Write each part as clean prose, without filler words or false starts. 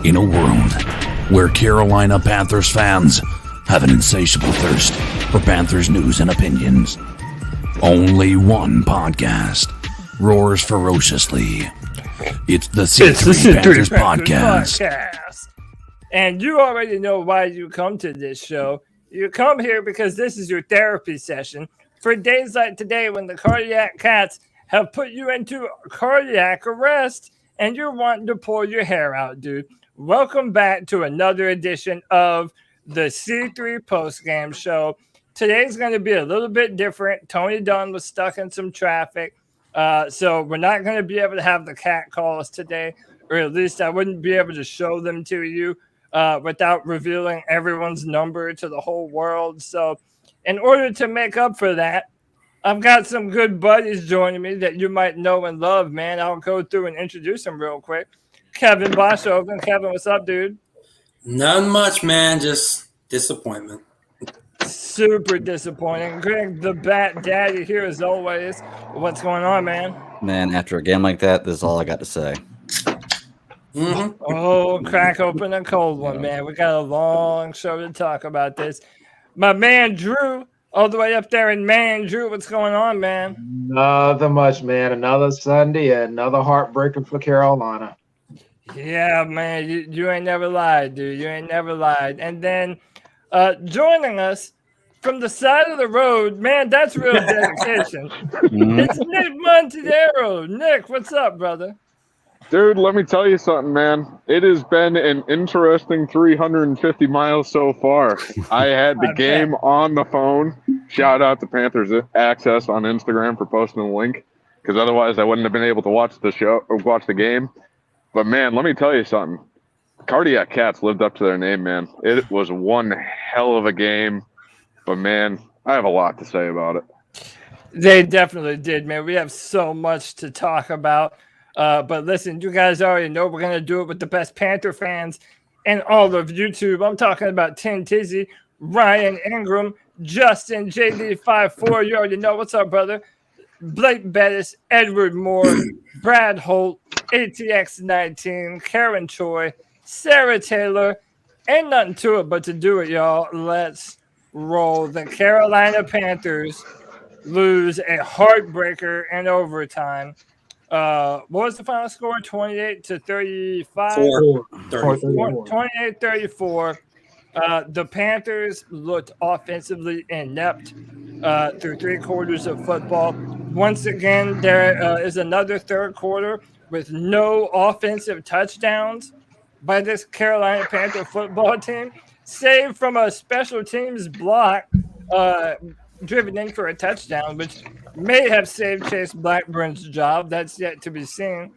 In a world where Carolina Panthers fans have an insatiable thirst for Panthers news and opinions, only one podcast roars ferociously. It's the C3 Panthers podcast. And you already know why you come to this show. You come here because this is your therapy session for days like today when the cardiac cats have put you into cardiac arrest and you're wanting to pull your hair out, dude. Welcome back to another edition of the C3 postgame show. Today's going to be a little bit different. Tony Dunn was stuck in some traffic, so we're not going to be able to have the cat calls today, or at least I wouldn't be able to show them to you without revealing everyone's number to the whole world. So in order to make up for that, I've got some good buddies joining me that you might know and love, man. I'll go through and introduce them real quick. Kevin Boshoven. Kevin, what's up, dude? Not much, man. Just disappointment. Super disappointing. Greg, the Bat Daddy here as always. What's going on, man? Man, after a game like that, this is all I got to say. Mm-hmm. Oh, crack open a cold one, man. We got a long show to talk about this. My man, Drew, all the way up there in Maine. Drew, what's going on, man? Nothing much, man. Another Sunday, another heartbreaker for Carolina. Yeah, man, you ain't never lied, dude. You ain't never lied. And then joining us from the side of the road, man, that's real dedication. It's Nick Montedero. Nick, what's up, brother? Dude, let me tell you something, man. It has been an interesting 350 miles so far. I had the game on the phone. Shout out to Panthers Access on Instagram for posting the link, because otherwise I wouldn't have been able to watch the show or watch the game. But, man, let me tell you something. Cardiac Cats lived up to their name, man. It was one hell of a game. But, man, I have a lot to say about it. They definitely did, man. We have so much to talk about. But, listen, you guys already know we're going to do it with the best Panther fans in all of YouTube. I'm talking about Tin Tizzy, Ryan Ingram, Justin, JD54. You already know. What's up, brother? Blake Bettis, Edward Moore, Brad Holt, ATX19, Karen Choi, Sarah Taylor. Ain't nothing to it but to do it, y'all. Let's roll. The Carolina Panthers lose a heartbreaker in overtime. What was the final score? 28-35? 28-34. The Panthers looked offensively inept through 3 quarters of football. Once again, there is another third quarter with no offensive touchdowns by this Carolina Panther football team, save from a special teams block driven in for a touchdown, which may have saved Chase Blackburn's job. That's yet to be seen.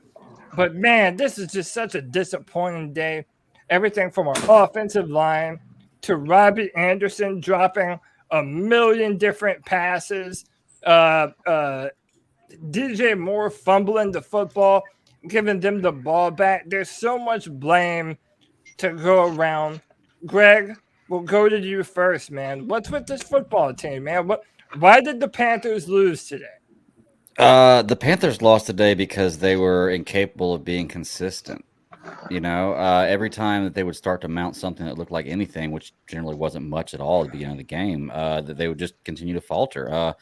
But, man, this is just such a disappointing day. Everything from our offensive line to Robbie Anderson dropping a million different passes, DJ Moore fumbling the football, giving them the ball back. There's so much blame to go around. Greg, we'll go to you first, man. What's with this football team, man? Why did the Panthers lose today? The Panthers lost today because they were incapable of being consistent. You know, every time that they would start to mount something that looked like anything, which generally wasn't much at all at the beginning of the game, that they would just continue to falter.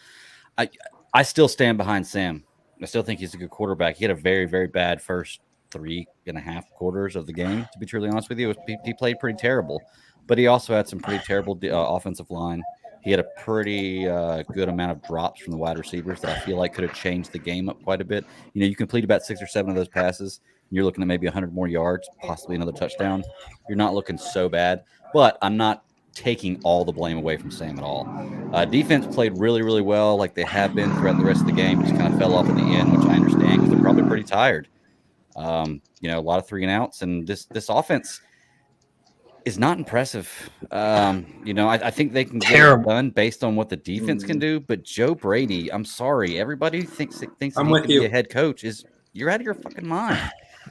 I still stand behind Sam. I still think he's a good quarterback. He had a very, very bad first 3.5 quarters of the game, to be truly honest with you. He played pretty terrible, but he also had some pretty terrible offensive line. He had a pretty good amount of drops from the wide receivers that I feel like could have changed the game up quite a bit. You know, you complete about 6 or 7 of those passes, and you're looking at maybe 100 more yards, possibly another touchdown. You're not looking so bad, but I'm not taking all the blame away from Sam at all. Defense played really, really well, like they have been throughout the rest of the game. Just kind of fell off at the end, which I understand because they're probably pretty tired. You know, a lot of 3-and-outs, and this offense is not impressive. You know, I think they can get it done based on what the defense can do. But Joe Brady, I'm sorry, everybody thinks that he can be a head coach. You're out of your fucking mind.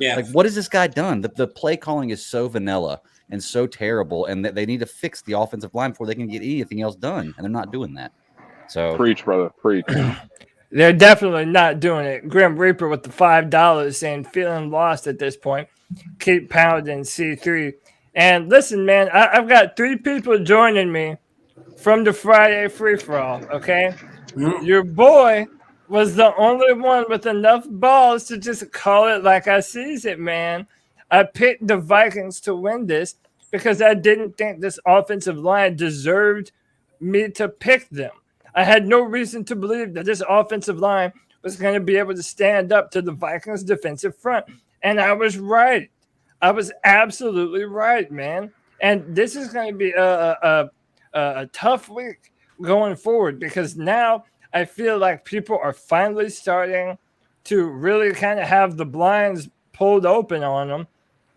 Yeah. Like, what has this guy done? The play calling is so vanilla and so terrible, and that they need to fix the offensive line before they can get anything else done, and they're not doing that. So Preach, brother, preach. They're definitely not doing it. Grim Reaper with the $5 saying feeling lost at this point. keep pounding C3. And listen, man, I've got 3 people joining me from the Friday free-for-all, okay? Your boy was the only one with enough balls to just call it like I sees it, man. I picked the Vikings to win this because I didn't think this offensive line deserved me to pick them. I had no reason to believe that this offensive line was going to be able to stand up to the Vikings defensive front. And I was right. I was absolutely right, man. And this is going to be a tough week going forward because now I feel like people are finally starting to really kind of have the blinds pulled open on them.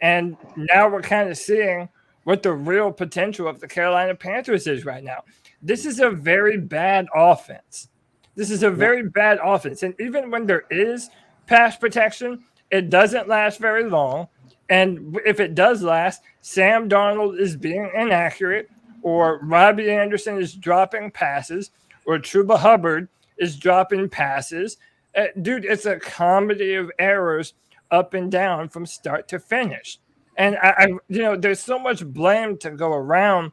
And now we're kind of seeing what the real potential of the Carolina Panthers is right now. This is a very bad offense. This is a very bad offense. And even when there is pass protection, it doesn't last very long. And if it does last, Sam Darnold is being inaccurate, or Robbie Anderson is dropping passes, or Chuba Hubbard is dropping passes. Dude, it's a comedy of errors up and down from start to finish. And I there's so much blame to go around.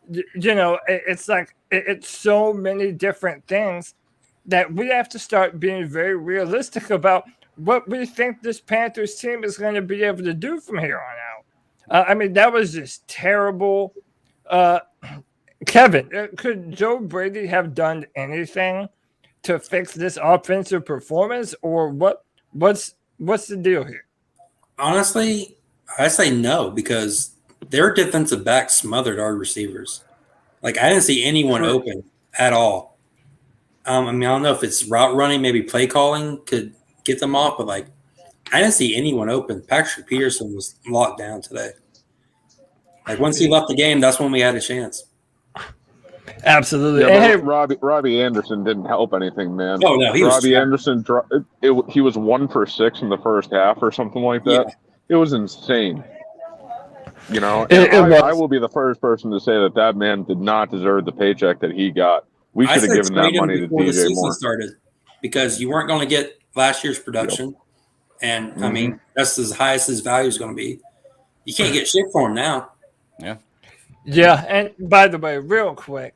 It's like it's so many different things that we have to start being very realistic about what we think this Panthers team is going to be able to do from here on out. I mean, that was just terrible. Kevin, could Joe Brady have done anything to fix this offensive performance, or what's the deal here? Honestly, I say no, because their defensive back smothered our receivers. Like, I didn't see anyone open at all. I mean, I don't know if it's route running, maybe play calling could get them off, but, like, I didn't see anyone open. Patrick Peterson was locked down today. Like, once he left the game, that's when we had a chance. Absolutely. Yeah, Robbie Anderson didn't help anything, man. Oh, no, Robbie Anderson, he was 1 for 6 in the first half or something like that. Yeah. It was insane. I will be the first person to say that man did not deserve the paycheck that he got. We should have given that money to DJ Moore. Started, because you weren't going to get last year's production. Yep. And, I mean, that's as high as his value is going to be. You can't get shit for him now. Yeah. Yeah, and by the way, real quick,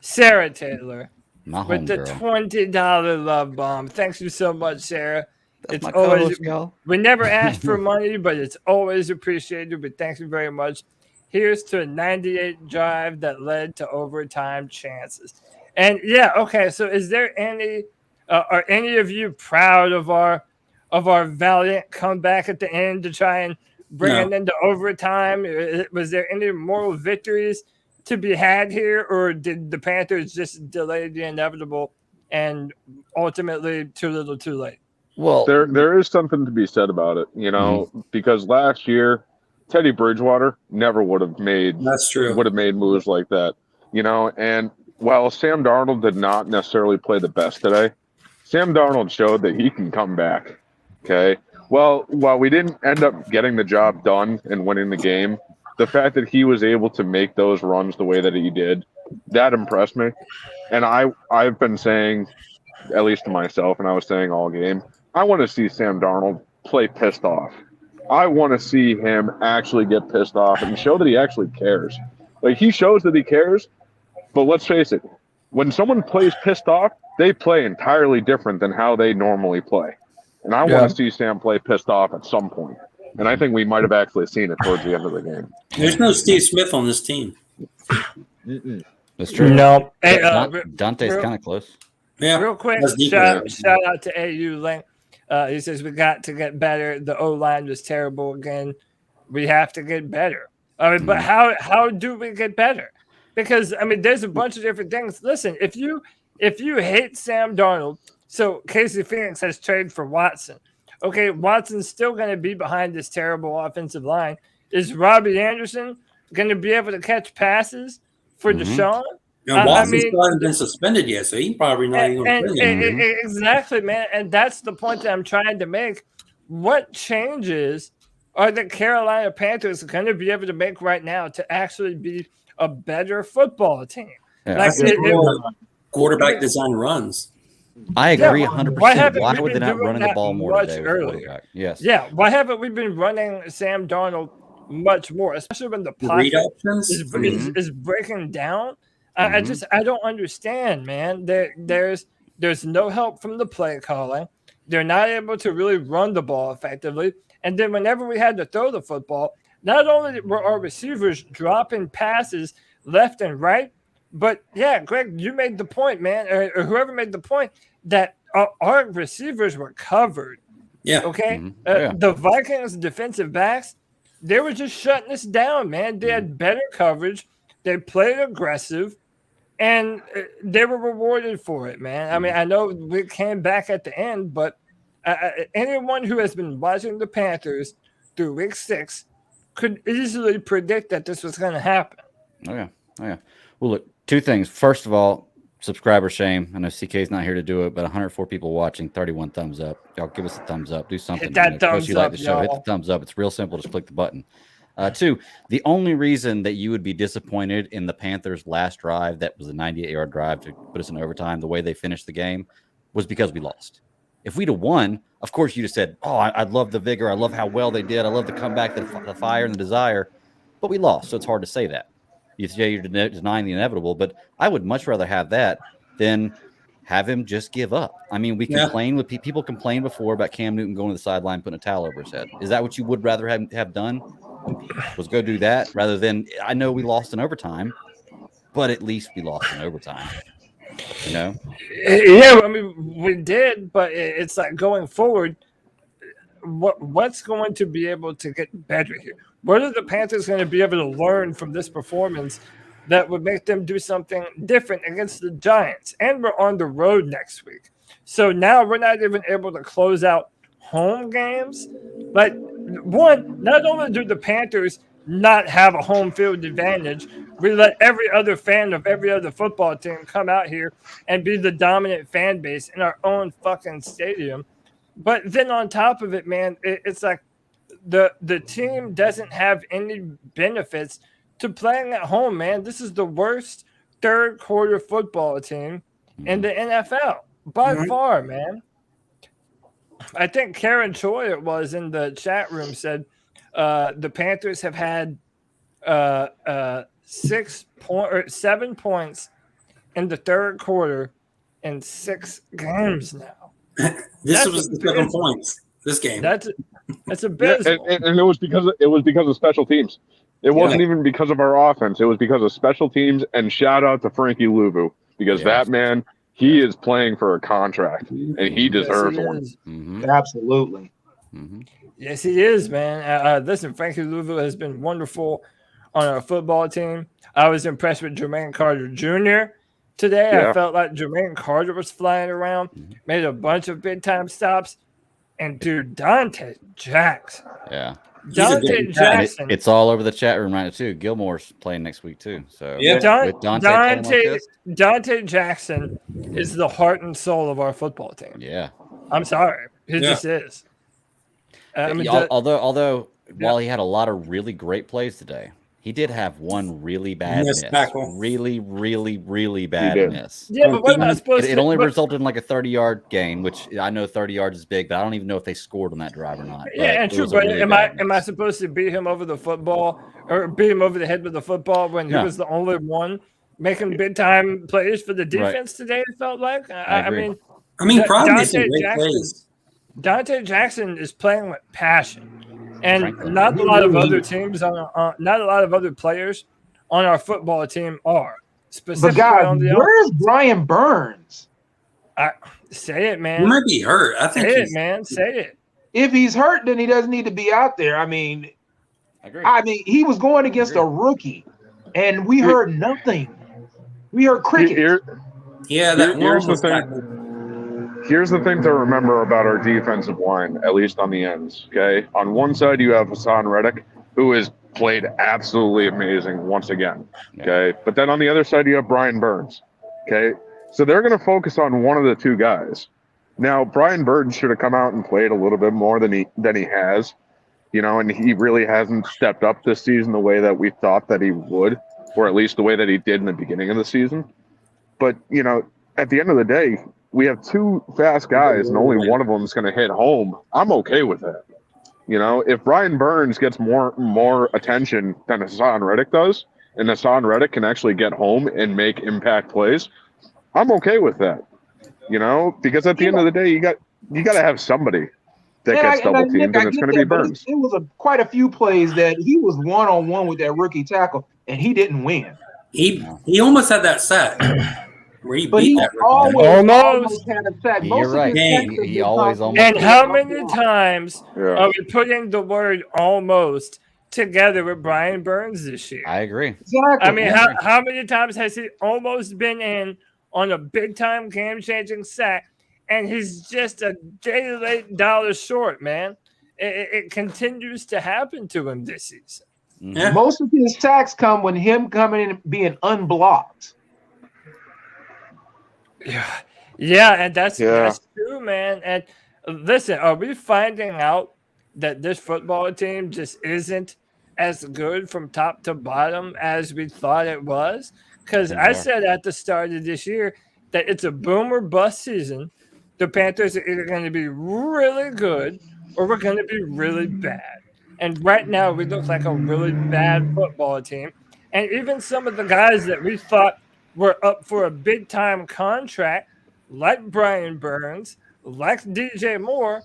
Sarah Taylor with the $20 love bomb. Thanks you so much, Sarah. That's it's always we never ask for money, but it's always appreciated. But thank you very much. Here's to a 98 drive that led to overtime chances. And yeah, okay. So, is there are any of you proud of our valiant comeback at the end to try and bring it into overtime? Was there any moral victories to be had here, or did the Panthers just delay the inevitable and ultimately too little too late? Well, there is something to be said about it, because last year Teddy Bridgewater never would have made moves like that, and while Sam Darnold did not necessarily play the best today, Sam Darnold showed that he can come back. Okay. Well, while we didn't end up getting the job done and winning the game, the fact that he was able to make those runs the way that he did, that impressed me. And I've been saying, at least to myself, and I was saying all game, I want to see Sam Darnold play pissed off. I want to see him actually get pissed off and show that he actually cares. Like, he shows that he cares, but let's face it, when someone plays pissed off, they play entirely different than how they normally play. And I want to see Sam play pissed off at some point. And I think we might have actually seen it towards the end of the game. There's no Steve Smith on this team. That's true. No. Hey, Dante's kind of close. Yeah. Real quick, shout out to AU Link. He says, we got to get better. The O-line was terrible again. We have to get better. I mean, but how do we get better? Because, I mean, there's a bunch of different things. Listen, if you hate Sam Darnold, so Casey Phoenix has traded for Watson. Okay, Watson's still going to be behind this terrible offensive line. Is Robbie Anderson going to be able to catch passes for Deshaun? Watson's hasn't been suspended yet, so he's probably not even going to play. Exactly, man. And that's the point that I'm trying to make. What changes are the Carolina Panthers going to be able to make right now to actually be a better football team? Yeah. Quarterback design runs. I agree Yeah, 100%. haven't Why we would they been not doing running the that ball more much today with the earlier? quarterback? Yes. Yeah, why haven't we been running Sam Darnold much more, especially when the The read pocket options. I mean, is breaking down? Mhm. I don't understand, man. There's no help from the play calling. They're not able to really run the ball effectively. And then whenever we had to throw the football, not only were our receivers dropping passes left and right, but yeah, Greg, you made the point, man, or whoever made the point that our receivers were covered. yeah. Okay, Mhm. Yeah. the Vikings defensive backs, they were just shutting us down, man. They had better coverage. They played aggressive, and they were rewarded for it, man. I mean, I know we came back at the end, but anyone who has been watching the Panthers through week 6 could easily predict that this was going to happen. Oh yeah. Well, look, two things. First of all, subscriber shame. I know CK's not here to do it, but 104 people watching, 31 thumbs up. Y'all give us a thumbs up. Do something. Hit that Show us thumbs you like up, the show. Hit the y'all. thumbs up. It's real simple. Just click the button. Two, the only reason that you would be disappointed in the Panthers' last drive, that was a 98-yard drive to put us in overtime, the way they finished the game, was because we lost. If we'd have won, of course you'd have said, oh, I love the vigor. I love how well they did. I love the comeback, the fire, and the desire. But we lost, so it's hard to say that. You're denying the inevitable, but I would much rather have that than have him just give up. I mean, we complain with people complained before about Cam Newton going to the sideline, putting a towel over his head. Is that what you would rather have done? Was go do that rather than, I know we lost in overtime, but at least we lost in overtime. You know? Yeah, I mean, we did, but it's like going forward, what's going to be able to get better here? What are the Panthers going to be able to learn from this performance that would make them do something different against the Giants? And we're on the road next week. So now we're not even able to close out home games. Like, one, not only do the Panthers not have a home field advantage, we let every other fan of every other football team come out here and be the dominant fan base in our own fucking stadium. But then on top of it, man, it's like the team doesn't have any benefits to playing at home, man. This is the worst third quarter football team in the NFL by far, man. I think Karen Choi, it was in the chat room, said the Panthers have had 7 points in the third quarter in 6 games now. This was the 7 points. This game. That's abysmal. And it was because of special teams. It wasn't even because of our offense. It was because of special teams. And shout out to Frankie Louvu, because that man, he is playing for a contract and he deserves one. Absolutely. Yes, he is, man. Listen, Frankie Louvu has been wonderful on our football team. I was impressed with Jermaine Carter Jr. today. I felt like Jermaine Carter was flying around, made a bunch of big-time stops. And, dude, Dante Jackson. Yeah. Dante Jackson. It's all over the chat room right now, too. Gilmore's playing next week, too. So Dante Jackson is the heart and soul of our football team. Yeah. I'm sorry. He just is. Although while he had a lot of really great plays today, he did have one really bad miss. Really, really, really bad miss. Yeah, but what am I supposed to do? It only resulted in like a 30-yard gain, which I know 30 yards is big, but I don't even know if they scored on that drive or not. Yeah, and true, but am I supposed to beat him over the football or beat him over the head with the football when he was the only one making big time plays for the defense today? It felt like. I mean, probably some great plays. Dante Jackson is playing with passion. And not a lot of other teams not a lot of other players on our football team are. Specifically but guys, where's Brian Burns? Say it, man. He might be hurt. I think say it, man. Say it. If he's hurt, then he doesn't need to be out there. I mean, he was going against a rookie, and we heard nothing. We heard crickets. Here's the thing to remember about our defensive line, at least on the ends, okay? On one side, you have Hassan Reddick, who has played absolutely amazing once again, okay? But then on the other side, you have Brian Burns, okay? So they're going to focus on one of the two guys. Now, Brian Burns should have come out and played a little bit more than he has, you know, and he really hasn't stepped up this season the way that we thought that he would, or at least the way that he did in the beginning of the season. But, you know, at the end of the day, we have two fast guys and only one of them is going to hit home, I'm okay with that. You know, if Brian Burns gets more attention than Hassan Reddick does, and Hassan Reddick can actually get home and make impact plays, I'm okay with that. You know, because at the end of the day, you got to have somebody that gets double teamed, and it's going to be Burns. It was quite a few plays that he was 1-on-1 with that rookie tackle, and he didn't win. He almost had that sack where he But beat he that almost had a sack. You're right. He always almost. And how many times are we putting the word "almost" together with Brian Burns this year? I agree. Exactly. I mean, how many times has he almost been in on a big-time game-changing sack, and he's just a $8 short, man? It continues to happen to him this season. Yeah. Most of his sacks come when him coming in and being unblocked. Yeah, and that's true, man. And listen, are we finding out that this football team just isn't as good from top to bottom as we thought it was? Because I said at the start of this year that it's a boom or bust season. The Panthers are either going to be really good or we're going to be really bad. And right now we look like a really bad football team. And even some of the guys that we thought were up for a big-time contract, like Brian Burns, like DJ Moore,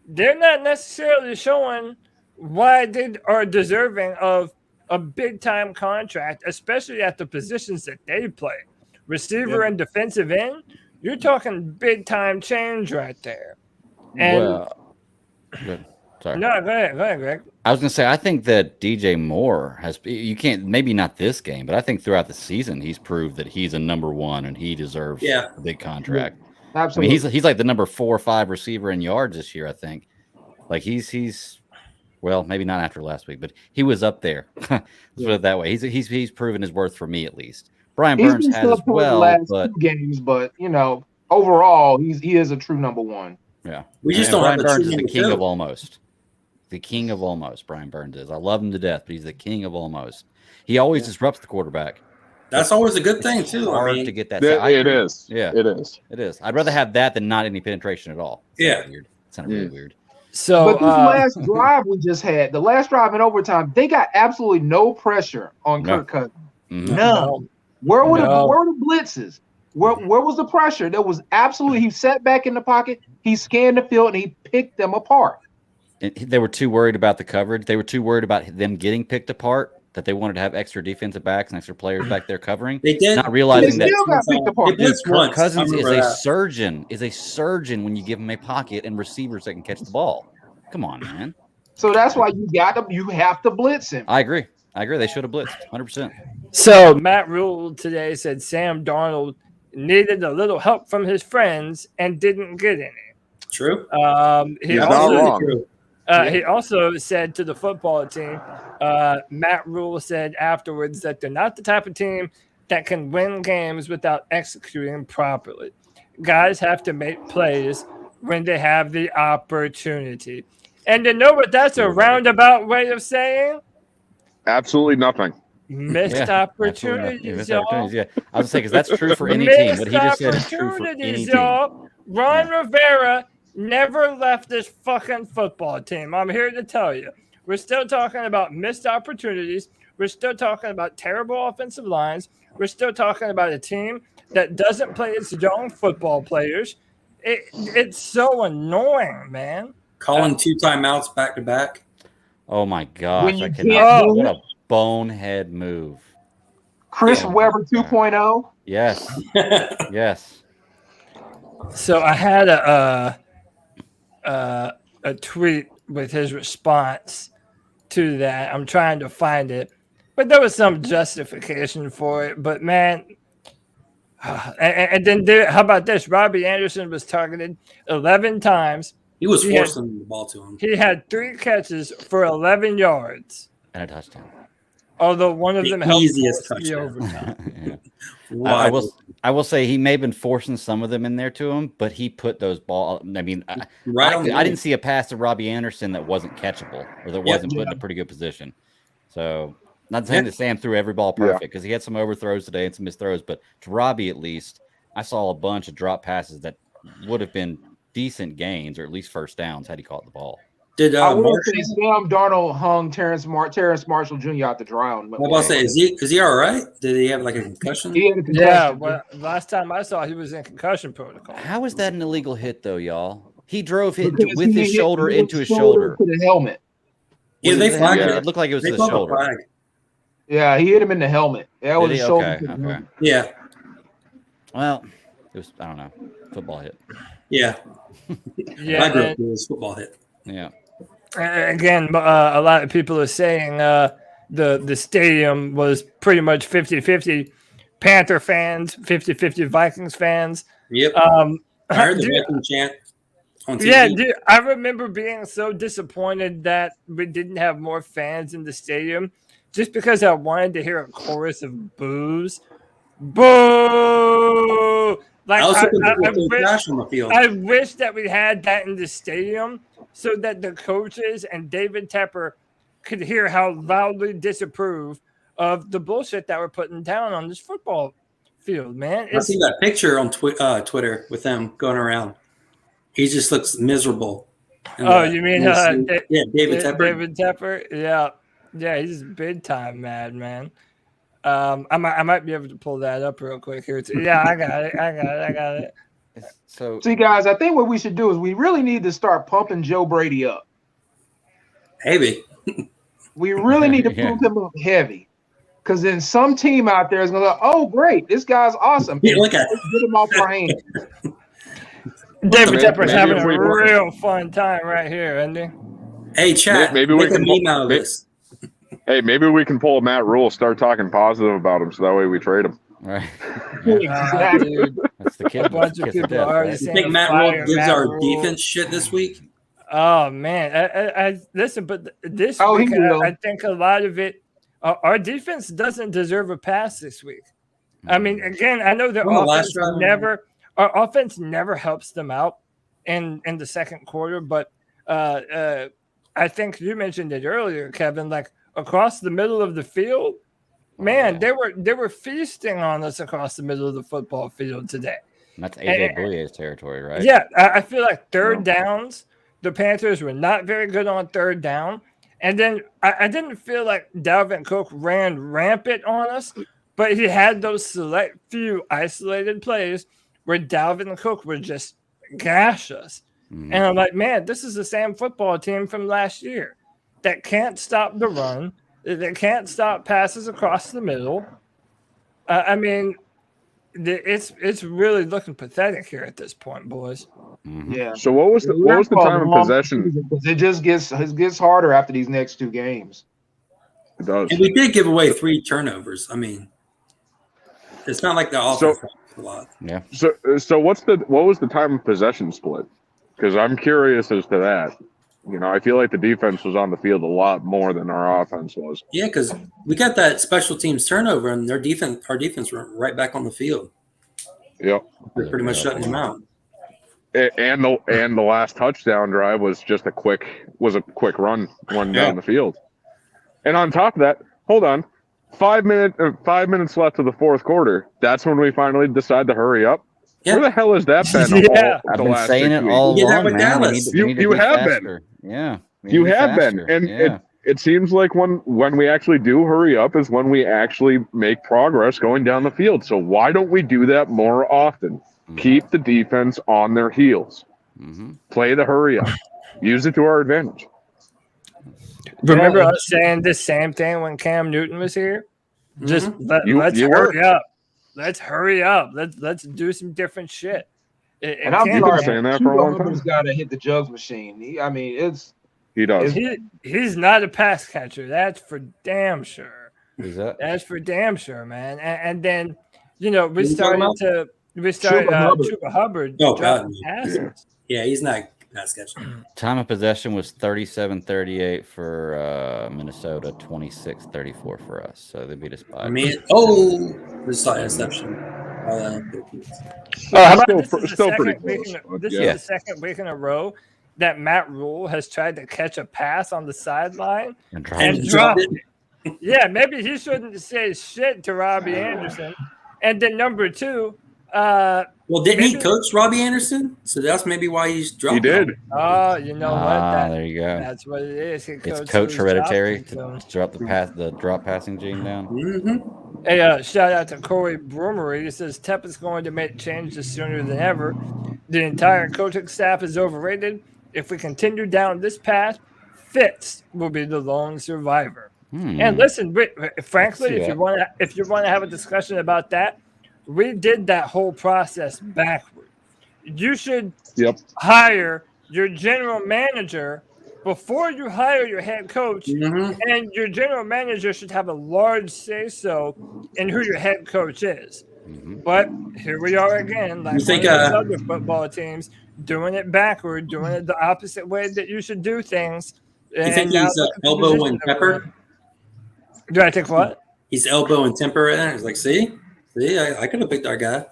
they're not necessarily showing why they are deserving of a big-time contract, especially at the positions that they play. Receiver and defensive end, you're talking big-time change right there. And good. Sorry. No, go ahead, Greg. I was going to say, I think that DJ Moore maybe not this game, but I think throughout the season, he's proved that he's a number one and he deserves a big contract. Yeah, absolutely. I mean, he's like the number 4 or 5 receiver in yards this year, I think. Like he's well, maybe not after last week, but he was up there. Let's put it that way. He's proven his worth for me at least. Brian Burns has as well, but games, but you know, overall, he is a true number one. Yeah, we just don't. Brian Burns is the king of almost. The king of almost, Brian Burns is. I love him to death, but he's the king of almost. He always disrupts the quarterback. That's always a good thing, too. Hard to get that. It is. Yeah, it is. It is. I'd rather have that than not any penetration at all. Weird. It's not really weird. So, but this last drive we just had, the last drive in overtime, they got absolutely no pressure on Kirk Cousins. Mm-hmm. None. Where were the blitzes? Where was the pressure? There was absolutely. He sat back in the pocket. He scanned the field and he picked them apart. They were too worried about the coverage. They were too worried about them getting picked apart that they wanted to have extra defensive backs and extra players back there covering. They did, not realizing that Kirk Cousins is a surgeon. Is a surgeon when you give him a pocket and receivers that can catch the ball. Come on, man. So that's why you have to blitz him. I agree. They should have blitzed 100%. So Matt Rule today said Sam Darnold needed a little help from his friends and didn't get any. True. He also said to the football team, Matt Rule said afterwards that they're not the type of team that can win games without executing properly. Guys have to make plays when they have the opportunity. And you know what that's a roundabout way of saying? Absolutely nothing. Missed opportunities, y'all. Yeah, I was saying because that's true for any team. What he just said is true for any team. Ron Rivera never left this fucking football team. I'm here to tell you. We're still talking about missed opportunities. We're still talking about terrible offensive lines. We're still talking about a team that doesn't play its young football players. It's so annoying, man. Calling 2 timeouts back to back. Oh my gosh! I cannot. What a bonehead move. Chris Webber 2.0. Yes. Yes. So I had a tweet with his response to that. I'm trying to find it, but there was some justification for it. But man, and then how about this? Robbie Anderson was targeted 11 times. He was forcing the ball to him. He had 3 catches for 11 yards and a touchdown. Although one of them helped easiest the overtime. I will say he may have been forcing some of them in there to him, but he put those balls. I mean, I didn't see a pass to Robbie Anderson that wasn't catchable or that wasn't put in a pretty good position. So, not saying that Sam threw every ball perfect because he had some overthrows today and some missed throws, but to Robbie at least, I saw a bunch of drop passes that would have been decent gains or at least first downs had he caught the ball. Did I will Marshall? say Sam Darnold hung Terrence Marshall Jr. out the dry on. What about to say? Is he all right? Did he have like a concussion? He had a concussion. Yeah, well, last time I saw he was in concussion protocol. How is that an illegal hit though, y'all? He drove Because with he his hit shoulder his into his shoulder. to the helmet. Yeah, Was they it the flagged helmet? it. It looked like it was They the called the shoulder. flag. Yeah, he hit him in the helmet. That was Did a he? shoulder. Okay, okay. Yeah, Well, it was, I don't know, football hit. yeah. Yeah, I grew up with this football hit. Yeah. again, a lot of people are saying the stadium was pretty much 50-50 Panther fans, 50-50 Vikings fans. Yep. I heard the Viking chant on TV. Yeah, dude, I remember being so disappointed that we didn't have more fans in the stadium just because I wanted to hear a chorus of boos. Boo! Like, I wish that we had that in the stadium so that the coaches and David Tepper could hear how loudly disapprove of the bullshit that we're putting down on this football field, man. I see that picture on Twitter with them going around. He just looks miserable. You mean David Tepper? David Tepper, yeah, he's big time mad, man. I might be able to pull that up real quick here. Yeah, I got it. So see, guys, I think what we should do is we really need to start pumping Joe Brady up. Heavy. We really need to pump him up heavy. Because then some team out there is going to go, oh, great, this guy's awesome. Yeah, look at get him off our hands. David Tepper's having a real fun time right here, isn't he? Hey, chat. Maybe we can meme out of this. Hey, maybe we can pull a Matt Rule, start talking positive about him, so that way we trade him. Right. Exactly. That's the kid. A bunch of people already saying you think Matt Rule gives our defense shit this week? Oh man, I listen, but this week I think a lot of it. Our defense doesn't deserve a pass this week. I mean, again, I know our offense never helps them out in the second quarter, but I think you mentioned it earlier, Kevin. Like across the middle of the field, man, they were feasting on us across the middle of the football field today. And that's AJ Bouyer's territory, right? Yeah, I feel like third downs, the Panthers were not very good on third down. And then I didn't feel like Dalvin Cook ran rampant on us, but he had those select few isolated plays where Dalvin Cook would just gash us. Mm-hmm. And I'm like, man, this is the same football team from last year that can't stop the run, that can't stop passes across the middle. I mean, it's really looking pathetic here at this point, boys. Mm-hmm. Yeah. So what was the time of possession? It just gets harder after these next two games. It does. And we did give away 3 turnovers. I mean, it's not like the offense a lot. Yeah. So what was the time of possession split? Because I'm curious as to that. You know, I feel like the defense was on the field a lot more than our offense was. Yeah, because we got that special teams turnover, and our defense were right back on the field. Yep. They're pretty much shutting them out. And the last touchdown drive was just a quick run down the field. And on top of that, hold on, 5 minutes left of the fourth quarter. That's when we finally decide to hurry up. Yeah. Where the hell has that been? I've been saying it all along, man. You have been. Yeah. You have been. And it seems like when we actually do hurry up is when we actually make progress going down the field. So why don't we do that more often? Mm-hmm. Keep the defense on their heels. Mm-hmm. Play the hurry up. Use it to our advantage. Remember us saying the same thing when Cam Newton was here? Just let's hurry up. Let's hurry up. Let's do some different shit. And I'm sorry, saying that for a long time. He's got to hit the jugs machine. He does. He's not a pass catcher. That's for damn sure. Is that? That's for damn sure, man. And then we started Chuba Hubbard. Oh God, passes. Yeah, he's not pass catching. Time of possession was 37-38 for Minnesota, 26-34 for us. So they beat us by. This is an exception. Still pretty close. This is the second week in a row that Matt Rule has tried to catch a pass on the sideline and drop it. Yeah, maybe he shouldn't say shit to Robbie Anderson. And then number 2, Well, didn't he coach Robbie Anderson? So that's maybe why he's dropped. He did. Oh, you know what? There you go. That's what it is. It's coach hereditary to drop the drop passing gene down. Mm-hmm. Hey, shout out to Corey Broomery. He says Tep is going to make changes sooner than ever. The entire coaching staff is overrated. If we continue down this path, Fitz will be the lone survivor. And listen, frankly, if you want to have a discussion about that, we did that whole process backward. You should hire your general manager before you hire your head coach, and your general manager should have a large say-so in who your head coach is. But here we are again, like one of those other football teams, doing it backward, doing it the opposite way that you should do things. You think he's elbowing Pepper? Do I think what? He's elbowing Temper right there. He's like, see, I could have picked our guy.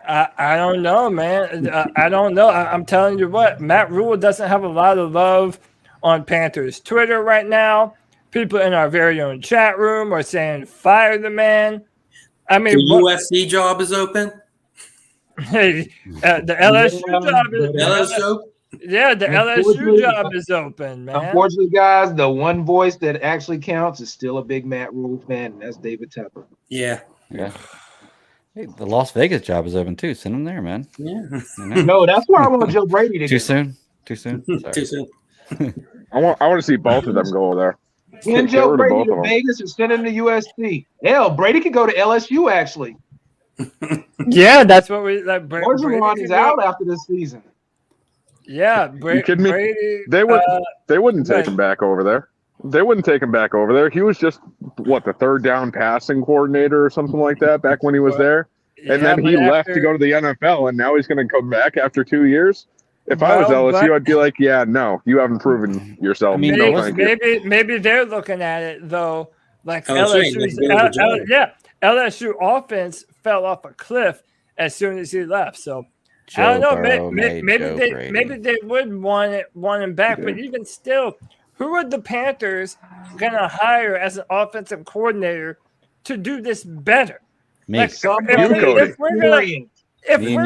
I don't know, man. I don't know. I'm telling you what, Matt Rule doesn't have a lot of love on Panthers Twitter right now. People in our very own chat room are saying, fire the man. I mean, the USC job is open. Hey, the LSU job is LSU. Yeah, the LSU job is open, man. Unfortunately, guys, the one voice that actually counts is still a big Matt Rule fan, and that's David Tepper. Yeah. Hey, the Las Vegas job is open too. Send them there, man. Yeah. No, that's why I want Joe Brady to Too soon. Sorry. Too soon. I want to see both of them go there. Send Joe Brady to Vegas and send him to USC. Hell, Brady could go to LSU actually. Yeah, that's what we like. Bergeron is out after this season. Yeah, you kidding me? Brady, they wouldn't take him back over there. They wouldn't take him back over there. He was just the third down passing coordinator or something like that back when he was there. And then he left to go to the NFL, and now he's going to come back after 2 years. If I was LSU, I'd be like, yeah, no, you haven't proven yourself. I mean, maybe they're looking at it though, like LSU offense fell off a cliff as soon as he left. So I don't know. Maybe they would want him back, but even still, who are the Panthers gonna hire as an offensive coordinator to do this better? If we're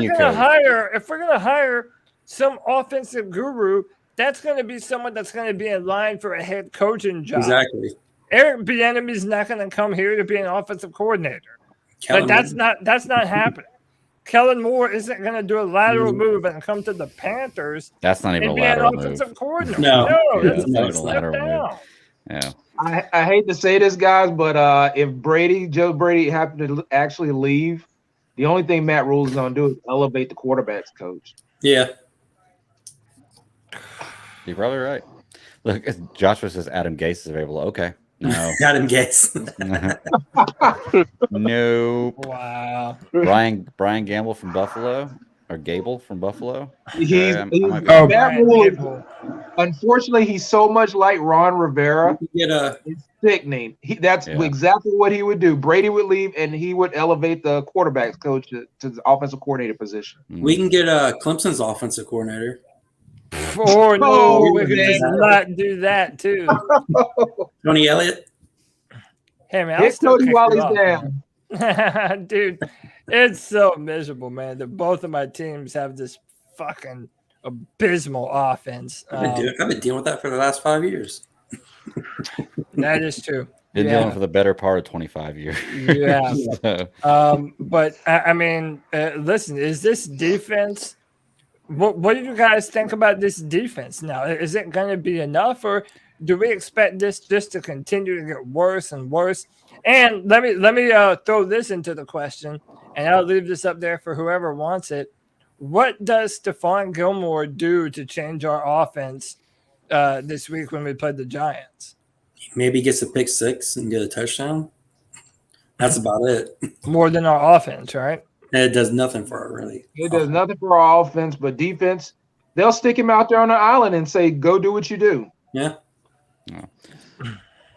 gonna hire some offensive guru, that's going to be someone that's going to be in line for a head coaching job. Exactly. Eric Bieniemy's not going to come here to be an offensive coordinator. That's not happening. Kellen Moore isn't going to do a lateral move and come to the Panthers. That's not even a lateral move. Offensive coordinator. No, that's not even a lateral move. Yeah. I hate to say this, guys, but if Joe Brady happened to actually leave, the only thing Matt Rule is going to do is elevate the quarterback's coach. Yeah. You're probably right. Look, Joshua says Adam Gase is available. Okay. No. Adam Gase. No. Wow. Brian Gamble from Buffalo or Gable from Buffalo. Unfortunately, he's so much like Ron Rivera. It's sickening. That's exactly what he would do. Brady would leave, and he would elevate the quarterback's coach to the offensive coordinator position. We can get Clemson's offensive coordinator. We could just not do that too. Tony Elliott. Hey man, hit Cody while he's down. Dude, it's so miserable, man. That both of my teams have this fucking abysmal offense. I've been dealing with that for the last 5 years. That is true. Been dealing for the better part of 25 years. Yeah. But I mean, listen, is this defense? What do you guys think about this defense now? Is it going to be enough, or do we expect this just to continue to get worse and worse? And let me throw this into the question, and I'll leave this up there for whoever wants it. What does Stephon Gilmore do to change our offense this week when we play the Giants? Maybe he gets a pick six and get a touchdown. That's about it. More than our offense, right? It does nothing for our really. It does nothing for our offense, but defense, they'll stick him out there on the island and say, "Go do what you do." Yeah.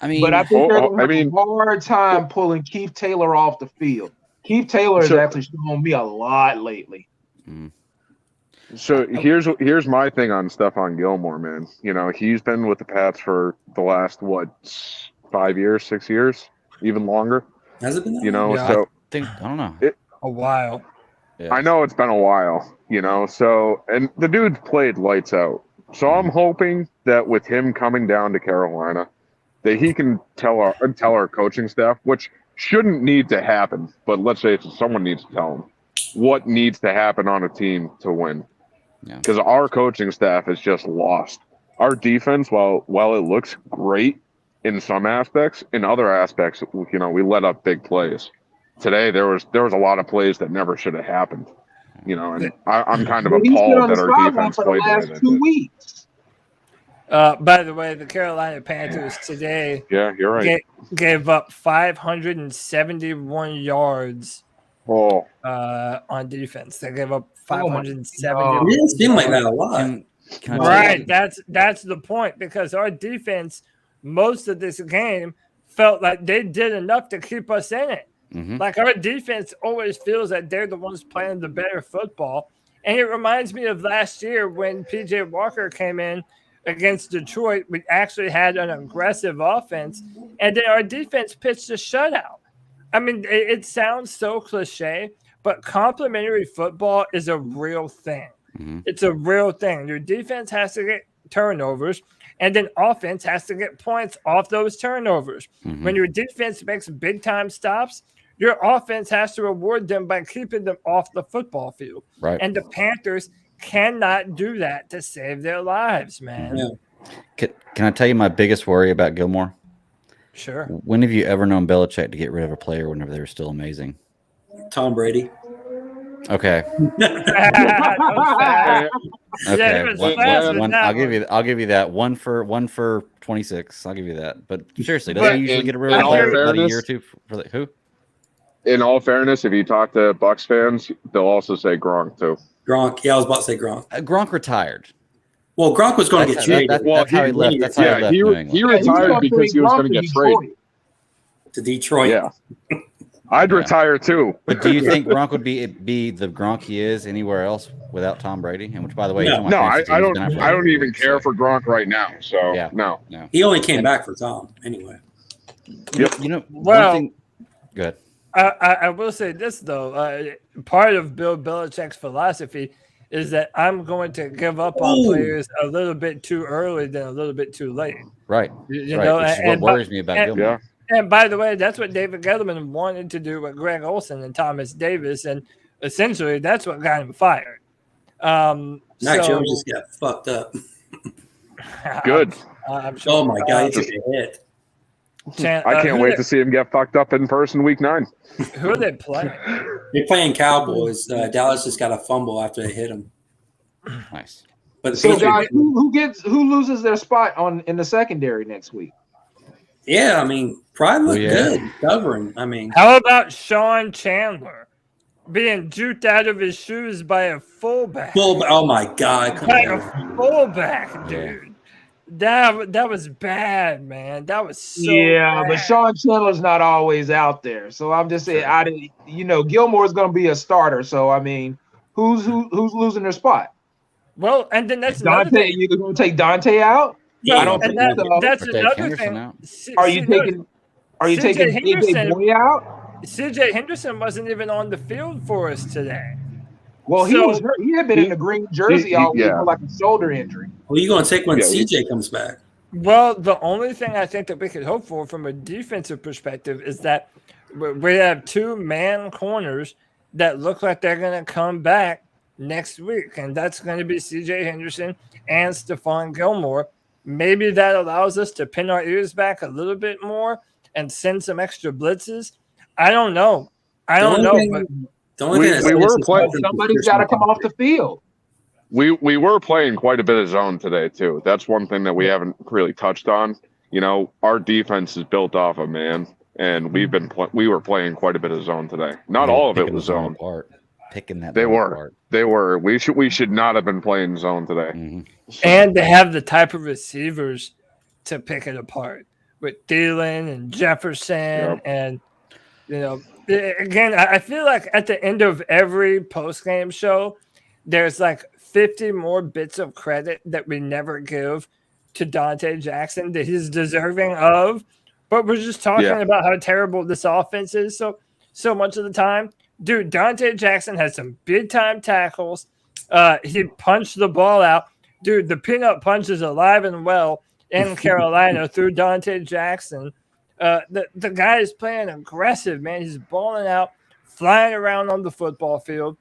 I mean, but I think they're going to have a hard time pulling Keith Taylor off the field. Keith Taylor has actually shown me a lot lately. So here's my thing on Stephon Gilmore, man. You know, he's been with the Pats for the last 5 years, 6 years, even longer. Has it been that long? I don't know. A while. Yeah. I know it's been a while, so, and the dude's played lights out. So I'm hoping that with him coming down to Carolina, that he can tell our coaching staff, which shouldn't need to happen, but let's say someone needs to tell him what needs to happen on a team to win. Because our coaching staff is just lost. Our defense, while it looks great in some aspects, in other aspects, we let up big plays. Today there was a lot of plays that never should have happened. And I'm kind of appalled that our defense played the way they 2 weeks. By the way, the Carolina Panthers today you're right. gave up 571 yards on defense. They gave up 570. It didn't seem like that a lot. Right. That's the point, because our defense most of this game felt like they did enough to keep us in it. Mm-hmm. Like, our defense always feels that they're the ones playing the better football. And it reminds me of last year when PJ Walker came in against Detroit. We actually had an aggressive offense, and then our defense pitched a shutout. I mean, it sounds so cliche, but complementary football is a real thing. Mm-hmm. It's a real thing. Your defense has to get turnovers, and then offense has to get points off those turnovers. Mm-hmm. When your defense makes big-time stops, your offense has to reward them by keeping them off the football field. Right. And the Panthers cannot do that to save their lives, man. Yeah. Can I tell you my biggest worry about Gilmore? Sure. When have you ever known Belichick to get rid of a player whenever they were still amazing? Tom Brady. Okay. I'll give you that. One for 26. I'll give you that. But seriously, doesn't he usually get rid of a player about a year or two for who? In all fairness, if you talk to Bucs fans, they'll also say Gronk too. Gronk. Yeah, I was about to say Gronk. Gronk retired. Well, Gronk was going to get traded. That's how he left. That's how he left New England. He retired because he was going to get traded to Detroit. Yeah. I'd retire too. But do you think Gronk would be the Gronk he is anywhere else without Tom Brady? And which, by the way, no, I don't even care for Gronk right now. So yeah, no. He only came back for Tom anyway. Yep. Well, one thing, good. I will say this though. Part of Bill Belichick's philosophy is that I'm going to give up on players a little bit too early than a little bit too late. Right. You know, which is what worries me about Gilmore. Yeah. And by the way, that's what David Gettleman wanted to do with Greg Olsen and Thomas Davis, and essentially that's what got him fired. Mac Jones just got fucked up. Good. I'm sure. Oh my God, he took a hit. I can't wait to see him get fucked up in person week 9. Who are they playing? They're playing Cowboys. Dallas just got a fumble after they hit him. Nice. But so, guys, who loses their spot in the secondary next week? Yeah, I mean, Pride looked good covering. I mean, how about Sean Chandler being juked out of his shoes by a fullback? Oh my God! By a fullback, dude. That was bad, man. That was so bad. But Sean Chandler's not always out there. So I'm just saying, Gilmore's going to be a starter. So I mean, who's losing their spot? Well, and then that's Dante. You're going to take Dante out? Yeah, I don't think that's another thing. Are you taking AJ Boy out? CJ Henderson wasn't even on the field for us today. Well, he was hurt. He had been in the green jersey all week for like a shoulder injury. Well, you're going to take when CJ comes back. Well, the only thing I think that we could hope for from a defensive perspective is that we have 2 man corners that look like they're going to come back next week, and that's going to be CJ Henderson and Stephon Gilmore. Maybe that allows us to pin our ears back a little bit more and send some extra blitzes. I don't know. But we were playing. Somebody's got to come off the field. We were playing quite a bit of zone today too. That's one thing that we haven't really touched on. Our defense is built off of man, and we were playing quite a bit of zone today. Not all of it was zone. Apart. Picking that. They were. Apart. They were. We should not have been playing zone today. Mm-hmm. And they have the type of receivers to pick it apart with Thielen and Jefferson. And, again, I feel like at the end of every post-game show, there's like 50 more bits of credit that we never give to Dante Jackson that he's deserving of. But we're just talking about how terrible this offense is so much of the time. Dude, Dante Jackson had some big-time tackles. He punched the ball out. Dude, the peanut punch is alive and well in Carolina through Dante Jackson. The guy is playing aggressive, man. He's balling out, flying around on the football field.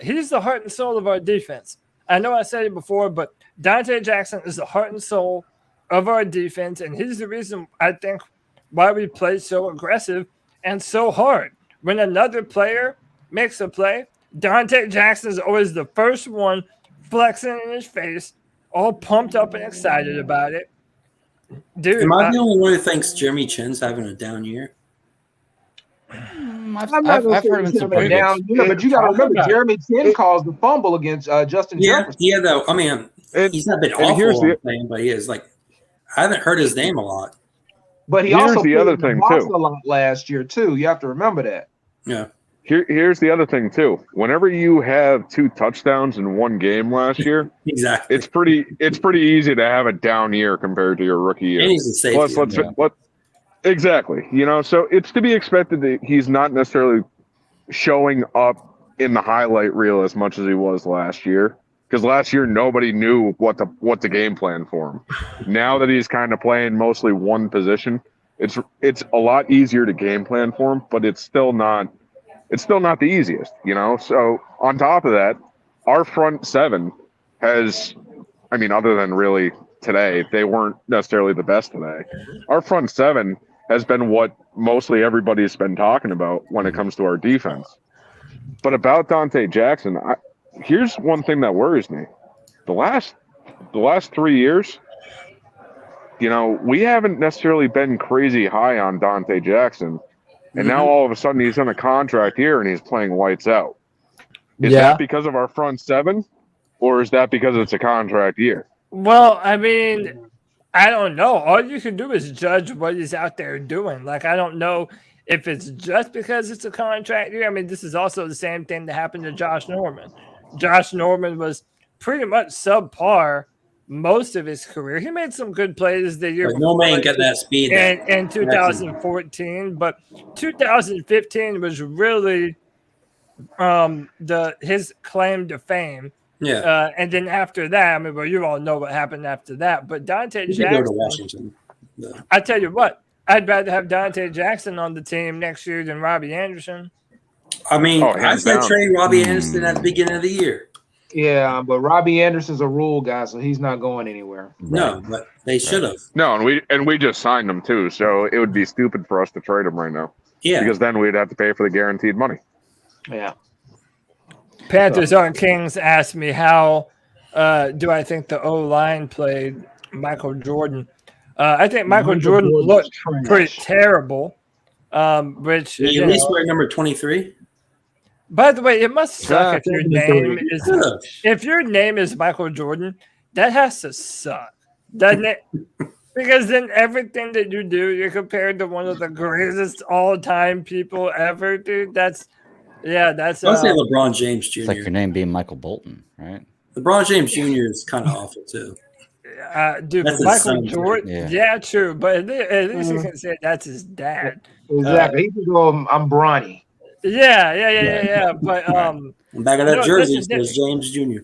He's the heart and soul of our defense. I know I said it before, but Dante Jackson is the heart and soul of our defense, and he's the reason, I think, why we play so aggressive and so hard. When another player makes a play, Dante Jackson is always the first one flexing in his face, all pumped up and excited about it. Dude, am I the only one who thinks Jeremy Chin's having a down year? I've heard him in some pretty down year, but you got to remember, Jeremy Chin caused the fumble against Justin Jefferson. Yeah, though. I mean, he's not been awful, but he is like, I haven't heard his name a lot. But he also the other thing too a lot last year too. You have to remember that. Yeah. Here's the other thing too. Whenever you have 2 touchdowns in one game last year, exactly, it's pretty easy to have a down year compared to your rookie year. And he's a safety. Exactly. You know, so it's to be expected that he's not necessarily showing up in the highlight reel as much as he was last year. Because last year nobody knew what the game plan for him. Now that he's kind of playing mostly one position, it's a lot easier to game plan for him, but it's still not the easiest, you know? So on top of that, our front seven has, I mean, other than really today, they weren't necessarily the best today. Our front seven has been what mostly everybody's been talking about when it comes to our defense. But about Dante Jackson, here's one thing that worries me. The last 3 years, you know, we haven't necessarily been crazy high on Dante Jackson. And now all of a sudden he's on a contract here and he's playing lights out. Is that because of our front seven, or is that because it's a contract year? Well, I mean, I don't know. All you can do is judge what he's out there doing. Like, I don't know if it's just because it's a contract year. I mean, this is also the same thing that happened to Josh Norman. Josh Norman was pretty much subpar most of his career. He made some good plays the year before. No man got that speed. In 2014, but 2015 was really his claim to fame. Yeah. And then after that, I mean, well, you all know what happened after that. But Dante Jackson, go to Washington. No. I tell you what, I'd rather have Dante Jackson on the team next year than Robbie Anderson. I mean, I said trade Robbie Anderson at the beginning of the year. Yeah, but Robbie Anderson's a rule guy, so he's not going anywhere. No, but they should have. No, and we just signed him too, so it would be stupid for us to trade him right now. Yeah, because then we'd have to pay for the guaranteed money. Yeah. Panthers Aren't Kings asked me how do I think the O-line played Michael Jordan. I think Michael Jordan looked pretty terrible. Which he at least wear number 23. By the way, it must suck if your name is Michael Jordan. That has to suck, doesn't it? Because then everything that you do, you're compared to one of the greatest all-time people ever, dude. That's. I'll say LeBron James Jr. It's like your name being Michael Bolton, right? LeBron James Jr. is kind of awful too. Dude, Michael Jordan. Yeah, true. But at least you can say that's his dad. Exactly. He can go, I'm Bronny. Yeah. But back of that jersey says James Jr.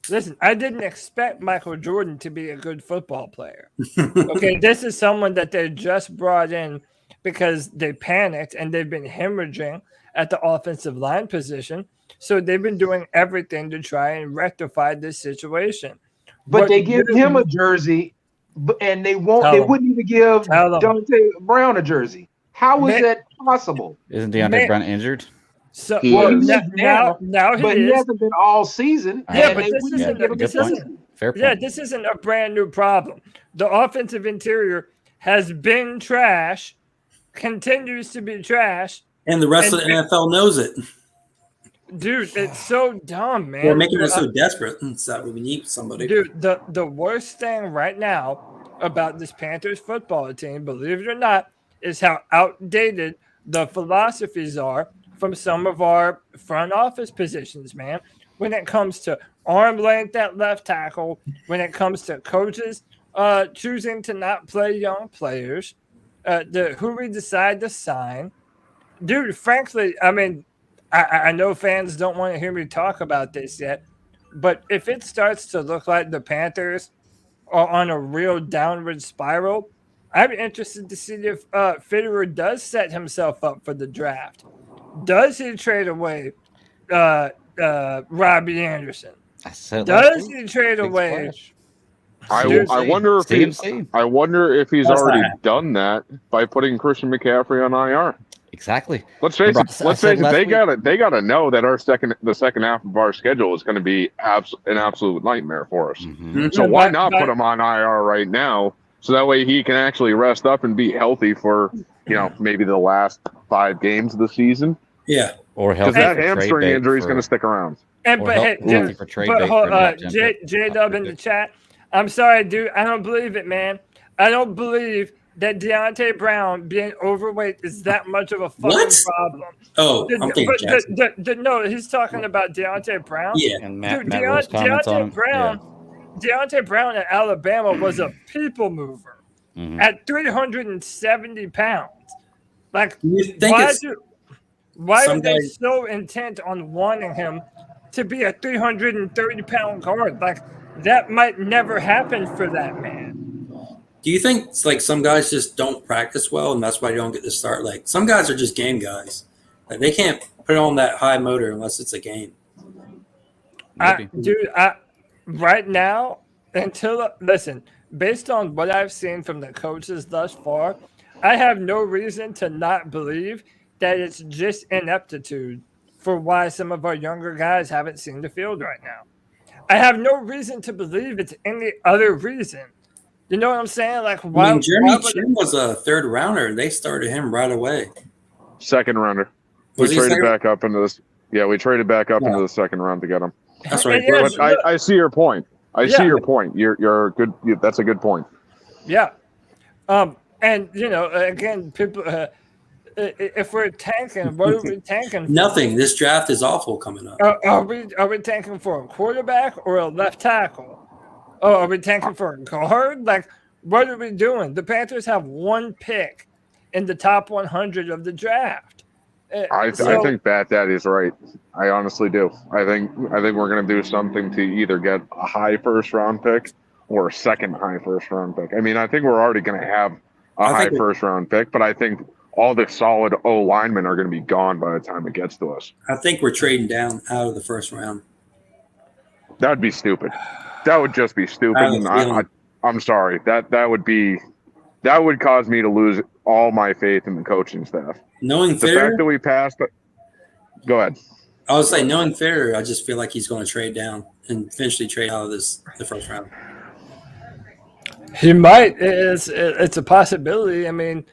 Listen, I didn't expect Michael Jordan to be a good football player. Okay, this is someone that they just brought in because they panicked and they've been hemorrhaging at the offensive line position. So they've been doing everything to try and rectify this situation. But they give him a jersey, and they wouldn't even give Dante Brown a jersey. How is that possible? Isn't Deontay Brown injured? So he hasn't been all season. Yeah, but this isn't a brand new problem. The offensive interior has been trash, continues to be trash, and the rest of the NFL knows it. Dude, it's so dumb, man. They're making us so desperate. So we need somebody. Dude, the worst thing right now about this Panthers football team, believe it or not, is how outdated the philosophies are from some of our front office positions, man. When it comes to arm length at left tackle, when it comes to coaches choosing to not play young players, who we decide to sign. Dude, frankly, I mean, I know fans don't want to hear me talk about this yet, but if it starts to look like the Panthers are on a real downward spiral, I'm interested to see if Fitterer does set himself up for the draft. Does he trade away Robbie Anderson? Does he trade away? I wonder if he's already done that by putting Christian McCaffrey on IR. Exactly. Let's face it. They gotta know that the second half of our schedule is going to be an absolute nightmare for us. Mm-hmm. So why not put him on IR right now, so that way he can actually rest up and be healthy for maybe the last 5 games of the season. Yeah, or because that hamstring injury is going to stick around. And J Dub in the chat. I'm sorry, dude. I don't believe it, man. I don't believe that Deontay Brown being overweight is that much of a fucking problem. Oh, I'm thinking no, he's talking about Deontay Brown. Yeah, and Deontay Brown. Deontay Brown at Alabama was a people mover at 370 pounds. Like, why are they so intent on wanting him to be a 330-pound guard? Like, that might never happen for that man. Do you think it's like some guys just don't practice well and that's why they don't get to start? Like, some guys are just game guys. Like, they can't put on that high motor unless it's a game. Right now, listen, based on what I've seen from the coaches thus far, I have no reason to not believe that it's just ineptitude for why some of our younger guys haven't seen the field right now. I have no reason to believe it's any other reason. You know what I'm saying? Like, why? Jeremy Chin was a 3rd rounder, and they started him right away. 2nd rounder. We traded back up into this. Yeah, we traded back up into the 2nd round to get him. That's right. But I see your point. See your point. You're good. That's a good point. Yeah. And again, people. If we're tanking, what are we tanking for? Nothing. This draft is awful coming up. Are we tanking for a quarterback or a left tackle? Oh, are we tanking for a guard? Like, what are we doing? The Panthers have 1 pick in the top 100 of the draft. I think Bat Daddy's right. I honestly do. I think we're going to do something to either get a high 1st round pick or a second high 1st round pick. I mean, I think we're already going to have a high 1st round pick, but I think all the solid O linemen are going to be gone by the time it gets to us. I think we're trading down out of the 1st round. That would be stupid. That would just be stupid. I'm sorry. That would cause me to lose all my faith in the coaching staff. Knowing the fact that we passed. Go ahead. I was saying, knowing Fitterer, I just feel like he's going to trade down and eventually trade out of the 1st round. He might. It's a possibility. I mean,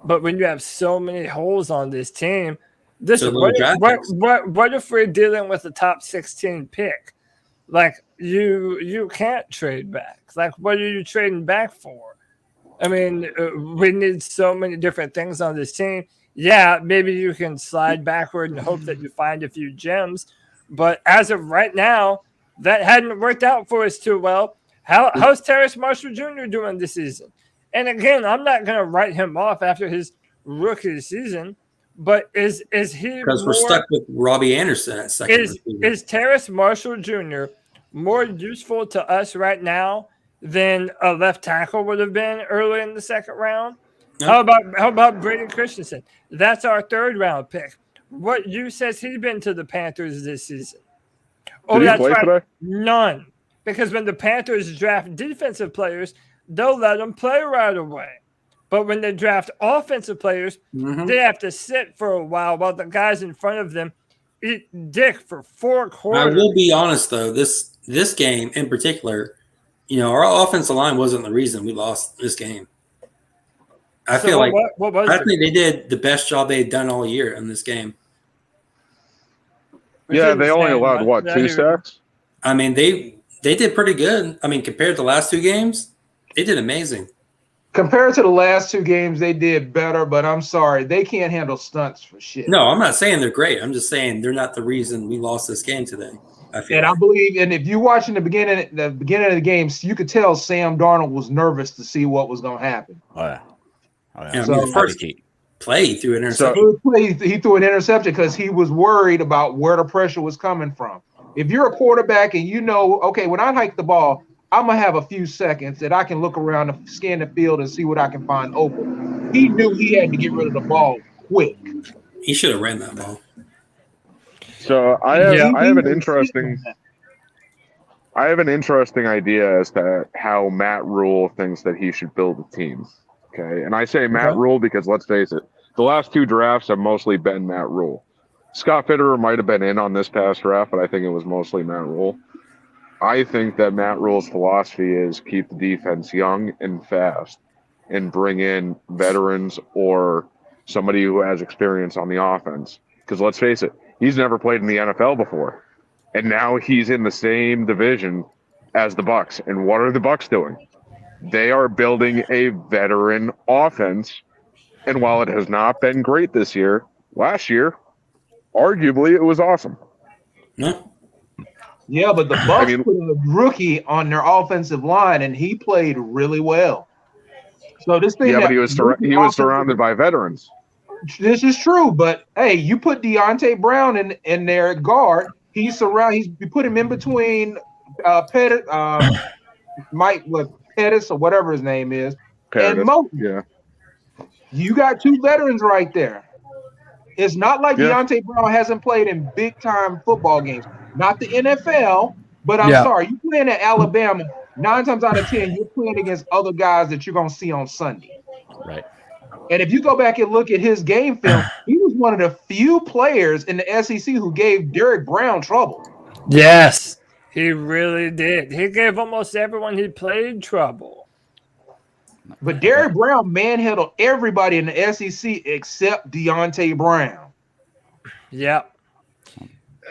but when you have so many holes on this team, what if we're dealing with a top 16 pick? Like, you can't trade back. Like, what are you trading back for? I mean, we need so many different things on this team. Yeah, maybe you can slide backward and hope that you find a few gems. But as of right now, that hadn't worked out for us too well. How's Terrace Marshall Jr. doing this season? And again, I'm not going to write him off after his rookie season. But is he because we're stuck with Robbie Anderson at second? Is Terrace Marshall Jr. more useful to us right now than a left tackle would have been early in the 2nd round? No. How about Brady Christensen? That's our 3rd round pick. What use has he been to the Panthers this season? Did he play today? None. Because when the Panthers draft defensive players, they'll let them play right away. But when they draft offensive players, they have to sit for a while the guys in front of them eat dick for 4 quarters. I will be honest, though. This game in particular, our offensive line wasn't the reason we lost this game. I feel like I think they did the best job they had done all year in this game. Yeah, they only allowed 2 sacks? I mean, they did pretty good. I mean, compared to the last 2 games, they did amazing. Compared to the last 2 games, they did better, but I'm sorry. They can't handle stunts for shit. No, I'm not saying they're great. I'm just saying they're not the reason we lost this game today. I believe, and if you watch in the beginning of the game, you could tell Sam Darnold was nervous to see what was going to happen. Oh, yeah. So play. He threw an interception. He threw an interception because he was worried about where the pressure was coming from. If you're a quarterback and you know, okay, when I hike the ball, I'm going to have a few seconds that I can look around and scan the field and see what I can find open. He knew he had to get rid of the ball quick. He should have ran that ball. So I have an interesting idea as to how Matt Rule thinks that he should build a team. Okay, and I say Matt Rule because let's face it, the last two drafts have mostly been Matt Rule. Scott Fitterer might have been in on this past draft, but I think it was mostly Matt Rule. I think that Matt Rule's philosophy is keep the defense young and fast and bring in veterans or somebody who has experience on the offense. Because let's face it, he's never played in the NFL before. And now he's in the same division as the Bucs. And what are the Bucs doing? They are building a veteran offense. And while it has not been great this year, last year, arguably it was awesome. Yeah, but the Bucs put a rookie on their offensive line, and he played really well. So this thing, but he was surrounded by veterans. This is true, but hey, you put Deontay Brown in there at guard. You put him in between Pettis or whatever his name is, and Moton. Yeah, you got two veterans right there. It's not like Deontay Brown hasn't played in big time football games. Not the NFL, but I'm sorry, you playing at Alabama. 9 times out of 10, you're playing against other guys that you're gonna see on Sunday. Right. And if you go back and look at his game film, he was one of the few players in the SEC who gave Derek Brown trouble. Yes, he really did. He gave almost everyone he played trouble. But Derek Brown manhandled everybody in the SEC except Deontay Brown. Yeah.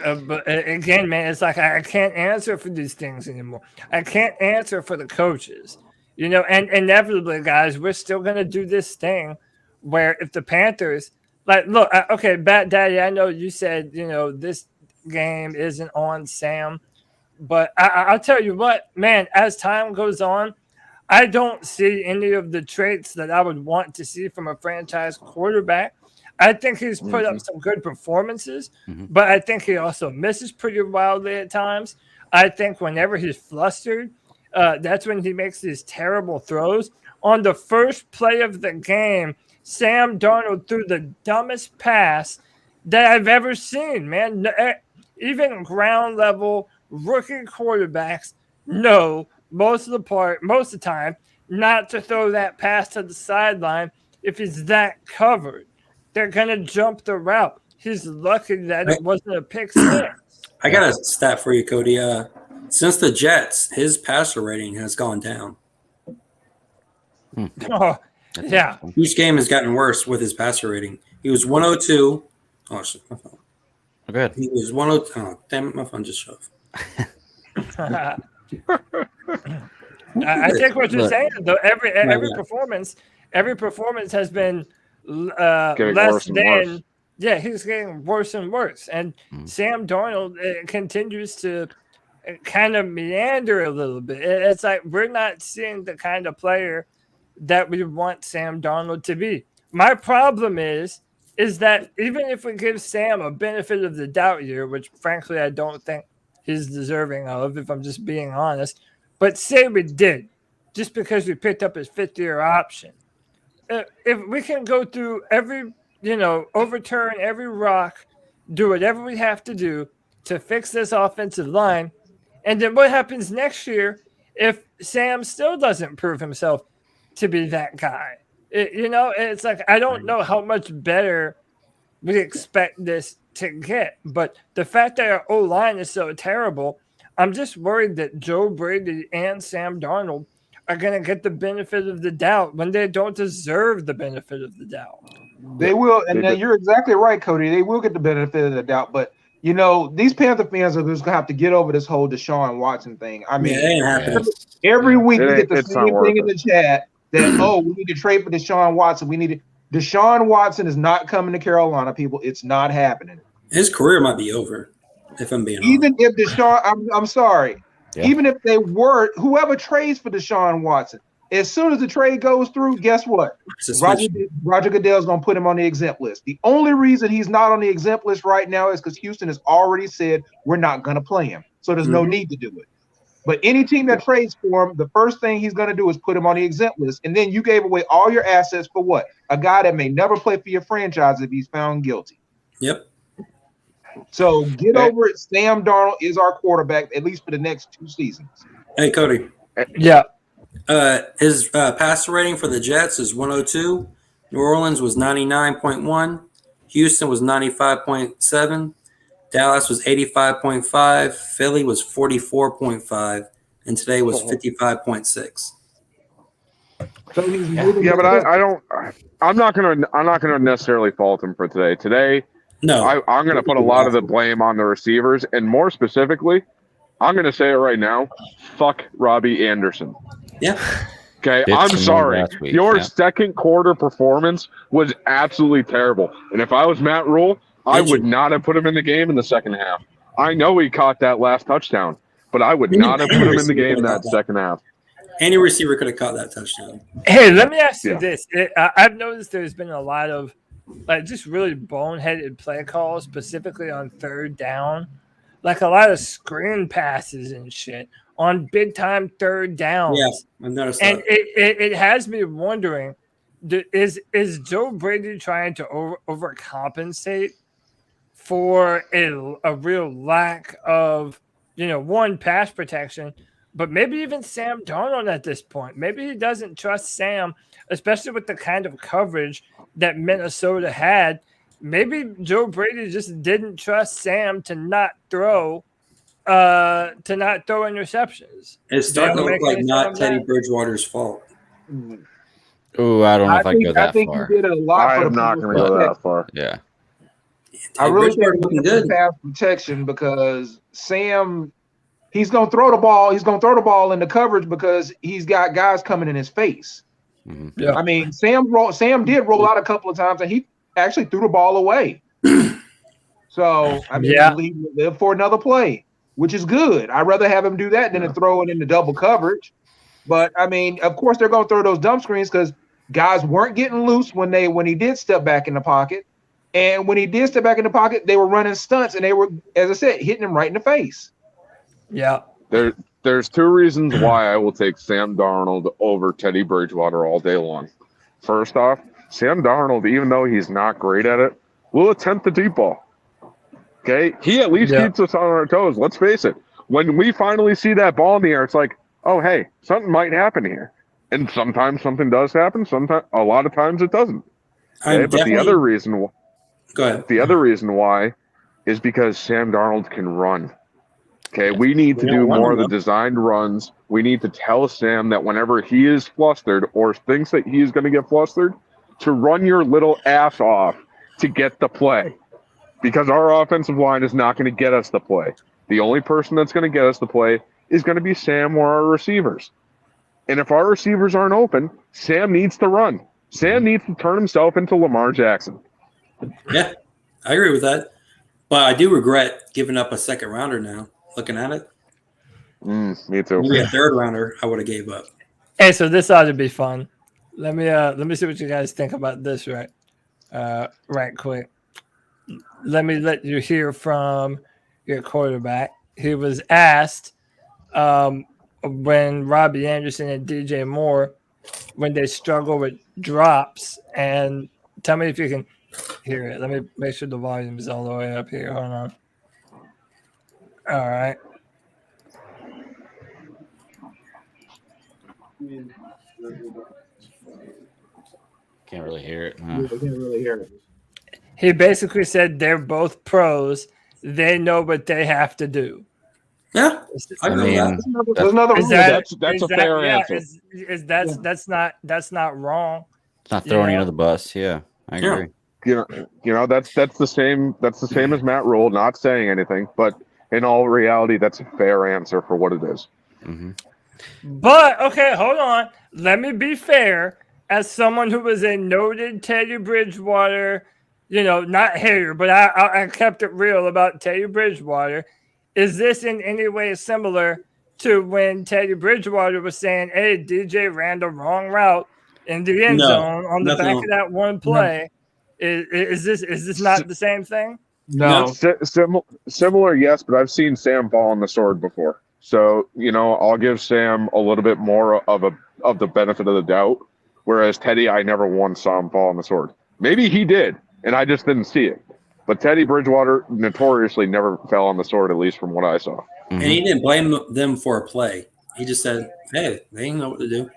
But again, man, it's like I can't answer for these things anymore. I can't answer for the coaches. You know, and inevitably, guys, we're still going to do this thing where if the Panthers, like, look, okay, Bat Daddy, I know you said, you know, this game isn't on Sam, but I'll tell you what, man, as time goes on, I don't see any of the traits that I would want to see from a franchise quarterback. I think he's put up some good performances, but I think he also misses pretty wildly at times. I think whenever he's flustered, that's when he makes these terrible throws. On the first play of the game, Sam Darnold threw the dumbest pass that I've ever seen, man. Even ground level rookie quarterbacks know most of the time not to throw that pass to the sideline if he's that covered. They're going to jump the route. He's lucky that it wasn't a pick six. I got a stat for you, Cody. Since the Jets, his passer rating has gone down. Oh, yeah. Each game has gotten worse with his passer rating. He was 102. Oh, shit, my phone. Good. He was 102. Oh, damn it, my phone just shut off. I think what you're saying, though, every performance has been less than. Yeah, he's getting worse and worse. And Sam Darnold continues to kind of meander a little bit. It's like we're not seeing the kind of player that we want Sam Darnold to be. My problem is that even if we give Sam a benefit of the doubt here, which frankly I don't think he's deserving of, if I'm just being honest, but say we did, just because we picked up his fifth-year option. If we can go through overturn every rock, do whatever we have to do to fix this offensive line, and then what happens next year if Sam still doesn't prove himself to be that guy? It's like I don't know how much better we expect this to get, but the fact that our O-line is so terrible, I'm just worried that Joe Brady and Sam Darnold are going to get the benefit of the doubt when they don't deserve the benefit of the doubt. They will, and you're exactly right, Cody. They will get the benefit of the doubt, but these Panther fans are just gonna have to get over this whole Deshaun Watson thing. I mean, every week we get the same thing in the chat that we need to trade for Deshaun Watson. Deshaun Watson is not coming to Carolina, people. It's not happening. His career might be over, if I'm being honest. Even if Deshaun, I'm sorry. Yeah. Even if they were, whoever trades for Deshaun Watson, As soon as the trade goes through, guess what? Roger Goodell's going to put him on the exempt list. The only reason he's not on the exempt list right now is because Houston has already said we're not going to play him. So there's no need to do it. But any team that trades for him, the first thing he's going to do is put him on the exempt list. And then you gave away all your assets for what? A guy that may never play for your franchise if he's found guilty. Yep. So get over it. Sam Darnold is our quarterback, at least for the next 2 seasons. Hey, Cody. Yeah. His passer rating for the Jets is 102. New Orleans was 99.1. Houston was 95.7. Dallas was 85.5. Philly was 44.5. And today was 55.6. Yeah, but I'm not gonna necessarily fault him for today. Today, no, I'm gonna put a lot of the blame on the receivers, and more specifically, I'm gonna say it right now. Fuck Robbie Anderson. Yeah. Okay, I'm sorry. Your second quarter performance was absolutely terrible. And if I was Matt Rule, I would not have put him in the game in the second half. I know he caught that last touchdown, but I would not have put him in the game in that second half. Any receiver could have caught that touchdown. Hey, let me ask you this. I've noticed there's been a lot of just really boneheaded play calls, specifically on third down. Like a lot of screen passes and shit on big-time third downs. Yeah, I've noticed that. And it has me wondering, is Joe Brady trying to overcompensate for a real lack of, one, pass protection, but maybe even Sam Darnold at this point? Maybe he doesn't trust Sam, especially with the kind of coverage that Minnesota had. Maybe Joe Brady just didn't trust Sam to not throw interceptions. It's starting to look like not Teddy Bridgewater's fault. Oh, I don't know if I go that far. I think he did a lot. I'm not going to go that far. Yeah. I really think he did pass protection because Sam, he's going to throw the ball. He's going to throw the ball in the coverage because he's got guys coming in his face. Mm-hmm. Yeah. I mean, Sam did roll out a couple of times, and he actually threw the ball away. So, I mean, he lived for another play, which is good. I'd rather have him do that than to throw it into double coverage. But, I mean, of course, they're going to throw those dump screens because guys weren't getting loose when he did step back in the pocket. And when he did step back in the pocket, they were running stunts, and they were, as I said, hitting him right in the face. Yeah. There's 2 reasons why I will take Sam Darnold over Teddy Bridgewater all day long. First off, Sam Darnold, even though he's not great at it, will attempt the deep ball. Okay? He at least keeps us on our toes. Let's face it. When we finally see that ball in the air, it's like, oh, hey, something might happen here. And sometimes something does happen. Sometimes, a lot of times it doesn't. Okay? But the other reason why is because Sam Darnold can run. Okay, we need to do more of the designed runs. We need to tell Sam that whenever he is flustered or thinks that he is going to get flustered, to run your little ass off to get the play. Because our offensive line is not going to get us the play. The only person that's going to get us the play is going to be Sam or our receivers. And if our receivers aren't open, Sam needs to run. Sam needs to turn himself into Lamar Jackson. Yeah, I agree with that. But I do regret giving up a second rounder now. Looking at it, me too. Maybe a third rounder, I would have gave up. Hey, so this ought to be fun. Let me see what you guys think about this. Right quick. Let me let you hear from your quarterback. He was asked when Robbie Anderson and DJ Moore, when they struggle with drops, and tell me if you can hear it. Let me make sure the volume is all the way up here. Hold on. All right. Can't really hear it. Can't really hear it. He basically said they're both pros. They know what they have to do. Yeah, I agree with that. That's a fair answer. That's not wrong. It's not throwing you under the bus. Yeah, I agree. You know that's the same. That's the same as Matt Rule, not saying anything, but in all reality, that's a fair answer for what it is. Mm-hmm. But, okay, hold on. Let me be fair. As someone who was a noted Teddy Bridgewater, not hater, but I kept it real about Teddy Bridgewater. Is this in any way similar to when Teddy Bridgewater was saying, "Hey, DJ ran the wrong route in the end zone on the back of that one play." Is this not the same thing? No. Similar, yes, but I've seen Sam fall on the sword before. So, I'll give Sam a little bit more of the benefit of the doubt, whereas Teddy, I never once saw him fall on the sword. Maybe he did, and I just didn't see it. But Teddy Bridgewater notoriously never fell on the sword, at least from what I saw. And he didn't blame them for a play. He just said, hey, they didn't know what to do.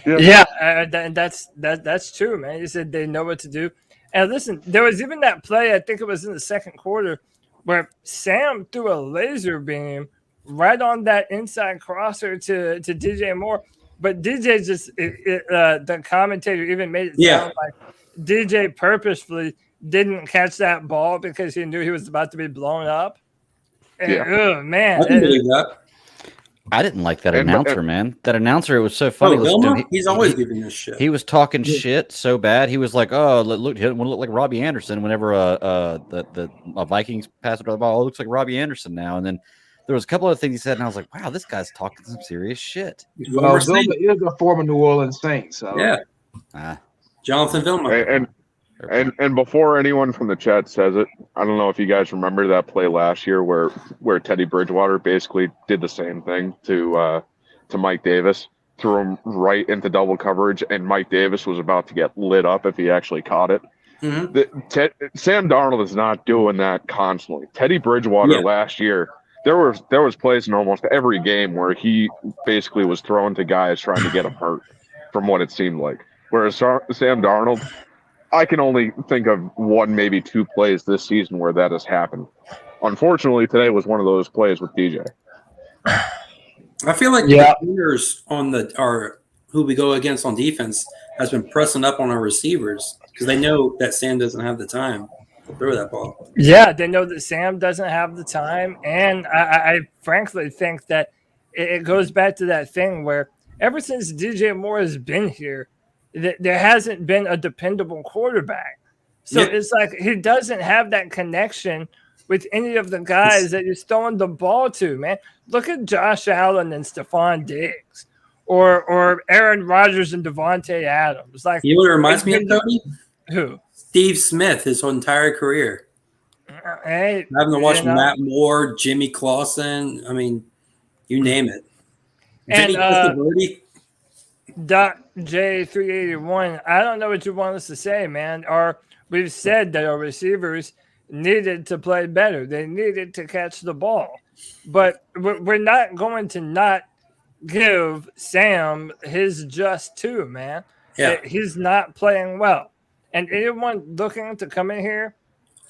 And that's true, man. He said they know what to do. And listen, there was even that play, I think it was in the second quarter, where Sam threw a laser beam right on that inside crosser to DJ Moore. But DJ just, the commentator even made it sound like DJ purposefully didn't catch that ball because he knew he was about to be blown up. And, oh, man. I can believe that. I didn't like that announcer, man. That announcer, it was so funny. He's always giving this shit. He was talking shit so bad. He was like, "Oh, look, he didn't want to look like Robbie Anderson." Whenever the Vikings passed the ball, it looks like Robbie Anderson now. And then there was a couple of things he said, and I was like, "Wow, this guy's talking some serious shit." Well, Vilma is a former New Orleans Saint, so Jonathan Vilma. And before anyone from the chat says it, I don't know if you guys remember that play last year where Teddy Bridgewater basically did the same thing to Mike Davis, threw him right into double coverage, and Mike Davis was about to get lit up if he actually caught it. Mm-hmm. Sam Darnold is not doing that constantly. Teddy Bridgewater last year, there was plays in almost every game where he basically was throwing to guys trying to get him hurt, from what it seemed like. Whereas Sam Darnold, I can only think of one, maybe two plays this season where that has happened. Unfortunately, today was one of those plays with DJ. I feel like the players who we go against on defense has been pressing up on our receivers because they know that Sam doesn't have the time to throw that ball. Yeah, they know that Sam doesn't have the time, and I frankly think that it goes back to that thing where ever since DJ Moore has been here, there hasn't been a dependable quarterback. So it's like he doesn't have that connection with any of the guys that he's throwing the ball to, man. Look at Josh Allen and Stephon Diggs or Aaron Rodgers and Devontae Adams. Like, you know what reminds me of, Cody? Who? Steve Smith, his whole entire career. Hey, having to watch Matt Moore, Jimmy Clausen. I mean, you name it. And J381, I don't know what you want us to say, man. We've said that our receivers needed to play better. They needed to catch the ball. But we're not going to not give Sam his just due, man. Yeah. He's not playing well. And anyone looking to come in here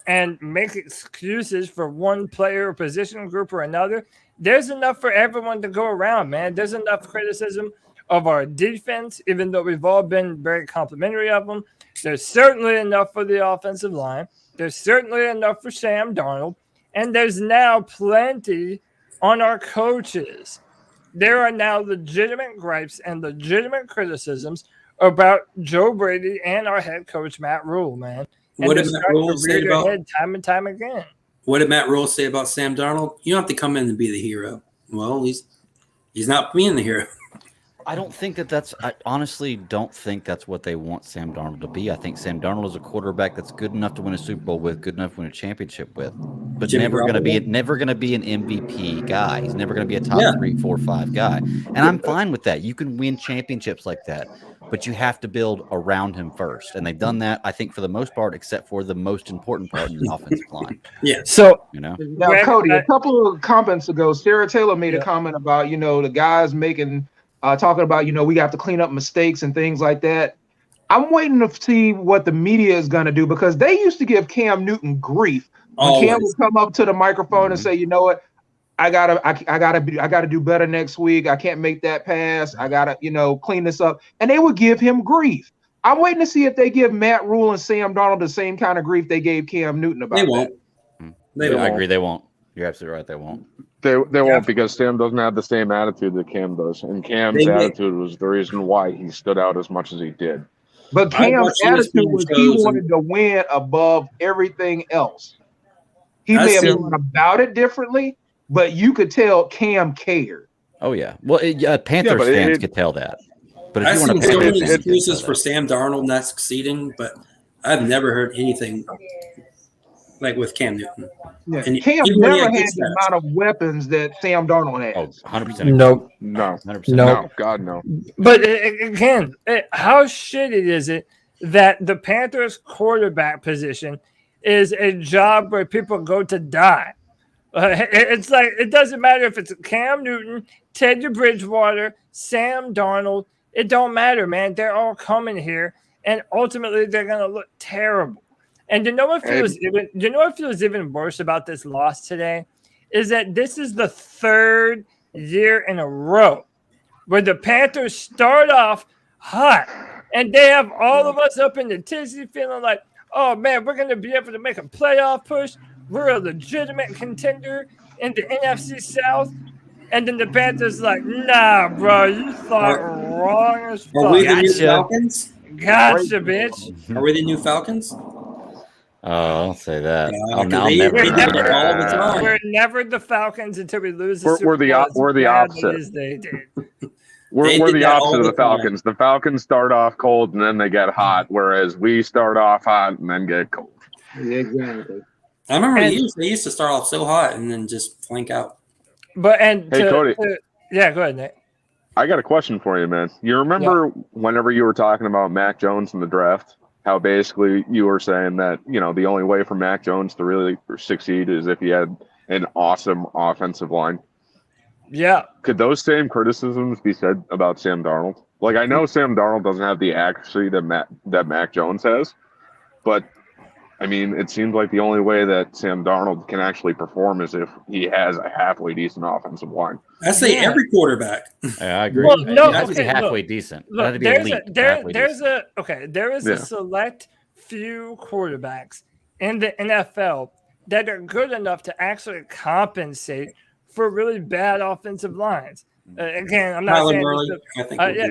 and make excuses for one player or position group or another, there's enough for everyone to go around, man. There's enough criticism of our defense, even though we've all been very complimentary of them. There's certainly enough for the offensive line. There's certainly enough for Sam Darnold. And there's now plenty on our coaches. There are now legitimate gripes and legitimate criticisms about Joe Brady and our head coach, Matt Rule, man. And what did Matt Rule say about time and time again? What did Matt Rule say about Sam Darnold? You don't have to come in and be the hero. Well, he's not being the hero. I don't think I honestly don't think that's what they want Sam Darnold to be. I think Sam Darnold is a quarterback that's good enough to win a Super Bowl with, good enough to win a championship with, but never going to be an MVP guy. He's never going to be a top 3, 4, 5 guy. And I'm fine with that. You can win championships like that, but you have to build around him first. And they've done that, I think, for the most part, except for the most important part in the offensive line. Yeah. So, now, Cody, a couple of comments ago, Sarah Taylor made a comment about, the guys making talking about, we have to clean up mistakes and things like that. I'm waiting to see what the media is going to do because they used to give Cam Newton grief. Cam would come up to the microphone and say, you know what, I gotta do better next week. I can't make that pass. I gotta, clean this up. And they would give him grief. I'm waiting to see if they give Matt Rule and Sam Darnold the same kind of grief they gave Cam Newton about. They won't. I agree. They won't. You're absolutely right. They won't. They won't because Sam doesn't have the same attitude that Cam does. And Cam's attitude was the reason why he stood out as much as he did. But Cam's attitude was he wanted to win above everything else. He may have gone about it differently, but you could tell Cam cared. Oh yeah. Well, Panthers fans could tell that. But if I've you want seen to so many excuses for Sam Darnold not succeeding, but I've never heard anything like with Cam Newton. Yeah. And Cam never had the amount of weapons that Sam Darnold has. Oh, 100%. Nope. No. 100%. No. God, no. But again, how shitty is it that the Panthers quarterback position is a job where people go to die? It's like, it doesn't matter if it's Cam Newton, Teddy Bridgewater, Sam Darnold. It don't matter, man. They're all coming here, and ultimately they're going to look terrible. And you know what feels even worse about this loss today is that this is the third year in a row where the Panthers start off hot, and they have all of us up in the tizzy feeling like, oh man, we're going to be able to make a playoff push. We're a legitimate contender in the NFC South. And then the Panthers like, nah, bro, you thought wrong as fuck. Are we the new Falcons? Gotcha, bitch. Are we the new Falcons? I'll say that. We're never the Falcons until we lose the Super Bowl. We're the opposite. They did. We're the opposite of the Falcons. The Falcons start off cold and then they get hot, whereas we start off hot and then get cold. Exactly. I remember they used to start off so hot and then just flank out. Cody. Yeah, go ahead, Nick. I got a question for you, man. You remember whenever you were talking about Mac Jones in the draft, how basically you were saying that, the only way for Mac Jones to really succeed is if he had an awesome offensive line? Yeah. Could those same criticisms be said about Sam Darnold? Like, I know Sam Darnold doesn't have the accuracy that Mac Jones has, but I mean, it seems like the only way that Sam Darnold can actually perform is if he has a halfway decent offensive line. I say every quarterback. Yeah, I agree. Well, no, it has to be halfway decent. Look, there is a select few quarterbacks in the NFL that are good enough to actually compensate for really bad offensive lines. Again, I'm not saying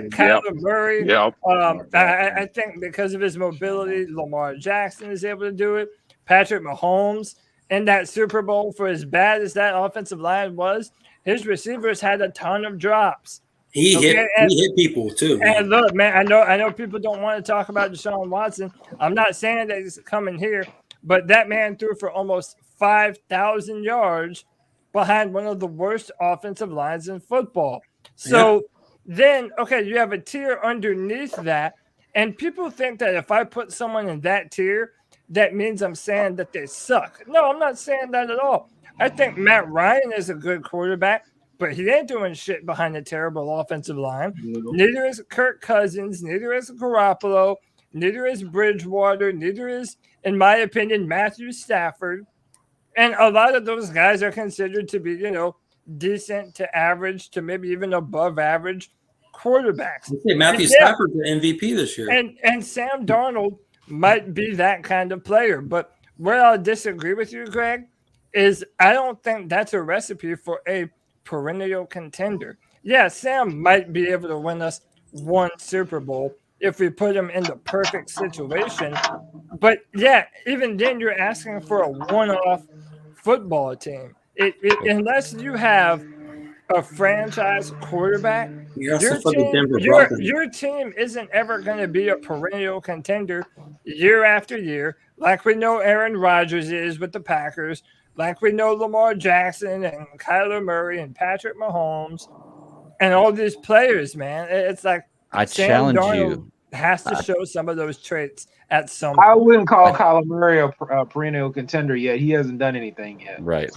Kyler Murray. Yep. I think because of his mobility, Lamar Jackson is able to do it. Patrick Mahomes in that Super Bowl, for as bad as that offensive line was, his receivers had a ton of drops. He hit people too. Man. And look, man, I know people don't want to talk about Deshaun Watson. I'm not saying that he's coming here, but that man threw for almost 5,000 yards behind one of the worst offensive lines in football. So then, you have a tier underneath that, and people think that if I put someone in that tier, that means I'm saying that they suck. No, I'm not saying that at all. I think Matt Ryan is a good quarterback, but he ain't doing shit behind a terrible offensive line. Neither is Kirk Cousins, neither is Garoppolo, neither is Bridgewater, neither is, in my opinion, Matthew Stafford. And a lot of those guys are considered to be, decent to average to maybe even above average quarterbacks. Matthew Stafford's the MVP this year. And Sam Darnold might be that kind of player. But where I'll disagree with you, Greg, is I don't think that's a recipe for a perennial contender. Yeah, Sam might be able to win us one Super Bowl if we put him in the perfect situation. But yeah, even then you're asking for a one-off football team. Unless you have a franchise quarterback, your team isn't ever going to be a perennial contender year after year, like we know Aaron Rodgers is with the Packers, like we know Lamar Jackson and Kyler Murray and Patrick Mahomes and all these players, man. It's like challenge you. Has to show some of those traits at some point. I wouldn't call Kyler Murray a perennial contender yet. He hasn't done anything yet. Right.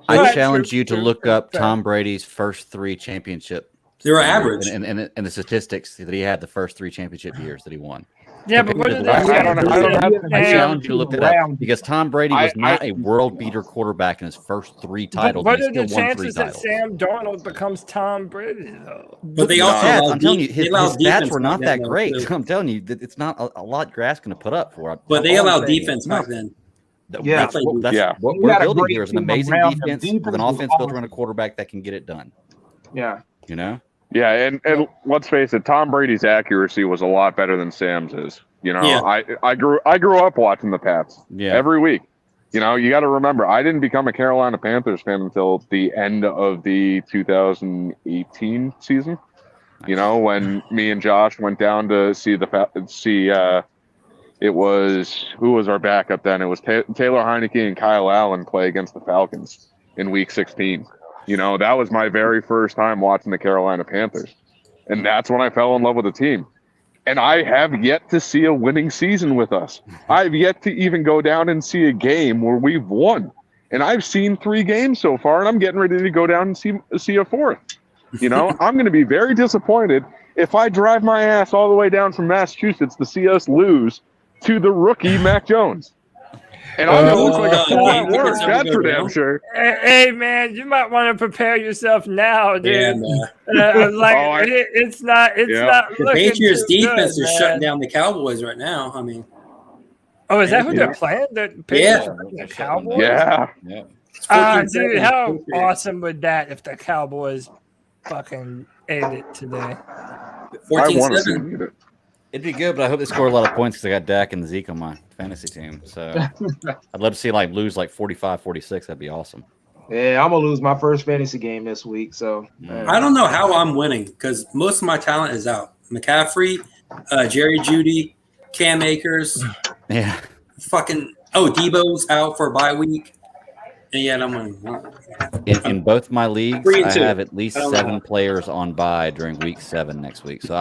I challenge you to look up Tom Brady's first 3 championships. They were average. And the statistics that he had the first 3 championship years that he won. Yeah, but what did I challenge you to look it up because Tom Brady was not a world beater quarterback in his first 3 titles. What are the chances that Sam Darnold becomes Tom Brady, though? But they also I'm telling you, his stats were not that great. I'm telling you, that it's not a lot you're asking to put up for. But they allowed defense back then. Yeah, that's what we're building here is an amazing defense with an offense built around a quarterback that can get it done. Yeah. Yeah, and let's face it, Tom Brady's accuracy was a lot better than Sam's is. I grew up watching the Pats every week. You know, you got to remember, I didn't become a Carolina Panthers fan until the end of the 2018 season. You know, when me and Josh went down to see it was, who was our backup then? It was Taylor Heineke and Kyle Allen play against the Falcons in Week 16. You know, that was my very first time watching the Carolina Panthers. And that's when I fell in love with the team. And I have yet to see a winning season with us. I've yet to even go down and see a game where we've won. And I've seen 3 games so far, and I'm getting ready to go down and see a 4th. You know, I'm going to be very disappointed if I drive my ass all the way down from Massachusetts to see us lose to the rookie Mac Jones. And I'm going to look like a fool at work. That's for damn sure. Hey, man, you might want to prepare yourself now, dude. Yeah, man. It's not the Patriots defense is man. shutting down the Cowboys right now. I mean, is that who they're playing? The Cowboys? Yeah. Dude, how awesome would that if the Cowboys fucking ate it today? 14-7. It'd be good, but I hope they score a lot of points because I got Dak and Zeke on my fantasy team. So I'd love to see lose 45-46. That'd be awesome. Yeah, I'm gonna lose my first fantasy game this week. So I don't know how I'm winning because most of my talent is out. McCaffrey, Jerry Jeudy, Cam Akers, Debo's out for a bye week. And yet I'm winning. In both my leagues, I have at least 7 players on bye during Week 7 next week. So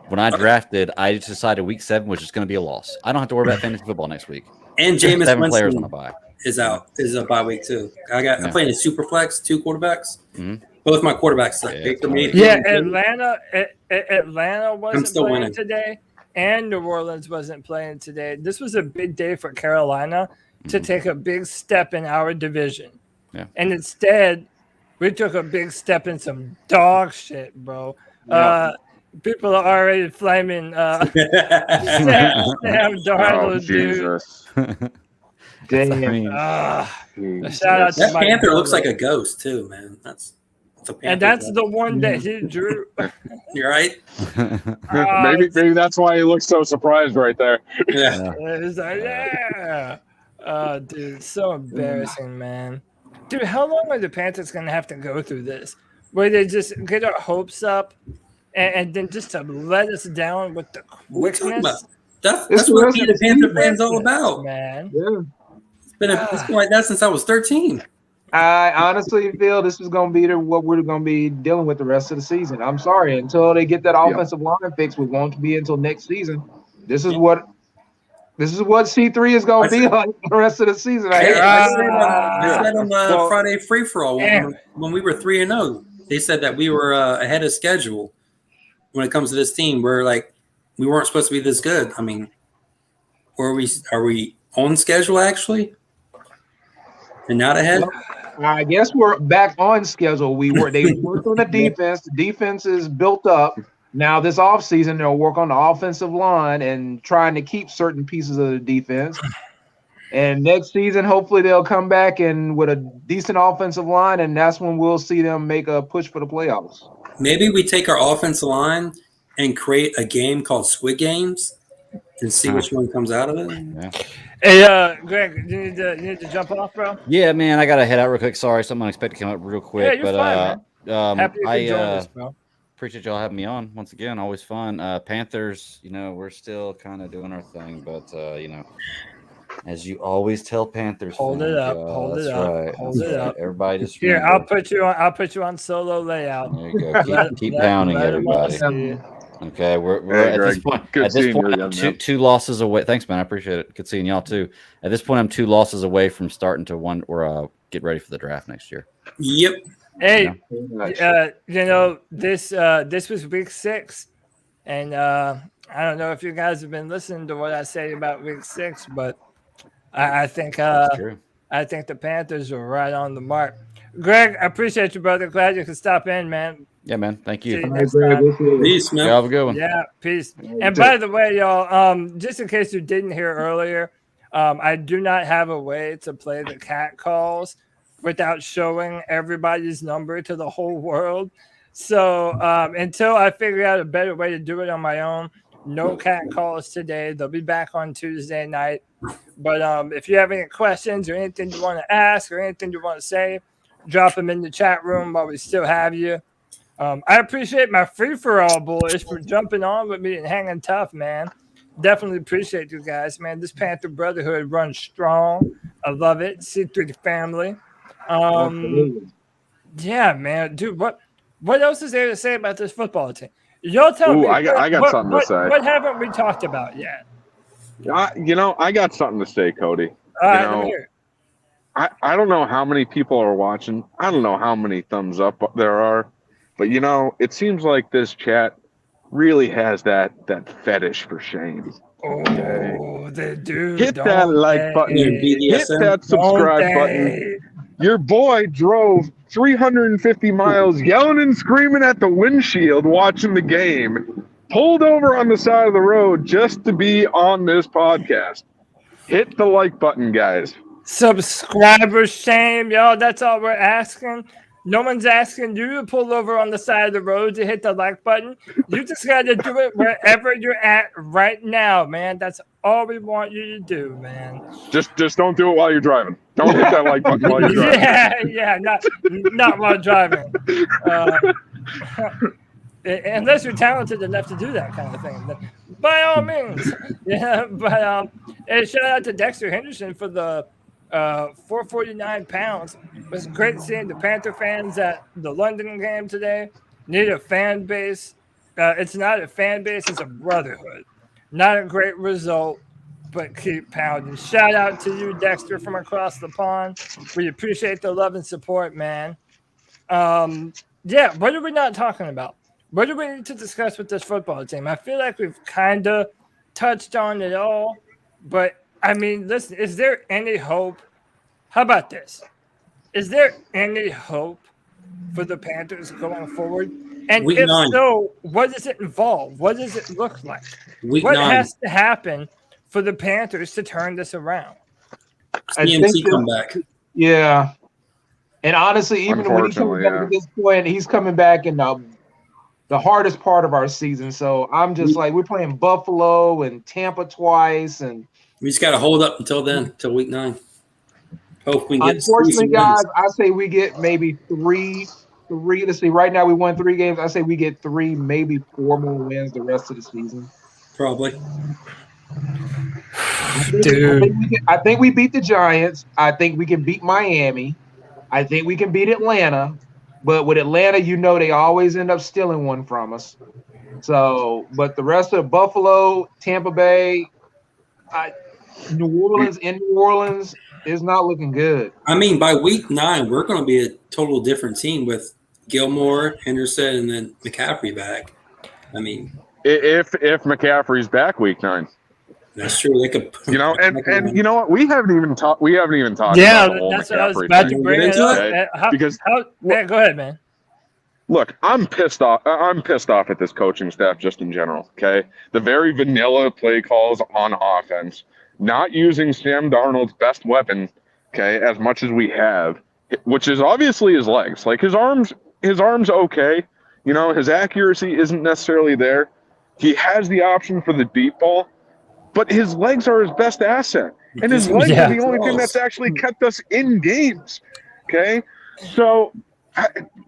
when I drafted, I just decided Week 7 was just going to be a loss. I don't have to worry about fantasy football next week. And Jameis 7 players on a bye is out. Is a bye week too. I'm playing a super flex, 2 quarterbacks. Mm-hmm. Both my quarterbacks for me. Yeah, Atlanta wasn't playing today, and New Orleans wasn't playing today. This was a big day for Carolina to take a big step in our division. Yeah. And instead, we took a big step in some dog shit, bro. Yeah. People are already flaming Sam Darnold, dude. Damn. Shout out to that Panther looks like a ghost too, man. That's a Panther. And that's the one that he drew. You're right. Maybe that's why he looks so surprised right there. Yeah. It's like, oh, dude, so embarrassing, man. Dude, how long are the Panthers gonna have to go through this? Where they just get our hopes up and then just to let us down with the quickness. That's what being a Panther fan's all about, man. Yeah. It's been like that since I was 13. I honestly feel this is going to be what we're going to be dealing with the rest of the season. I'm sorry, until they get that offensive line fixed, we won't be until next season. This is what C3 is going to be like the rest of the season. I said on Friday Free For All when we were 3-0. They said that we were ahead of schedule when it comes to this team. We're like, we weren't supposed to be this good. I mean, are we on schedule actually, and not ahead? I guess we're back on schedule. They worked on the defense. The defense is built up. Now this offseason, they'll work on the offensive line and trying to keep certain pieces of the defense. And next season, hopefully they'll come back and with a decent offensive line, and that's when we'll see them make a push for the playoffs. Maybe we take our offensive line and create a game called Squid Games and see which one comes out of it. Yeah. Hey, Greg, you need to jump off, bro? Yeah, man, I got to head out real quick. Sorry, something unexpected came up real quick. Yeah, you're fine, man. Happy you could join us, bro. Appreciate y'all having me on once again. Always fun. Panthers, we're still kind of doing our thing, but, as you always tell Panthers, hold it up. Everybody just here. I'll put you on solo layout. There you go. Keep pounding everybody. Okay, we're at this point. I'm two losses away. Thanks, man. I appreciate it. Good seeing y'all too. At this point, I'm 2 losses away from starting to one or get ready for the draft next year. Yep. Hey, this was Week 6, and I don't know if you guys have been listening to what I say about Week 6, but I think the Panthers are right on the mark. Greg, I appreciate you, brother. Glad you could stop in, man. Yeah, man. Thank you. Peace, man. Have a good one. Yeah, peace. And by the way, y'all, just in case you didn't hear earlier, I do not have a way to play the cat calls without showing everybody's number to the whole world. So until I figure out a better way to do it on my own, No cat calls today. They'll be back on Tuesday night. But if you have any questions or anything you want to ask or anything you want to say, drop them in the chat room while we still have you. I appreciate my free-for-all boys for jumping on with me and hanging tough, man. Definitely appreciate you guys, man. This Panther Brotherhood runs strong. I love it. See through the family. Yeah, man. Dude, what else is there to say about this football team? Y'all tell me. I got something to say. What haven't we talked about yet? I got something to say, Cody. Let me hear it. I don't know how many people are watching. I don't know how many thumbs up there are. But, it seems like this chat really has that fetish for shame. Oh, they do. Hit that like button. Hit that subscribe button. Your boy drove 350 miles yelling and screaming at the windshield watching the game. Pulled over on the side of the road just to be on this podcast. Hit the like button, guys. Subscriber shame, y'all. That's all we're asking. No one's asking you to pull over on the side of the road to hit the like button. You just got to do it wherever you're at right now, man. That's all we want you to do, man. Just don't do it while you're driving. Don't hit that like button while you're driving. Yeah, not while driving. Unless you're talented enough to do that kind of thing. By all means. Yeah, but shout out to Dexter Henderson for the 449 pounds. It was great seeing the Panther fans at the London game today. Need a fan base. It's not a fan base, it's a brotherhood. Not a great result, but keep pounding. Shout out to you, Dexter, from across the pond. We appreciate the love and support, man. Yeah, what are we not talking about? What do we need to discuss with this football team? I feel like we've kind of touched on it all, but I mean, listen, is there any hope? How about this? Is there any hope for the Panthers going forward? And Week if 9. so, what does it involve? What does it look like? Week what 9. has to happen for the Panthers to turn this around? CMC come back. Yeah. And honestly, even when he comes back at this point, he's coming back in the hardest part of our season. So I'm just like, we're playing Buffalo and Tampa twice, and we just got to hold up until then, until week 9. Hope we get. Unfortunately, guys, I say we get maybe three. Let's see. Right now, we won 3 games. I say we get 3, maybe 4 more wins the rest of the season. Probably. Dude, I think we beat the Giants. I think we can beat Miami. I think we can beat Atlanta. But with Atlanta, they always end up stealing one from us. So, but the rest of Buffalo, Tampa Bay, New Orleans is not looking good. I mean, by week 9, we're going to be a total different team with Gilmore, Henderson, and then McCaffrey back. I mean, if McCaffrey's back week 9. That's true. They could, and you know what? We haven't even talked. Yeah, about the whole that's McCaffrey what I was about to bring it up. Okay? Go ahead, man. Look, I'm pissed off. I'm pissed off at this coaching staff just in general. Okay, the very vanilla play calls on offense, not using Sam Darnold's best weapon. Okay, as much as we have, which is obviously his legs. Like his arms. Okay. His accuracy isn't necessarily there. He has the option for the deep ball. But his legs are his best asset. And his legs are the only thing that's actually kept us in games. Okay? So,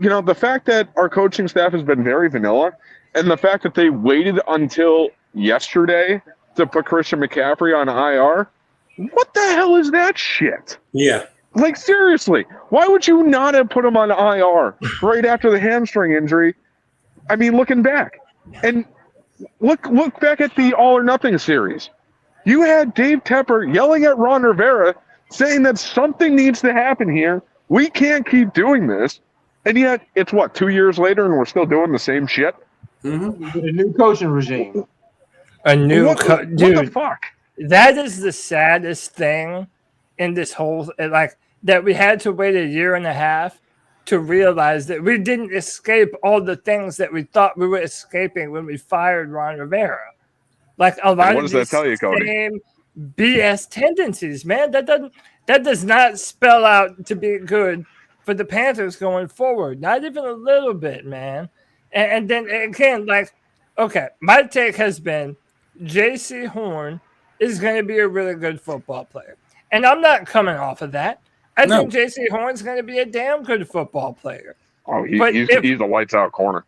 the fact that our coaching staff has been very vanilla and the fact that they waited until yesterday to put Christian McCaffrey on IR, what the hell is that shit? Yeah. Like, seriously, why would you not have put him on IR right after the hamstring injury? I mean, looking back. And look back at the All or Nothing series. You had Dave Tepper yelling at Ron Rivera, saying that something needs to happen here. We can't keep doing this. And yet, it's 2 years later, and we're still doing the same shit? Mm-hmm. With a new coaching regime. Dude, what the fuck? That is the saddest thing in this whole, that we had to wait 1.5 years to realize that we didn't escape all the things that we thought we were escaping when we fired Ron Rivera. Like a lot of these same BS tendencies, man. That does not spell out to be good for the Panthers going forward. Not even a little bit, man. And then again, okay, my take has been J.C. Horn is going to be a really good football player. And I'm not coming off of that. I think J.C. Horn's going to be a damn good football player. Oh, he's a lights-out corner.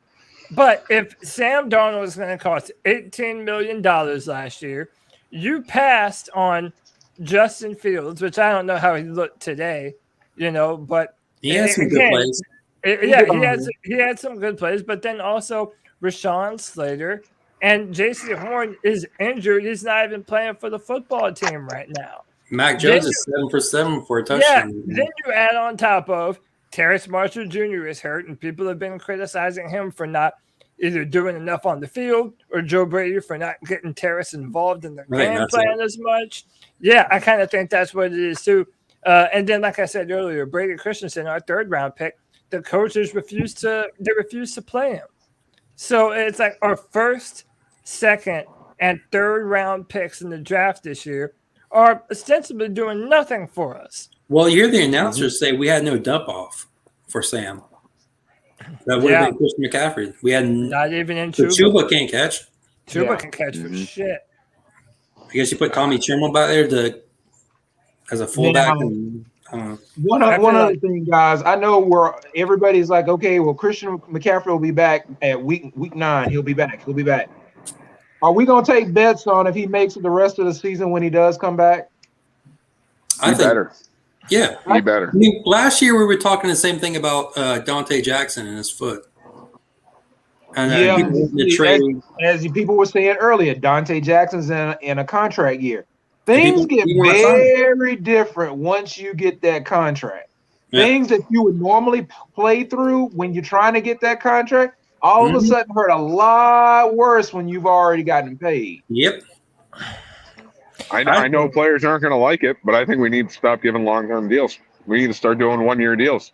But if Sam Darnold is going to cost $18 million last year, you passed on Justin Fields, which I don't know how he looked today, but he has some good plays. He had some good plays, but then also Rashawn Slater and J.C. Horn is injured. He's not even playing for the football team right now. Mac Jones is 7 for 7 for a touchdown. Yeah, then you add on top of Terrace Marshall Jr. is hurt, and people have been criticizing him for not either doing enough on the field or Joe Brady for not getting Terrace involved in the game plan as much. Yeah, I kind of think that's what it is too. And then, like I said earlier, Brady Christensen, our 3rd-round pick, the coaches refused to play him. So it's like our 1st, 2nd, and 3rd-round picks in the draft this year are ostensibly doing nothing for us. Well, you hear the announcers say we had no dump off for Sam. That would have been Christian McCaffrey. We had not even in Chuba. Chuba can't catch. Chuba can catch for shit. I guess you put Tommy Chimmel back there as a fullback. One other thing, guys. I know where everybody's like, okay, well, Christian McCaffrey will be back at week 9. He'll be back. Are we going to take bets on if he makes it the rest of the season when he does come back? I think better. Yeah. He better. I mean, last year we were talking the same thing about Dante Jackson and his foot. And as people were saying earlier, Dante Jackson's in a contract year. Things get very different once you get that contract. Yeah. Things that you would normally play through when you're trying to get that contract, all of a sudden hurt a lot worse when you've already gotten paid. Yep. I know players aren't going to like it, but I think we need to stop giving long-term deals. We need to start doing 1-year deals.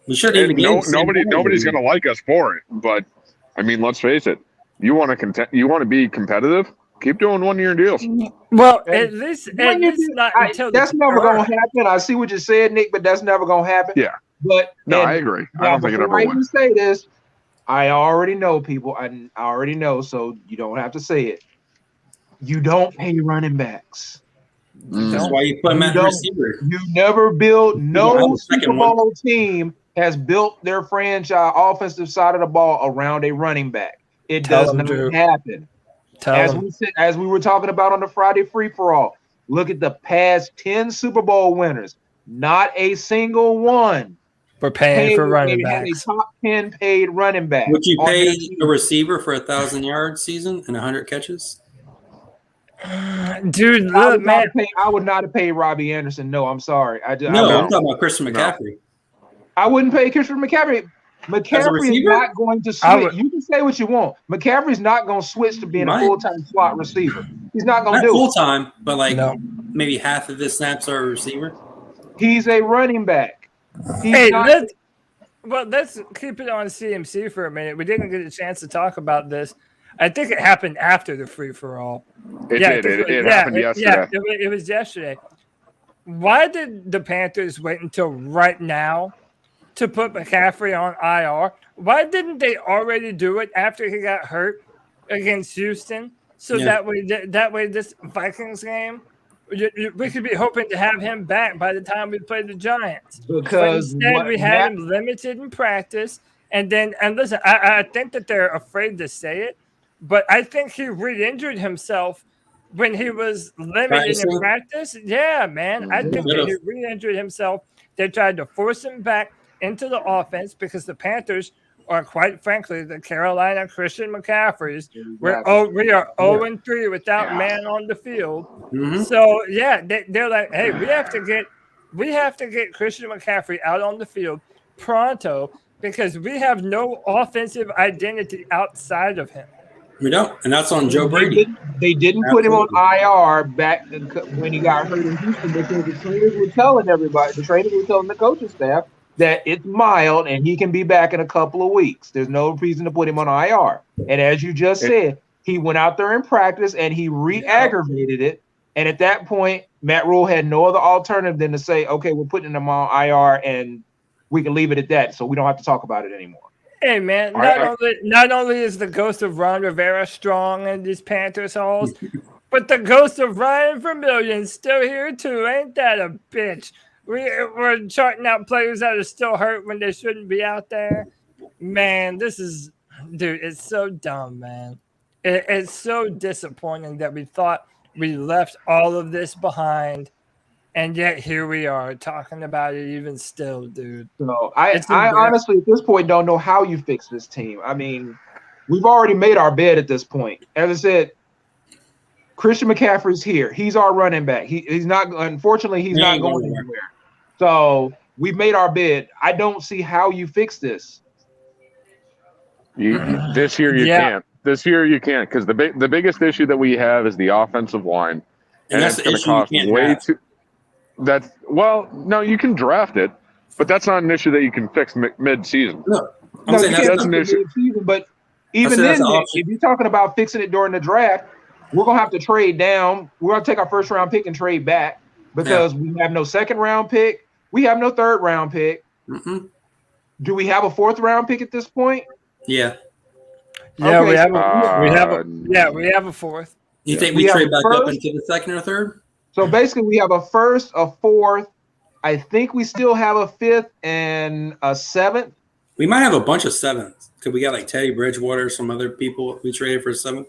We should. Nobody's going to like us for it, but I mean, let's face it. You want to be competitive? Keep doing 1-year deals. Well, at least not until that's never going to happen. I see what you said, Nick, but that's never going to happen. Yeah. But I agree. I don't think it ever will. Say this, I already know people. I already know, so you don't have to say it. You don't pay running backs. That's why you put them at receiver. You never build. No Super Bowl team has built their franchise offensive side of the ball around a running back. It does not happen. As we were talking about on the Friday free for all, look at the past 10 Super Bowl winners. Not a single one. We're paying for running backs. A top 10 paid running back. Would you pay a receiver for 1,000-yard season and 100 catches? Dude, look, man. I would not have paid Robbie Anderson. No, I'm sorry. I'm talking about Christian McCaffrey. I wouldn't pay Christian McCaffrey. McCaffrey is not going to switch. You can say what you want. McCaffrey's not going to switch to being a full-time slot receiver. He's not going to do it. Full-time, but maybe half of his snaps are a receiver. He's a running back. Let's keep it on CMC for a minute. We didn't get a chance to talk about this. I think it happened after the free-for-all. It happened yesterday. Yeah, it was yesterday. Why did the Panthers wait until right now to put McCaffrey on IR? Why didn't they already do it after he got hurt against Houston? So that way this Vikings game, we could be hoping to have him back by the time we play the Giants. Because instead we had him limited in practice. And listen, I think that they're afraid to say it, but I think he re-injured himself when he was limited in practice. Yeah, man. I think that he re-injured himself. They tried to force him back into the offense because the Panthers are, quite frankly, the Carolina Christian McCaffreys. We are 0-3 without man on the field. Mm-hmm. So they're like, hey, we have to get Christian McCaffrey out on the field pronto because we have no offensive identity outside of him. We don't, and that's on Joe Brady. They didn't put him on IR back when he got hurt in Houston because the trainers were telling the coaching staff that it's mild and he can be back in a couple of weeks. There's no reason to put him on IR. And as you just said, he went out there in practice and he re-aggravated it. And at that point, Matt Rule had no other alternative than to say, okay, we're putting him on IR and we can leave it at that so we don't have to talk about it anymore. Hey man, not only is the ghost of Ron Rivera strong in these Panthers halls, but the ghost of Ryan Vermilion's still here too. Ain't that a bitch? We're charting out players that are still hurt when they shouldn't be out there. Man, dude, it's so dumb, man. It's so disappointing that we thought we left all of this behind, and yet here we are talking about it even still, dude. So I honestly at this point don't know how you fix this team. I mean, we've already made our bed at this point. As I said, Christian McCaffrey's here. He's our running back. He's not. Unfortunately, he's not going anywhere. So we've made our bed. I don't see how you fix this. This year you can't. This year you can't because the biggest issue that we have is the offensive line, and that's going to cost way too. No, you can draft it, but that's not an issue that you can fix mid-season. No, that's an issue. But even then, if you're talking about fixing it during the draft, we're gonna have to trade down. We're gonna take our first round pick and trade back because we have no second round pick. We have no third round pick. Mm-hmm. Do we have a fourth round pick at this point? Yeah. Yeah, okay, we have a fourth. You think we trade back up into the second or third? So basically, we have a first, a fourth. I think we still have a fifth and a seventh. We might have a bunch of sevenths because we got like Teddy Bridgewater, some other people we traded for a seventh.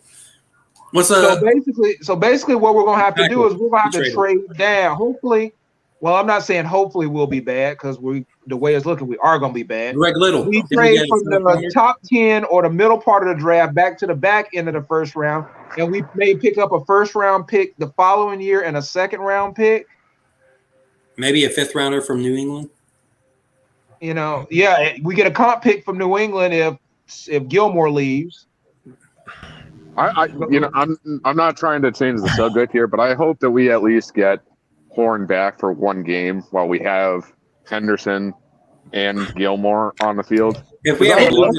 So basically, what we're gonna have to do is we're gonna have to trade down. Hopefully, well, I'm not saying hopefully we'll be bad because the way it's looking, we are gonna be bad. Greg Little. We trade from the top 10 or the middle part of the draft back to the back end of the first round, and we may pick up a first round pick the following year and a second round pick. Maybe a fifth rounder from New England. We get a comp pick from New England if Gilmore leaves. I'm not trying to change the subject here, but I hope that we at least get Horn back for one game while we have Henderson and Gilmore on the field. If we have unless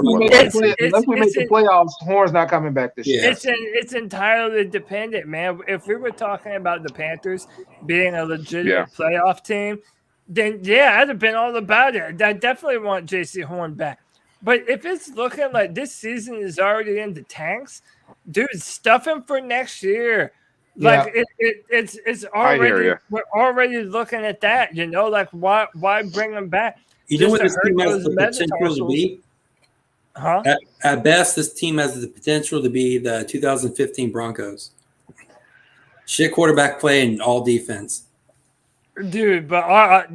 we make the playoffs, Horn's not coming back this year. It's entirely dependent, man. If we were talking about the Panthers being a legitimate playoff team, then I'd have been all about it. I definitely want JC Horn back. But if it's looking like this season is already in the tanks, dude, stuff him for next year. Like it's already we're already looking at that. Like why bring him back? You know what this team has the potential to be? Huh? At best, this team has the potential to be the 2015 Broncos. Shit quarterback play and all defense. Dude, but our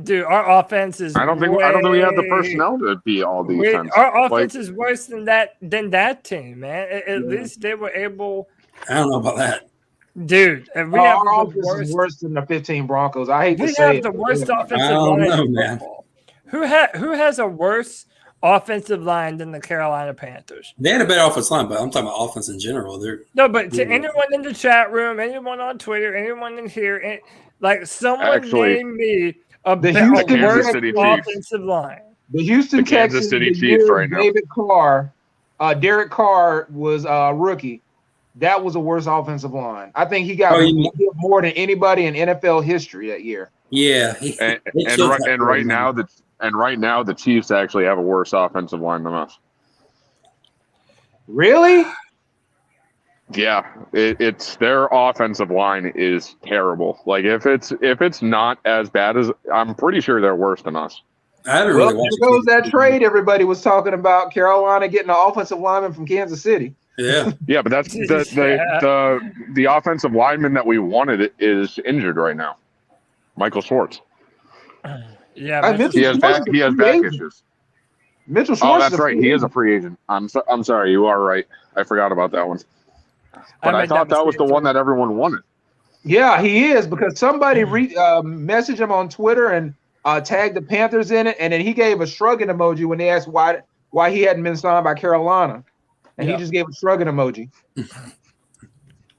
offense is. I don't think we have the personnel to be all defense. Our offense is worse than that team, man. At least they were able. I don't know about that, dude. And we have our offense is worse than the 15 Broncos. I hate to say it. We have the worst offensive line in football. Who has a worse offensive line than the Carolina Panthers? They had a better offensive line, but I'm talking about offense in general. But to anyone in the chat room, anyone on Twitter, anyone in here. Someone name me a worse offensive line. The Houston Kansas City Chiefs right now. David Carr, Derek Carr was a rookie. That was a worse offensive line. I think he got more than anybody in NFL history that year. Yeah, and right now the Chiefs actually have a worse offensive line than us. Really? Yeah, it's their offensive line is terrible. Like if it's not as bad as, I'm pretty sure they're worse than us. There goes that trade everybody was talking about. Carolina getting an offensive lineman from Kansas City. Yeah, but that's the offensive lineman that we wanted is injured right now, Michael Schwartz. Yeah, he has back issues. Mitchell Schwartz. Oh, that's right. He is a free agent. I'm sorry. You are right. I forgot about that one. But I thought that was the one that everyone wanted. Yeah, he is, because somebody messaged him on Twitter and tagged the Panthers in it, and then he gave a shrugging emoji when they asked why he hadn't been signed by Carolina, and he just gave a shrugging emoji.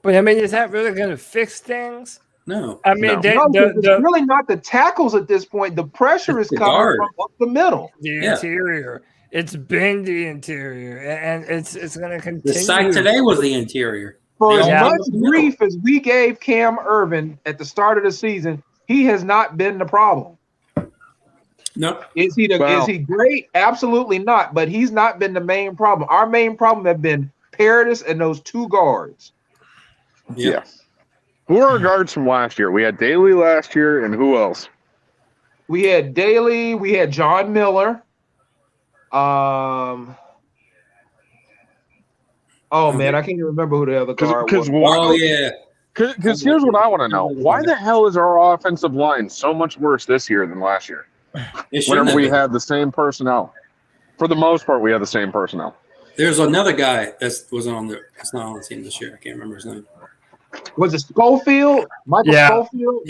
But I mean, is that really going to fix things? No. I mean, it's really not the tackles at this point. The pressure is coming from up the middle. The interior. It's been the interior, and it's going to continue. The sack today was the interior. For as much grief as we gave Cam Irvin at the start of the season, he has not been the problem. No. Is he great? Absolutely not. But he's not been the main problem. Our main problem have been Paradis and those two guards. Yeah. Who are our guards from last year? We had Daly last year, and who else? We had Daly. We had John Miller. Oh man, I can't even remember who the other guard was. Because here's what I want to know: why the hell is our offensive line so much worse this year than last year? Whenever we had the same personnel, for the most part, we had the same personnel. There's another guy that's not on the team this year. I can't remember his name. Was it Schofield? Michael Schofield?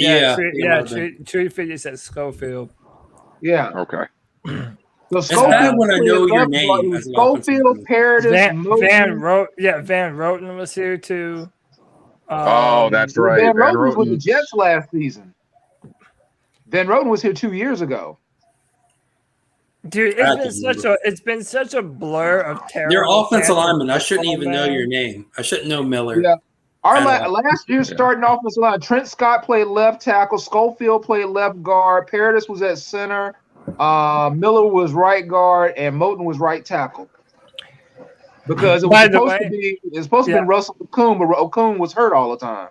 Tree Figure says Schofield. Yeah. Okay. So Schofield, when I know your name. Schofield, Paradis, Van Roten was here too. That's right. Van Roten was with the Jets last season. Van Roten was here 2 years ago. Dude, it's been such a blur of terrible. They're offensive linemen. I shouldn't even know your name. I shouldn't know Miller. Yeah. Our last year's starting offensive line, Trent Scott played left tackle, Schofield played left guard, Paradis was at center, Miller was right guard, and Moten was right tackle. Because it was supposed to be Russell Okung, but Okung was hurt all the time.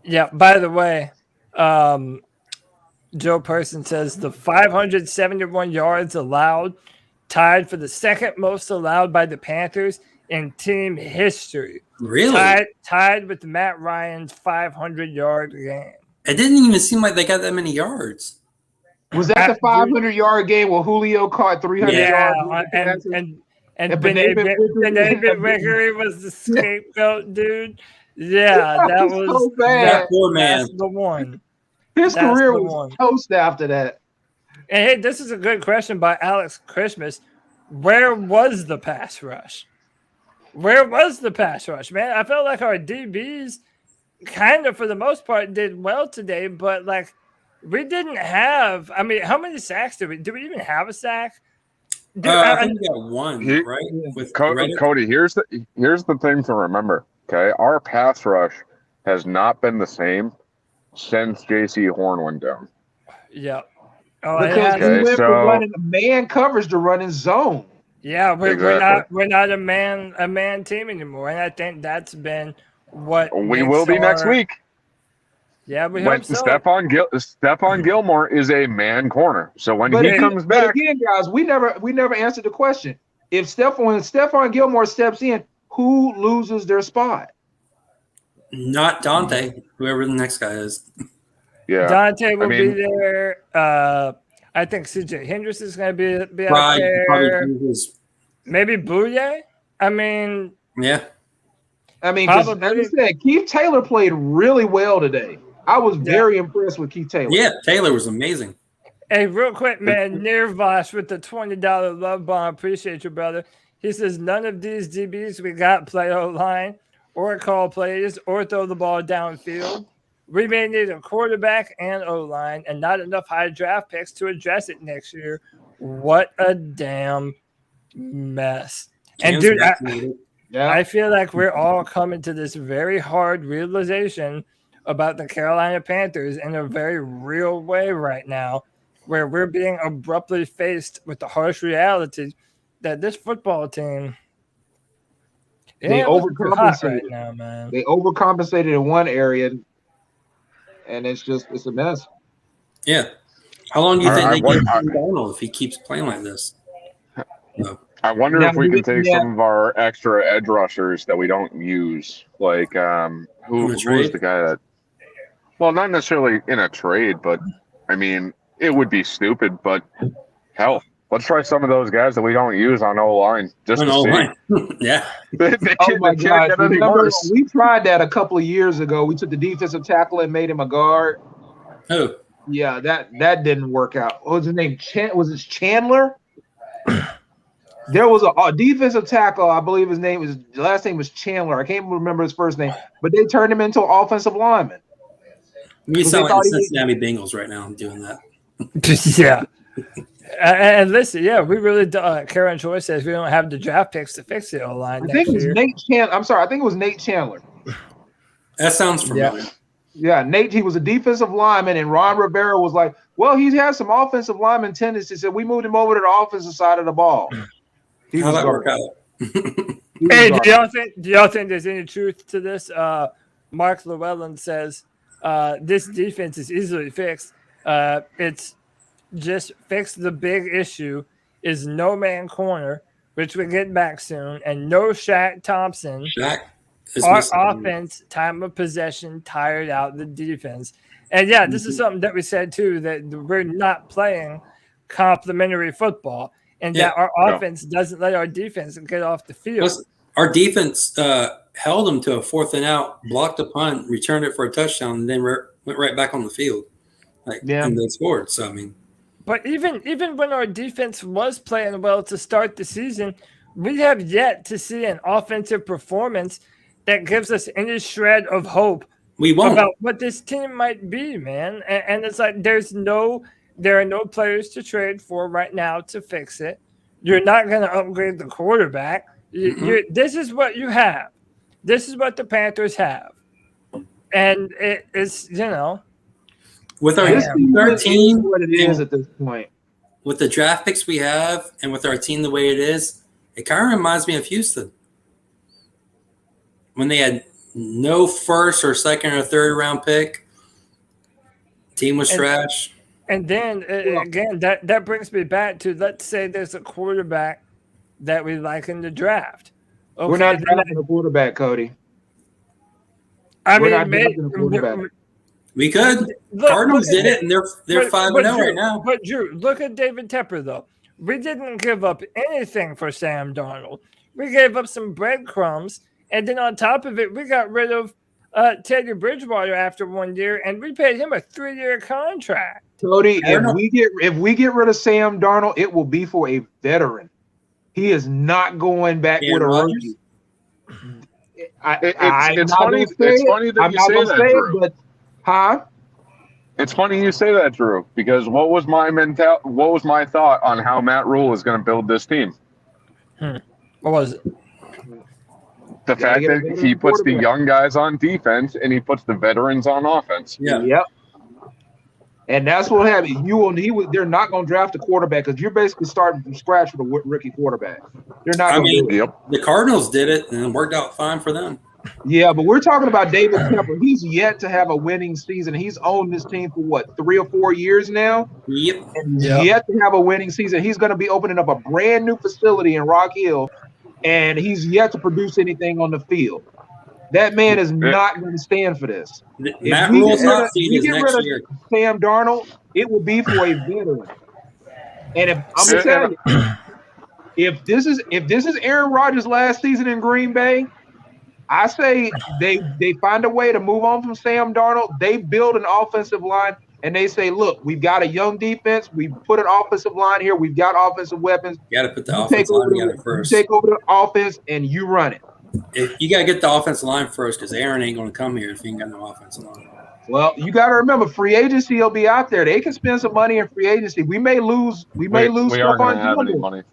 Yeah, by the way, Joe Person says the 571 yards allowed, tied for the second most allowed by the Panthers in team history. Really? Tied with Matt Ryan's 500-yard game. It didn't even seem like they got that many yards. Was that the 500-yard game where Julio caught 300 yards? And Benet Wickery was the scapegoat, dude. Yeah, that was so bad. That poor man. That's the one. His career was toast after that. And hey, this is a good question by Alex Christmas. Where was the pass rush? Where was the pass rush, man? I felt like our DBs kind of, for the most part, did well today, but like we didn't have. I mean, how many sacks did we? Did we even have a sack? I think we got one, right? With Cody, here's the thing to remember. Okay, our pass rush has not been the same since J.C. Horn went down. Yeah, because we went from running man coverage to running zone. Yeah, we're not a man team anymore, and I think that's been what we will be next week. Yeah, we hope so. Stephon Gilmore is a man corner, so when he comes back, again, guys, we never answered the question. When Stephon Gilmore steps in, who loses their spot? Not Dante, whoever the next guy is. Yeah, Dante will be there. I think CJ Hendricks is going to be out there. Maybe Bouye. I mean, as I said, Keith Taylor played really well today. I was very impressed with Keith Taylor. Yeah, Taylor was amazing. Hey, real quick, man, Nirvash with the $20 love bomb. Appreciate you, brother. He says none of these DBs we got play O-line or call plays or throw the ball downfield. We may need a quarterback and O-line and not enough high draft picks to address it next year. What a damn mess. And, dude, I feel like we're all coming to this very hard realization about the Carolina Panthers in a very real way right now, where we're being abruptly faced with the harsh reality that this football team they overcompensated right now, man. They overcompensated in one area. And it's a mess. Yeah. How long do you think they can keep Donald if he keeps playing like this? No. I wonder if we can take some of our extra edge rushers that we don't use. Like, who is the guy that? Well, not necessarily in a trade, but I mean, it would be stupid. But hell, let's try some of those guys that we don't use on O-line just to see. Yeah. They can't get any worse. We tried that a couple of years ago. We took the defensive tackle and made him a guard. Oh. Yeah, that didn't work out. What was his name? Was it Chandler? There was a defensive tackle. I believe his last name was Chandler. I can't remember his first name, but they turned him into an offensive lineman. You sound like the Cincinnati Bengals right now doing that. Yeah. And listen, we really do. Karen Choi says we don't have the draft picks to fix the O-line. I think it was Nate Chandler. I'm sorry. I think it was Nate Chandler. That sounds familiar. Yeah, Nate, he was a defensive lineman, and Ron Rivera was like, well, he has some offensive lineman tendencies, so we moved him over to the offensive side of the ball. How'd that work out? Hey, do y'all think there's any truth to this? Mark Llewellyn says this defense is easily fixed. It's just fix the big issue is no man corner, which we're getting back soon, and no Shaq Thompson. Our offense, time of possession, tired out the defense. And yeah, this is something that we said too, that we're not playing complementary football, and that our offense doesn't let our defense get off the field. Plus, our defense held them to a 4th and out, blocked a punt, returned it for a touchdown, and then went right back on the field. And they scored. So I mean, but even when our defense was playing well to start the season, we have yet to see an offensive performance that gives us any shred of hope about what this team might be, man. And it's like there are no players to trade for right now to fix it. You're not going to upgrade the quarterback. This is what you have. This is what the Panthers have. And it's, with our team, what it is at this point. With the draft picks we have and with our team the way it is, it kind of reminds me of Houston. When they had no first or second or third round pick, team was trash. And then again, that brings me back to, let's say there's a quarterback that we like in the draft. Okay, we're not drafting a quarterback, Cody. We could. Cardinals did it, and they're 5-0 right now. But Drew, look at David Tepper though. We didn't give up anything for Sam Darnold. We gave up some breadcrumbs. And then on top of it, we got rid of Teddy Bridgewater after 1 year, and we paid him a 3-year contract. Cody, if we get rid of Sam Darnold, it will be for a veteran. He is not going back with a rookie. It's funny that you say that, Drew. But, huh? It's funny you say that, Drew, because what was my thought on how Matt Rule is going to build this team? What was it? The fact that he puts the young guys on defense and he puts the veterans on offense. Yeah. Yep. And that's what happened. They're not going to draft a quarterback because you're basically starting from scratch with a rookie quarterback. They're not. The Cardinals did it and it worked out fine for them. Yeah, but we're talking about David Tepper. He's yet to have a winning season. He's owned this team for what, 3 or 4 years now? Yep. And yet to have a winning season. He's going to be opening up a brand new facility in Rock Hill, and he's yet to produce anything on the field. That man is not going to stand for this. Matt Rule's not seeing his next year. Sam Darnold, it will be for a veteran. And if I'm going to tell you, if this is Aaron Rodgers' last season in Green Bay, I say they find a way to move on from Sam Darnold. They build an offensive line, and they say, look, we've got a young defense. We put an offensive line here. We've got offensive weapons. You got to put the offensive line together first. You take over the offense, and you run it. You got to get the offensive line first because Aaron ain't going to come here if he ain't got no offensive line. Well, you got to remember, free agency will be out there. They can spend some money in free agency. We may lose. We may lose stuff on Gilmore.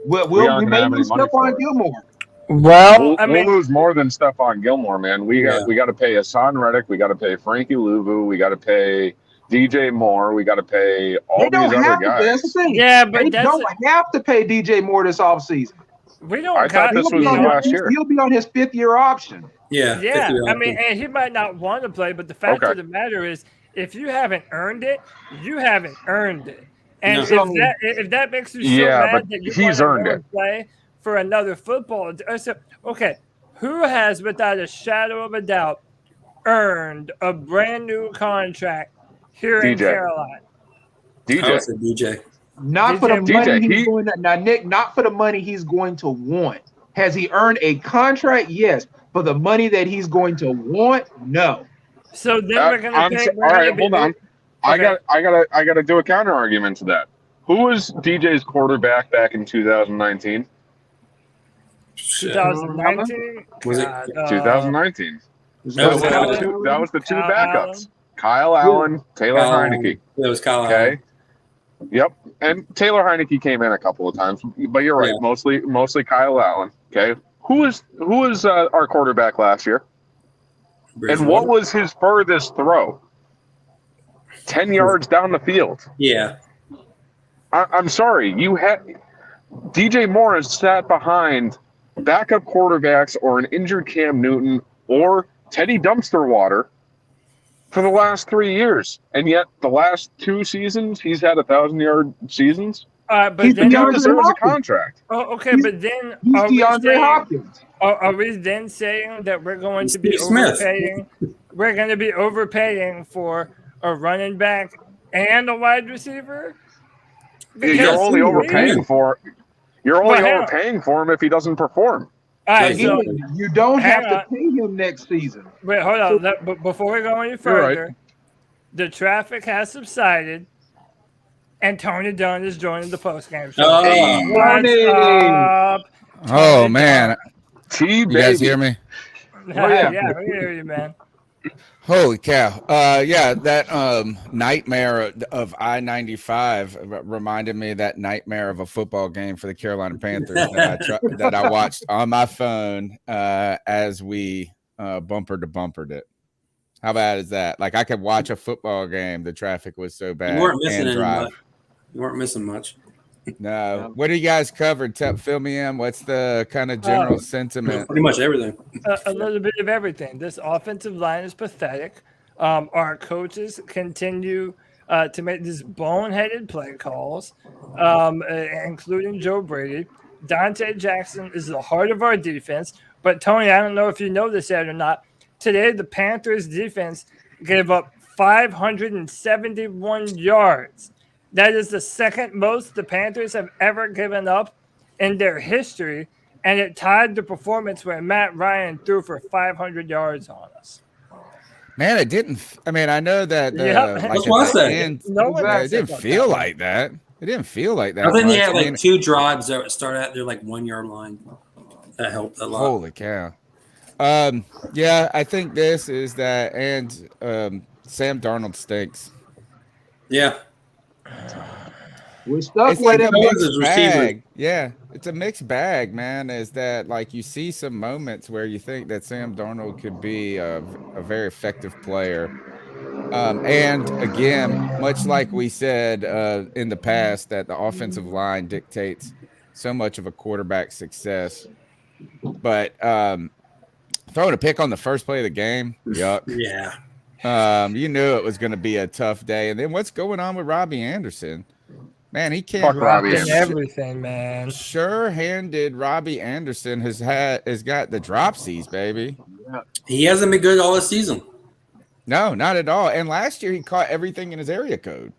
We may lose stuff on Gilmore. Well, we'll lose more than Stephon Gilmore, man. We got to pay Hassan Reddick. We got to pay Frankie Louvu. We got to pay DJ Moore. We got to pay all these other guys. That's the thing. Yeah, but they don't have to pay DJ Moore this offseason. We don't. I thought this was last year. He'll be on his 5th year option. Yeah. I mean, and he might not want to play, but the fact of the matter is, if you haven't earned it, you haven't earned it. And if that makes you so mad that you he's earned it. Play for another football. So, okay, who has, without a shadow of a doubt, earned a brand new contract here in Carolina? DJ. Not for the money he's going to. Now, Nick, not for the money he's going to want. Has he earned a contract? Yes. For the money that he's going to want? No. So then we're going to pay. All right, hold on. Okay. I got to do a counter argument to that. Who was DJ's quarterback back in 2019? 2019? Was it 2019? That was the two backups. Kyle Allen, Taylor Heineke. That was Kyle Allen. Okay. Yep. And Taylor Heineke came in a couple of times, but you're right. Yeah. Mostly Kyle Allen. Okay. Who was our quarterback last year? And what was his furthest throw? 10 yards down the field. Yeah. I'm sorry. You had DJ Morris sat behind backup quarterbacks or an injured Cam Newton or Teddy Dumpsterwater for the last 3 years. And yet the last 2 seasons, he's had 1,000-yard seasons. But he then deserves a contract. Oh, okay, but then He's DeAndre Hopkins. Are we then saying that we're going to be Steve Smith. overpaying? We're going to be overpaying for a running back and a wide receiver? You're only overpaying for him if he doesn't perform. All right, so you don't have to pay him next season. Wait, hold on. But before we go any further, the traffic has subsided, and Tony Dunn is joining the postgame show. Oh man, you guys hear me? Yeah, we hear you, man. Holy cow! Yeah, that nightmare of I-95 reminded me of that nightmare of a football game for the Carolina Panthers that I watched on my phone as we bumper to bumpered it. How bad is that? Like I could watch a football game. The traffic was so bad. You weren't missing much. You weren't missing much. No. What do you guys cover? Fill me in. What's the kind of general sentiment? Pretty much everything. A little bit of everything. This offensive line is pathetic. Our coaches continue to make these boneheaded play calls, including Joe Brady. Dante Jackson is the heart of our defense. But, Tony, I don't know if you know this yet or not. Today, the Panthers defense gave up 571 yards. That is the second most the Panthers have ever given up in their history, and it tied the performance where Matt Ryan threw for 500 yards on us. Man, it didn't. I mean, I know that. It didn't feel like that. It didn't feel like that. I think they had 2 drives that started at their 1 yard line. That helped a lot. Holy cow! Yeah, I think this is that, and Sam Darnold stinks. Yeah. We're stuck with it. Bag. Yeah, it's a mixed bag, man. Is that you see some moments where you think that Sam Darnold could be a very effective player, and again, much like we said in the past, that the offensive line dictates so much of a quarterback's success. But throwing a pick on the first play of the game, yuck. Yeah. You knew it was going to be a tough day. And then what's going on with Robbie Anderson? Man, he can't everything, man. Sure-handed Robbie Anderson has got the dropsies, baby. Yeah. He hasn't been good all this season. No, not at all. And last year he caught everything in his area code.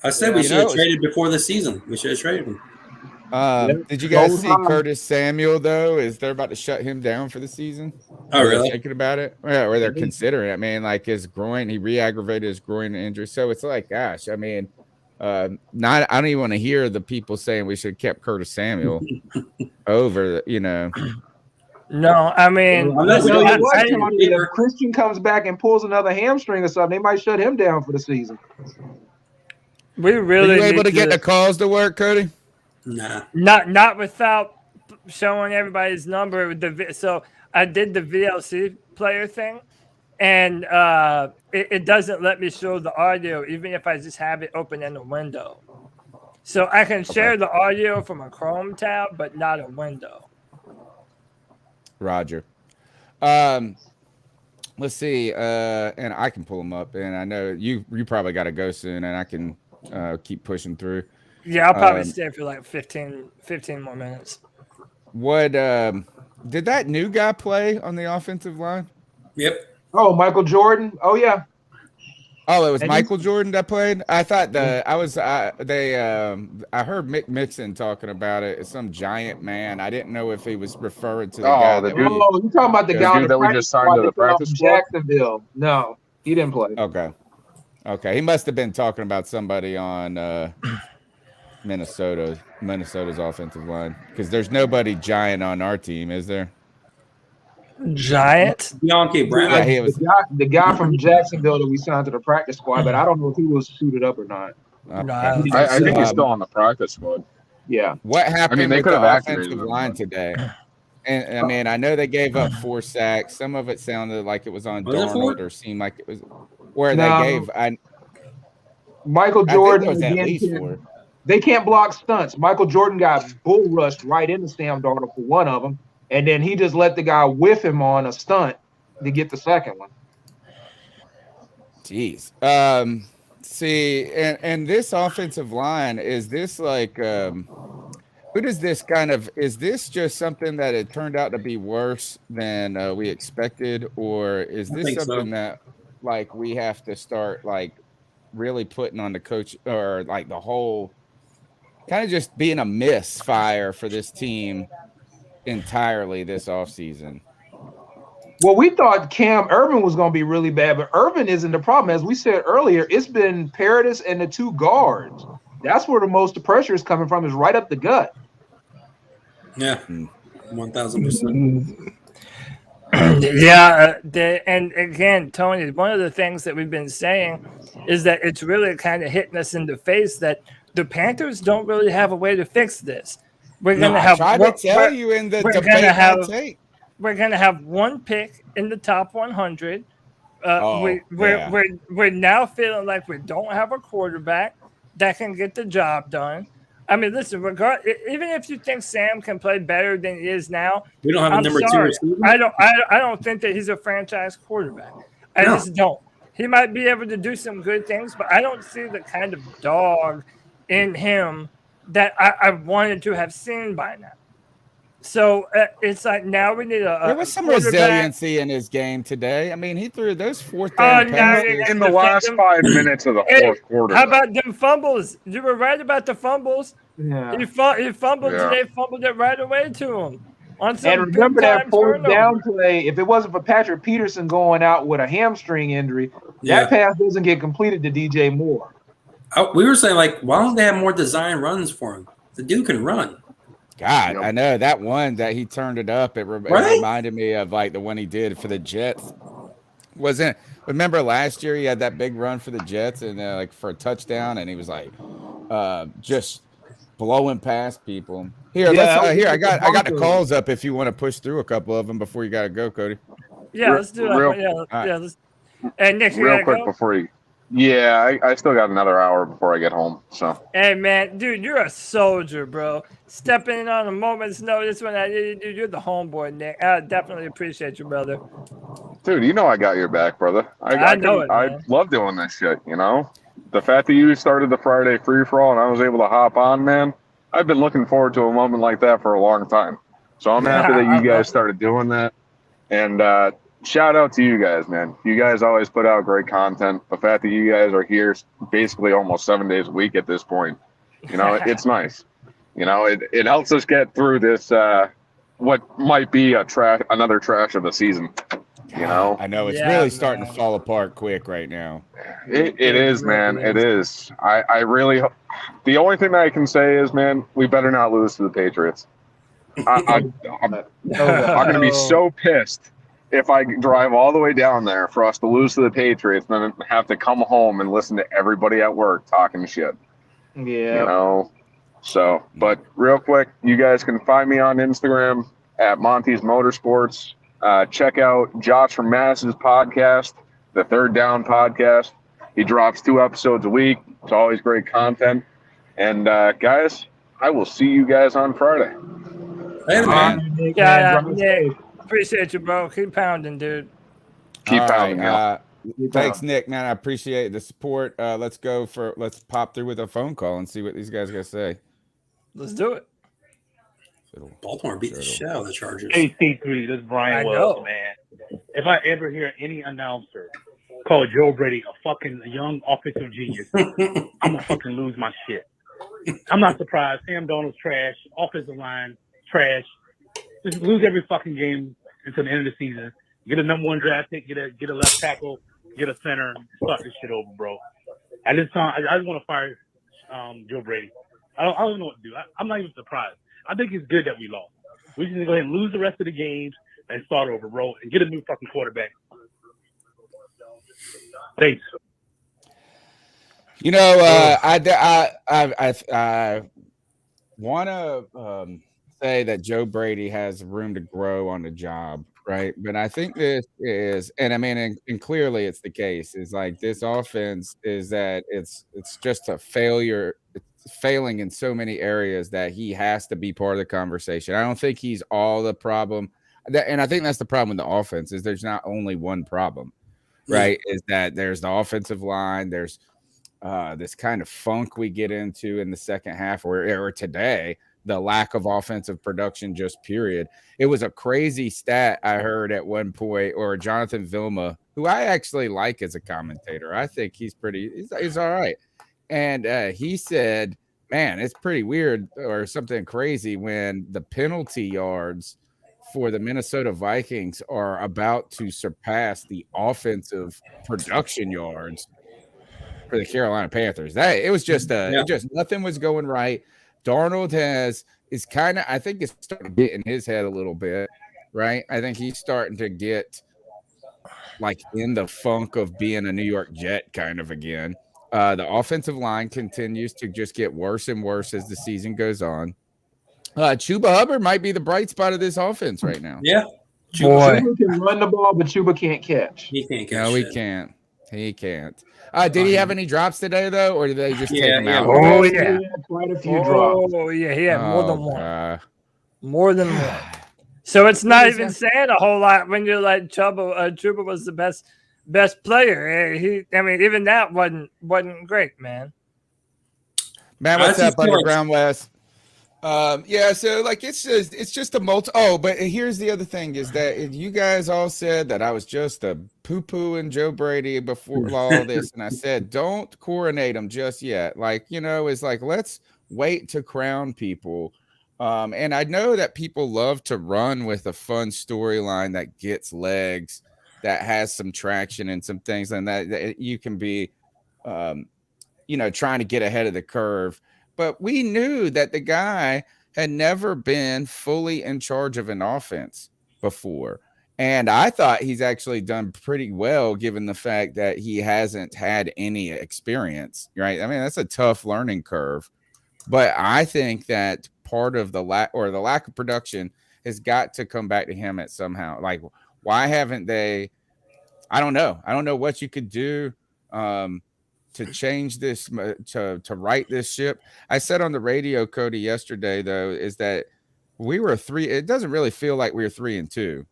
I said we should have traded before the season. We should have traded him. Did you guys see Curtis Samuel, though? Is they're about to shut him down for the seison? Oh, really? Thinking about it? Yeah, or they're considering it. I mean, his groin, he re-aggravated his groin injury. So it's gosh, I mean, I don't even want to hear the people saying we should have kept Curtis Samuel over, No, I mean, if Christian comes back and pulls another hamstring or something, they might shut him down for the season. We really Were you able to get the calls to work, Cody? Nah. Not without showing everybody's number. So I did the VLC player thing, and it doesn't let me show the audio even if I just have it open in a window. So I can share the audio from a Chrome tab, but not a window. Roger. Let's see. And I can pull them up, and I know you probably got to go soon, and I can keep pushing through. Yeah, I'll probably stay for 15 more minutes. What did that new guy play on the offensive line? Yep. Oh, Michael Jordan. Oh yeah. Oh, it was Michael Jordan that played. I thought I heard Mick Mixon talking about it. It's some giant man. I didn't know if he was referring to the guy. You're talking about the guy that we just signed to the practice squad? Jacksonville. No, he didn't play. Okay. He must have been talking about somebody on Minnesota's offensive line, because there's nobody giant on our team, is there? Giant? Bianchi Brown. Yeah, the guy from Jacksonville that we signed to the practice squad, but I don't know if he was suited up or not. I think he's still on the practice squad. Yeah. What happened with the offensive line today? And I mean, I know they gave up 4 sacks. Some of it sounded like it was on Darnold, or seemed like it was where they gave. Michael I Jordan think it was at again. least 4. They can't block stunts. Michael Jordan got bull rushed right into Sam Darnold for one of them, and then he just let the guy whiff him on a stunt to get the second one. Jeez. See, and this offensive line, is this like who does this kind of, is this just something that it turned out to be worse than we expected, or is this something that like we have to start like really putting on the coach, or like the whole kind of just being a misfire for this team entirely this offseason? Well, we thought Cam Irvin was going to be really bad, but Irvin isn't the problem. As we said earlier, it's been Paradis and the 2 guards. That's where the most of the pressure is coming from, is right up the gut. Yeah, 1,000%. Yeah, and again, Tony, one of the things that we've been saying is that it's really kind of hitting us in the face that the Panthers don't really have a way to fix this. We're going to have. I tried to tell you in the debate. We're going to have 1 pick in the top 100. We're now feeling like we don't have a quarterback that can get the job done. I mean, listen, even if you think Sam can play better than he is now, we don't have a number 2 receiver. I don't think that he's a franchise quarterback. I just don't. He might be able to do some good things, but I don't see the kind of dog in him that I wanted to have seen by now. So it's like now we need there was some resiliency in his game today. I mean, he threw those 4th down passes in the last 5 minutes of the fourth quarter. How about them fumbles? You were right about the fumbles. Yeah. He fumbled today, fumbled it right away to him. And remember that 4th down play, if it wasn't for Patrick Peterson going out with a hamstring injury, that pass doesn't get completed to DJ Moore. We were saying, like, why don't they have more design runs for him? The dude can run. God, I know that one that he turned it up. It reminded me of like the one he did for the Jets. Remember last year he had that big run for the Jets and like for a touchdown, and he was like just blowing past people. Here, I got the calls up if you want to push through a couple of them before you got to go, Cody. Yeah, let's do that. And Nick, real quick before you. Yeah, I still got another hour before I get home. So. Hey, man, dude, you're a soldier, bro. Stepping in on a moment's notice when I needed you. You're the homeboy, Nick. I definitely appreciate you, brother. Dude, you know I got your back, brother. I know it, man. I love doing this shit, you know? The fact that you started the Friday free-for-all and I was able to hop on, man, I've been looking forward to a moment like that for a long time. So I'm happy that you guys started doing that. And shout out to you guys, man. You guys always put out great content. The fact that you guys are here basically almost 7 days a week at this point, you know, it's nice. You know, it helps us get through this, what might be another trash of a season. You know, I know it's really starting to fall apart quick right now. It is, man. It is. I really. The only thing that I can say is, man, we better not lose to the Patriots. I'm going to be so pissed if I drive all the way down there for us to lose to the Patriots, and then have to come home and listen to everybody at work talking shit. Yeah. You know. So, but real quick, you guys can find me on Instagram at Monty's Motorsports. Check out Josh from Mass's podcast, the Third Down podcast. He drops 2 episodes a week. It's always great content. And guys, I will see you guys on Friday. Hey, man. Nick, appreciate you, bro. Keep pounding, dude. Keep pounding. Thanks, Nick, man. I appreciate the support. Let's pop through with a phone call and see what these guys got to say. Let's do it. Baltimore beat the shit out of the Chargers. Hey, C3, this is Brian Wells, man. If I ever hear any announcer call Joe Brady a fucking young offensive genius, I'm gonna fucking lose my shit. I'm not surprised. Sam Darnold's trash. Offensive line, trash. Just lose every fucking game until the end of the season. Get a number 1 draft pick, get a left tackle, get a center, start this shit over, bro. I just want to fire Joe Brady. I don't know what to do. I'm not even surprised. I think it's good that we lost. We just need to go ahead and lose the rest of the games and start over, bro, and get a new fucking quarterback. Thanks. You know, I want to say that Joe Brady has room to grow on the job, right? But I think this is, and I mean, and clearly it's the case, is like this offense is that it's just a failure. It's failing in so many areas that he has to be part of the conversation. I don't think he's all the problem. And I think that's the problem with the offense is there's not only one problem, right? Is that there's the offensive line, there's this kind of funk we get into in the second half or today, the lack of offensive production, just period. It was a crazy stat I heard at one point, or Jonathan Vilma, who I actually like as a commentator. I think he's all right. And he said, man, it's pretty weird or something crazy when the penalty yards for the Minnesota Vikings are about to surpass the offensive production yards for the Carolina Panthers. It was just nothing was going right. Darnold is kind of, I think it's starting to get in his head a little bit, right? I think he's starting to get like in the funk of being a New York Jet kind of again. The offensive line continues to just get worse and worse as the season goes on. Chuba Hubbard might be the bright spot of this offense right now. Yeah. Chuba can run the ball, but Chuba can't catch. He can't catch. No, he can't. He can't. Did he have any drops today, though, or did they just take him out? Oh, yeah. He had quite a few drops. Oh, yeah. He had more than one. More than one. So it's not even saying a whole lot when you're like Chuba was the best player. Even that wasn't great, man. Man, what's up, Underground West? So like it's just a multi. Oh, but here's the other thing is that you guys all said that I was just a poo-pooing Joe Brady before all this, and I said don't coronate him just yet. Like, it's like let's wait to crown people. And I know that people love to run with a fun storyline that gets legs, that has some traction and some things, and that you can be, trying to get ahead of the curve. But we knew that the guy had never been fully in charge of an offense before. And I thought he's actually done pretty well given the fact that he hasn't had any experience, right? I mean, that's a tough learning curve. But I think that part of the lack of production has got to come back to him at somehow. Like, why haven't they? I don't know. I don't know what you could do to change this, to right this ship. I said on the radio, Cody, yesterday, though, is that we were 3. It doesn't really feel like we were 3-2.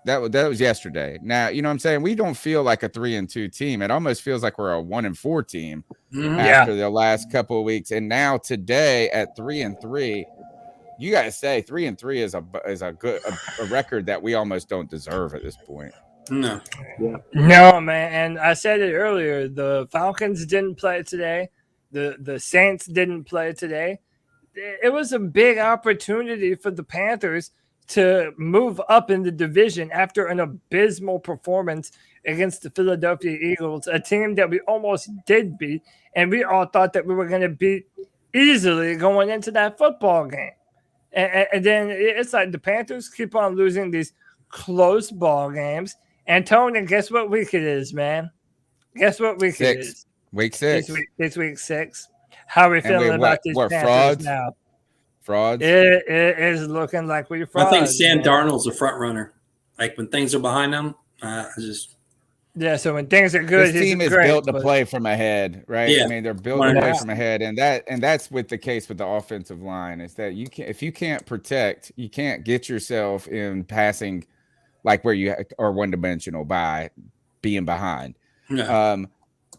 That was yesterday. Now, you know what I'm saying? We don't feel like a 3-2 team. It almost feels like we're a 1-4 team after the last couple of weeks. And now today at 3-3, you guys say 3-3 is a record that we almost don't deserve at this point. No. Yeah. No, man. And I said it earlier. The Falcons didn't play today. The Saints didn't play today. It was a big opportunity for the Panthers to move up in the division after an abysmal performance against the Philadelphia Eagles, a team that we almost did beat, and we all thought that we were going to beat easily going into that football game. And then it's like the Panthers keep on losing these close ball games. And Tony, guess what week it is, man? Guess what week it is? Week 6. This week 6. How are we feeling about these Panthers frauds now? Frauds? It is looking like we're frauds. I think Sam Darnold's a front runner. Like when things are behind him, so when things are good, this team is built to play from ahead, right? Yeah. I mean, they're built to play from ahead, and that's with the case with the offensive line is that if you can't protect, you can't get yourself in passing like where you are one-dimensional by being behind. No.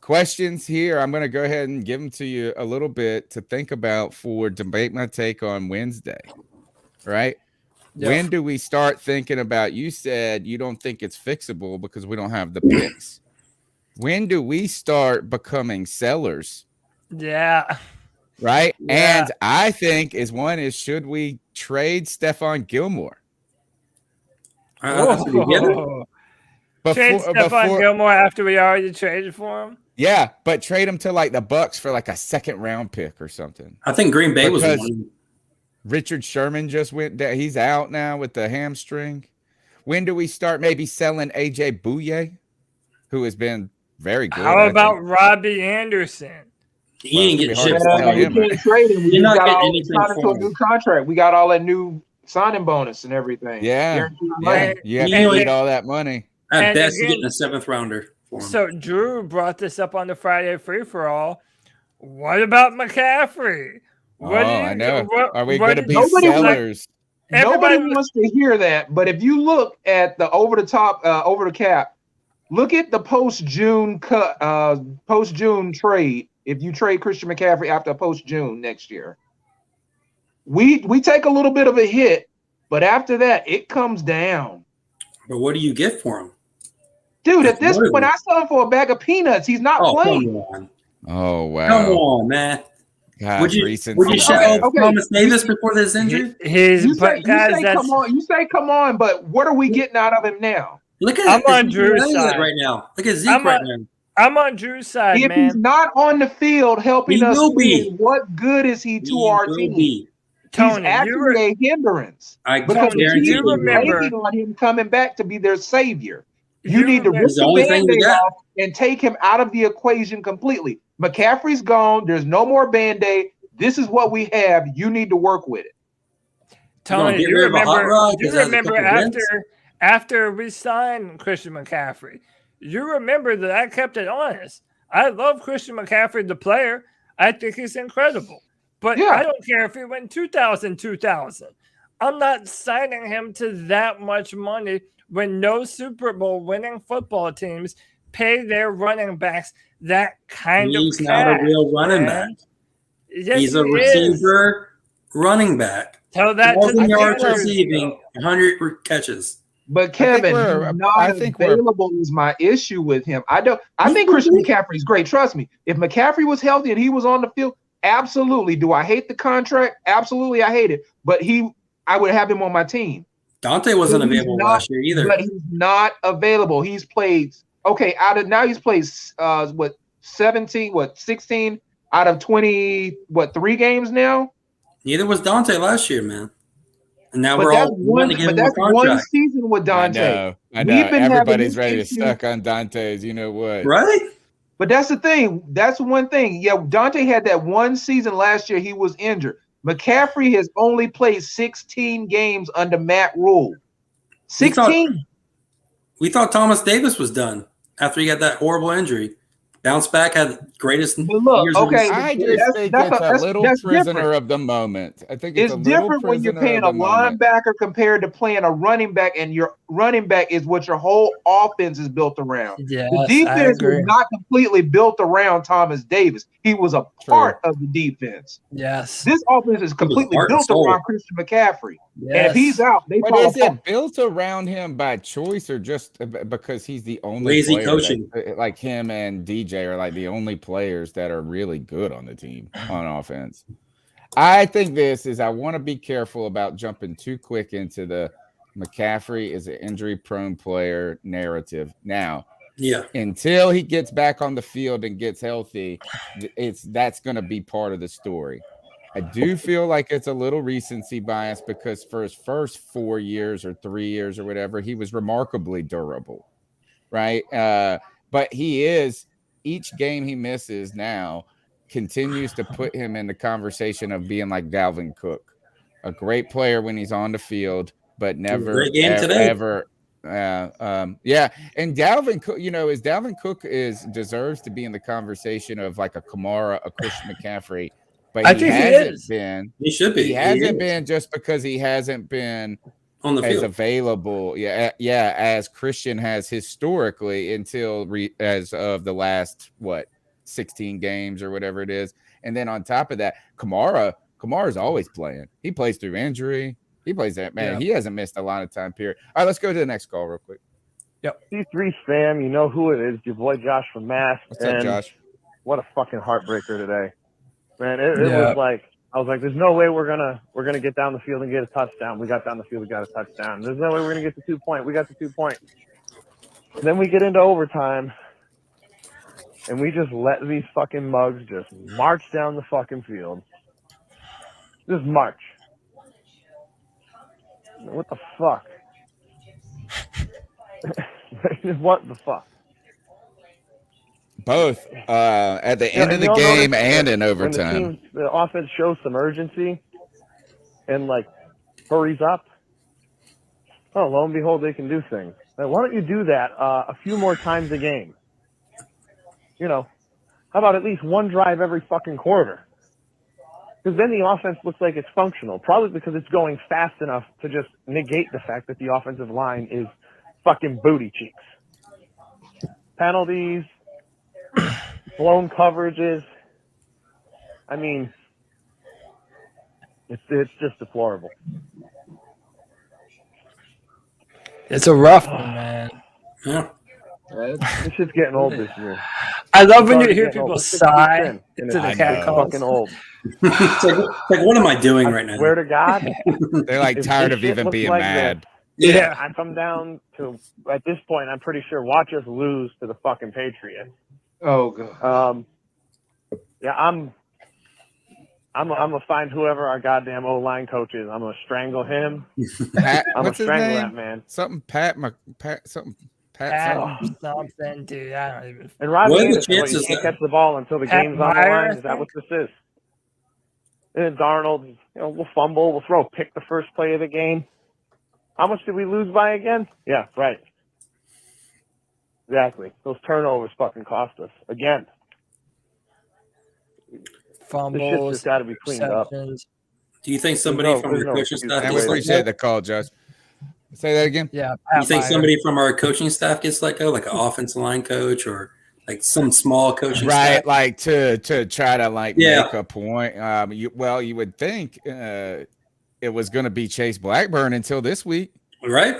Questions here. I'm going to go ahead and give them to you a little bit to think about for debate my take on Wednesday, right? Yep. When do we start thinking about, you said you don't think it's fixable because we don't have the picks. When do we start becoming sellers? Yeah. Right? Yeah. And I think should we trade Stephon Gilmore? Trade Stephon Gilmore after we already traded for him? Yeah, but trade him to like the Bucks for like a 2nd round pick or something. I think Green Bay was one. Richard Sherman just went down. He's out now with the hamstring. When do we start maybe selling AJ Bouye, who has been very good? How about Robbie Anderson? He ain't getting shit. You can't trade him. We You're just not got getting all anything signed into for a new contract. We got all that new signing bonus and everything. Yeah, money. You have to eat all that money. At best, you're getting a 7th rounder for him. So Drew brought this up on the Friday free for all. What about McCaffrey? I know. Are we going to be sellers? Nobody wants to hear that. But if you look at the over the cap, look at the post-June trade. If you trade Christian McCaffrey after post-June next year, we take a little bit of a hit, but after that, it comes down. But what do you get for him? Dude, at this point, I sell him for a bag of peanuts. He's not playing. Come on. Oh, wow. Come on, man. God, would you shut off Thomas Davis before this injury? You say come on, but what are we getting out of him now? Look at I'm on Drew's side right now. Look at Zeke right now. I'm on Drew's side, if man. If he's not on the field helping us win, what good is he to our team? Tony, he's actually a hindrance. Because you remember on him coming back to be their savior. You need to rip the Band-Aid off and take him out of the equation completely. McCaffrey's gone. There's no more Band-Aid. This is what we have. You need to work with it. Tony, you remember after we signed Christian McCaffrey, you remember that I kept it honest. I love Christian McCaffrey, the player. I think he's incredible. But I don't care if he went 2,000. I'm not signing him to that much money when no Super Bowl winning football teams pay their running backs that kind of cash. He's not a real running back. Yes, he's a receiver running back. Tell that to the yards receiving, 100 catches. But Kevin, available is my issue with him. I think Christian McCaffrey is great. Trust me. If McCaffrey was healthy and he was on the field, absolutely. Do I hate the contract? Absolutely, I hate it. But I would have him on my team. Dante wasn't available last year either. But he's not available. He's played he's played 16 out of 3 games now? Neither was Dante last year, man. And now that's one season with Dante. I know. Everybody's ready to suck on Dante's, you know what? Right? But that's the thing. That's one thing. Yeah, Dante had that one season last year. He was injured. McCaffrey has only played 16 games under Matt Rule. 16. We thought Thomas Davis was done after he got that horrible injury. Bounced back, had the greatest years. I just think it's a little prisoner of the moment. I think it's different when you're paying a linebacker compared to playing a running back, and your running back is what your whole offense is built around. Yes, the defense was not completely built around Thomas Davis. He was a part of the defense. Yes. This offense is completely built around Christian McCaffrey. Yes. And if he's out, is it built around him by choice or just because he's the only lazy coaching? Like him and DJ are like the only players that are really good on the team on offense. I think I want to be careful about jumping too quick into the McCaffrey is an injury-prone player narrative. Now, until he gets back on the field and gets healthy, that's going to be part of the story. I do feel like it's a little recency bias because for his first 4 years or 3 years or whatever, he was remarkably durable, right? But he is, each game he misses now continues to put him in the conversation of being like Dalvin Cook, a great player when he's on the field, but never ever. And Dalvin Cook, Dalvin Cook deserves to be in the conversation of like a Kamara, a Christian McCaffrey. But I think he hasn't been. He should be. He hasn't been just because he hasn't been on the field available. As Christian has historically until as of the last 16 games or whatever it is. And then on top of that, Kamara's always playing. He plays through injury. He plays that, man. Yeah. He hasn't missed a lot of time period. All right, let's go to the next call real quick. Yep. C3 fam, you know who it is. Your boy Josh from Mass. What's up, Josh? What a fucking heartbreaker today. Man, it was like I was like, there's no way we're gonna get down the field and get a touchdown. We got down the field, we got a touchdown. There's no way we're gonna get the 2 point. We got the 2 point. And then we get into overtime, and we just let these fucking mugs just march down the fucking field. Just march. What the fuck? What the fuck? Both at the end of the game and in overtime. When the offense shows some urgency and like hurries up, oh, lo and behold, they can do things. Now, why don't you do that a few more times a game? You know, how about at least one drive every fucking quarter? Because then the offense looks like it's functional, probably because it's going fast enough to just negate the fact that the offensive line is fucking booty cheeks. Penalties, blown coverages. I mean, it's just deplorable. It's a rough one, man. Yeah. This shit's getting old this year. I love when you hear people sigh into the cat calls. Fucking old. It's like, what am I doing right now? Swear to God, they're like tired of even being mad. Yeah, I come down to at this point. I'm pretty sure watch us lose to the fucking Patriots. Oh god. Yeah, I'm gonna find whoever our goddamn O-line coach is. I'm gonna strangle him. Pat, I'm what's gonna his strangle name? that man. Something something, dude. I don't even. And Robbie What are the Anderson, you chances can't that- catch the ball until the Pat game's on the Meyer, line. Is that what this is? And then Darnold, we'll fumble, we'll throw a pick the first play of the game. How much did we lose by again? Yeah, right. Exactly. Those turnovers fucking cost us again. Fumbles. This shit's just got to be cleaned up. Do you think somebody from our coaching staff And we gets let appreciate go? the call, Josh. Say that again. Yeah. You think somebody from our coaching staff gets let go, like an offensive line coach or like some small coaching Right, staff? like to try to like Yeah. make a point. You would think it was going to be Chase Blackburn until this week, Right?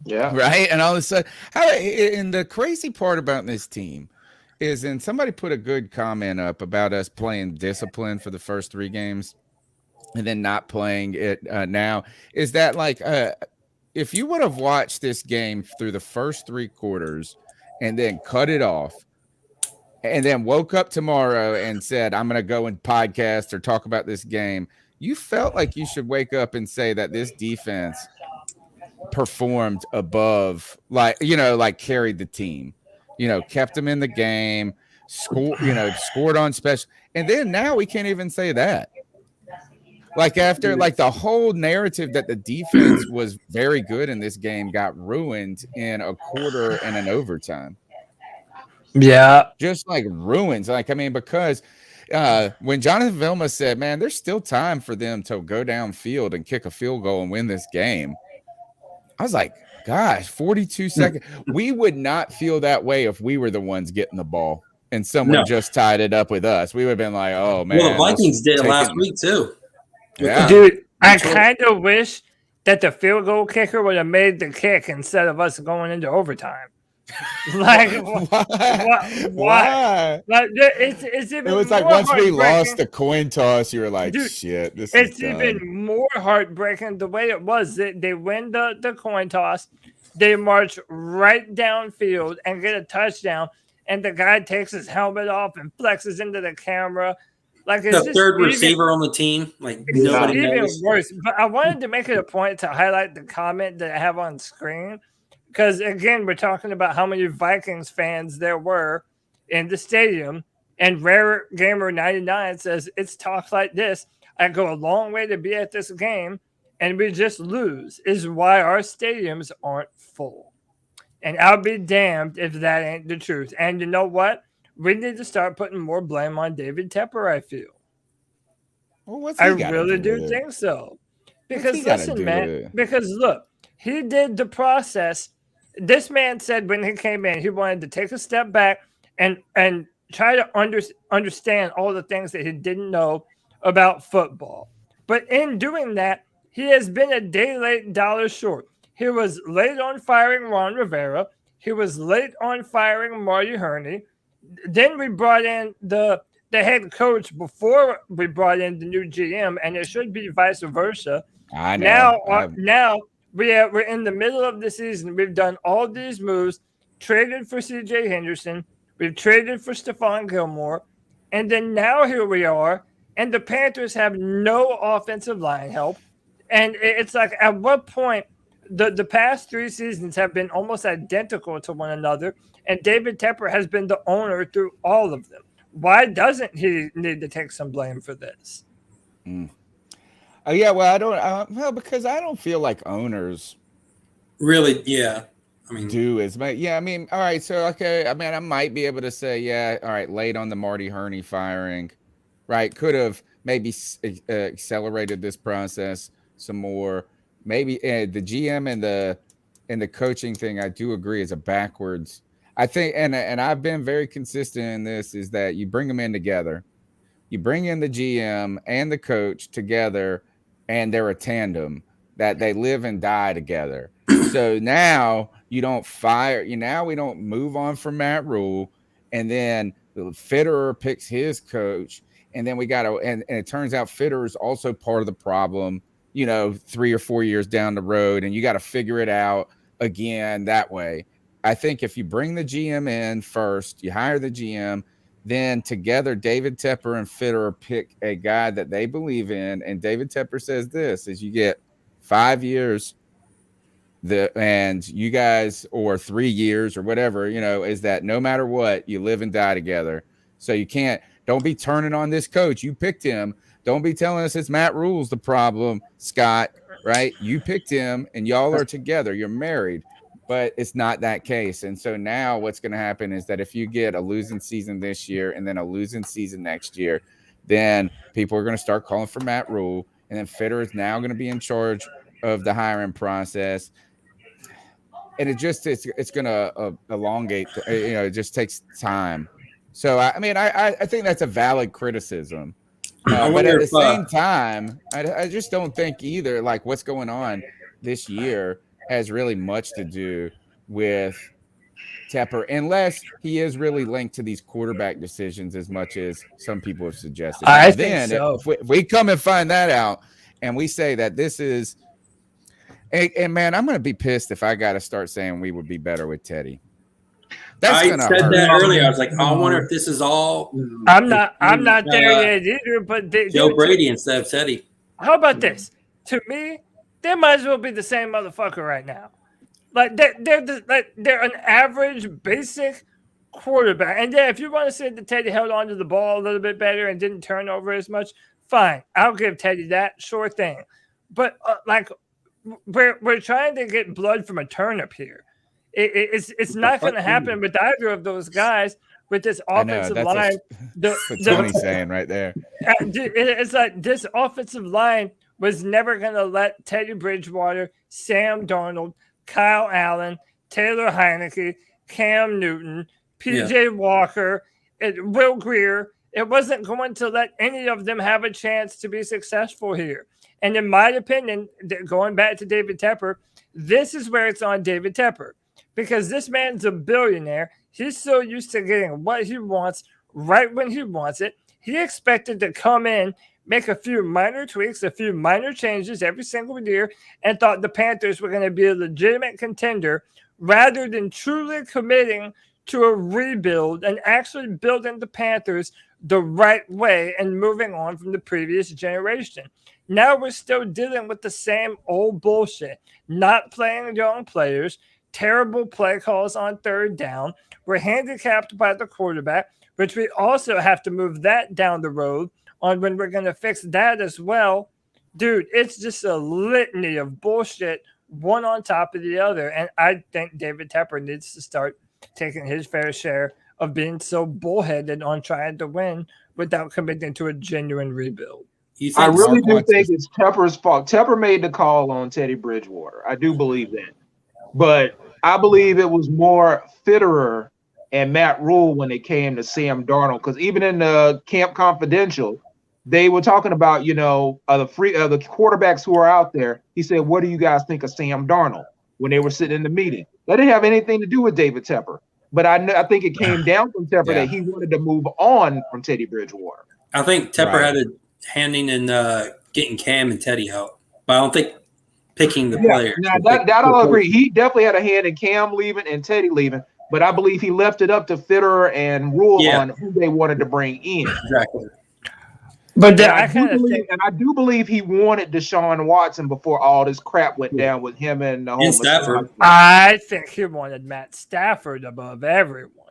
Yeah. right? And all of a sudden, and the crazy part about this team is, and somebody put a good comment up about us playing discipline for the first 3 games and then not playing it now, is that like if you would have watched this game through the first 3 quarters and then cut it off and then woke up tomorrow and said, I'm going to go and podcast or talk about this game, you felt like you should wake up and say that this defense performed above, like carried the team, kept them in the game, scored on special. And then now we can't even say that. Like after like the whole narrative that the defense was very good in this game got ruined in a quarter and an overtime. Yeah. Just like ruins. Like, I mean, because when Jonathan Vilma said, man, there's still time for them to go downfield and kick a field goal and win this game, I was like, gosh, 42 seconds. We would not feel that way if we were the ones getting the ball and someone just tied it up with us. We would have been like, oh, man. Well, the Vikings did it last week, too. Yeah. Dude, I kind of wish that the field goal kicker would have made the kick instead of us going into overtime. Like, why? Like, it's even it was like more once we lost the coin toss, you were like, dude, shit, this it's is done. even more heartbreaking the way it was. They win the coin toss, they march right downfield and get a touchdown, and the guy takes his helmet off and flexes into the camera. Like, the third receiver on the team, like nobody knows. Even worse. But I wanted to make it a point to highlight the comment that I have on screen, because again, we're talking about how many Vikings fans there were in the stadium, and Rare Gamer 99 says it's talks like this. I go a long way to be at this game, and we just lose. Is why our stadiums aren't full. And I'll be damned if that ain't the truth. And you know what? We need to start putting more blame on David Tepper, I feel. Well, I really do think so. Because listen, man, because look, he did the process. This man said when he came in, he wanted to take a step back and try to understand all the things that he didn't know about football. But in doing that, he has been a day late, dollar short. He was late on firing Ron Rivera. He was late on firing Marty Herney. Then we brought in the head coach before we brought in the new GM, and it should be vice versa. I know. Now we're in the middle of the season. We've done all these moves, traded for CJ Henderson. We've traded for Stephon Gilmore. And then now here we are, and the Panthers have no offensive line help. And it's like, at what point the past 3 seasons have been almost identical to one another, and David Tepper has been the owner through all of them. Why doesn't he need to take some blame for this? Yeah, well, I don't. Because I don't feel like owners really, do as much. Yeah, I mean, all right. So, okay, I mean, I might be able to say, yeah, all right, late on the Marty Hurney firing, right? Could have maybe accelerated this process some more. Maybe the GM and the coaching thing, I do agree, is a backwards. I think, and I've been very consistent in this, is that you bring them in together. You bring in the GM and the coach together, and they're a tandem that they live and die together. So now you don't fire. Now we don't move on from Matt Rule, and then Fitterer picks his coach, and then we got to. And it turns out Fitterer is also part of the problem. 3 or 4 years down the road, and you got to figure it out again that way. I think if you bring the GM in first, you hire the GM. Then together, David Tepper and Fitterer pick a guy that they believe in. And David Tepper says this is you get 5 years and you guys, or 3 years or whatever, is that no matter what, you live and die together. So don't be turning on this coach. You picked him. Don't be telling us it's Matt Rule's the problem, Scott, right? You picked him and y'all are together. You're married. But it's not that case. And so now what's going to happen is that if you get a losing season this year and then a losing season next year, then people are going to start calling for Matt Rule. And then Fitterer is now going to be in charge of the hiring process. And it's going to elongate. It just takes time. So, I think that's a valid criticism. But at the same time, I just don't think either, like what's going on this year has really much to do with Tepper, unless he is really linked to these quarterback decisions as much as some people have suggested. I think so. If we come and find that out and we say that this is and man, I'm going to be pissed if I got to start saying we would be better with Teddy. I said that earlier. I was like, I wonder if this is all. I'm not there yet either. But Joe Brady instead of Teddy. How about this? To me, they might as well be the same motherfucker right now. Like they're an average, basic quarterback. And yeah, if you want to say that Teddy held on to the ball a little bit better and didn't turn over as much, fine. I'll give Teddy that, sure thing. But we're trying to get blood from a turnip here. It's not going to happen with either of those guys with this offensive line. That's what Tony's saying right there. It's like this offensive line was never going to let Teddy Bridgewater, Sam Darnold, Kyle Allen, Taylor Heineke, Cam Newton, P.J. Walker, Will Grier. It wasn't going to let any of them have a chance to be successful here. And in my opinion, going back to David Tepper, this is where it's on David Tepper. Because this man's a billionaire. He's so used to getting what he wants right when he wants it. He expected to come in, make a few minor tweaks, a few minor changes every single year, and thought the Panthers were going to be a legitimate contender rather than truly committing to a rebuild and actually building the Panthers the right way and moving on from the previous generation. Now we're still dealing with the same old bullshit, not playing young players, terrible play calls on third down. We're handicapped by the quarterback, which we also have to move that down the road on when we're going to fix that as well. Dude, it's just a litany of bullshit, one on top of the other. And I think David Tepper needs to start taking his fair share of being so bullheaded on trying to win without committing to a genuine rebuild. I really do think it's Tepper's fault. Tepper made the call on Teddy Bridgewater. I do believe that. But I believe it was more Fitterer and Matt Rule when it came to Sam Darnold, because even in the Camp Confidential, they were talking about, the quarterbacks who are out there. He said, "What do you guys think of Sam Darnold?" When they were sitting in the meeting, that didn't have anything to do with David Tepper. But I think it came down from Tepper that he wanted to move on from Teddy Bridgewater. I think Tepper had a handing in getting Cam and Teddy out, but I don't think picking the player. Now that I'll agree. He definitely had a hand in Cam leaving and Teddy leaving, but I believe he left it up to Fitterer and Rule on who they wanted to bring in. Exactly. But I do believe he wanted Deshaun Watson before all this crap went down with him and the whole Stafford. I think he wanted Matt Stafford above everyone.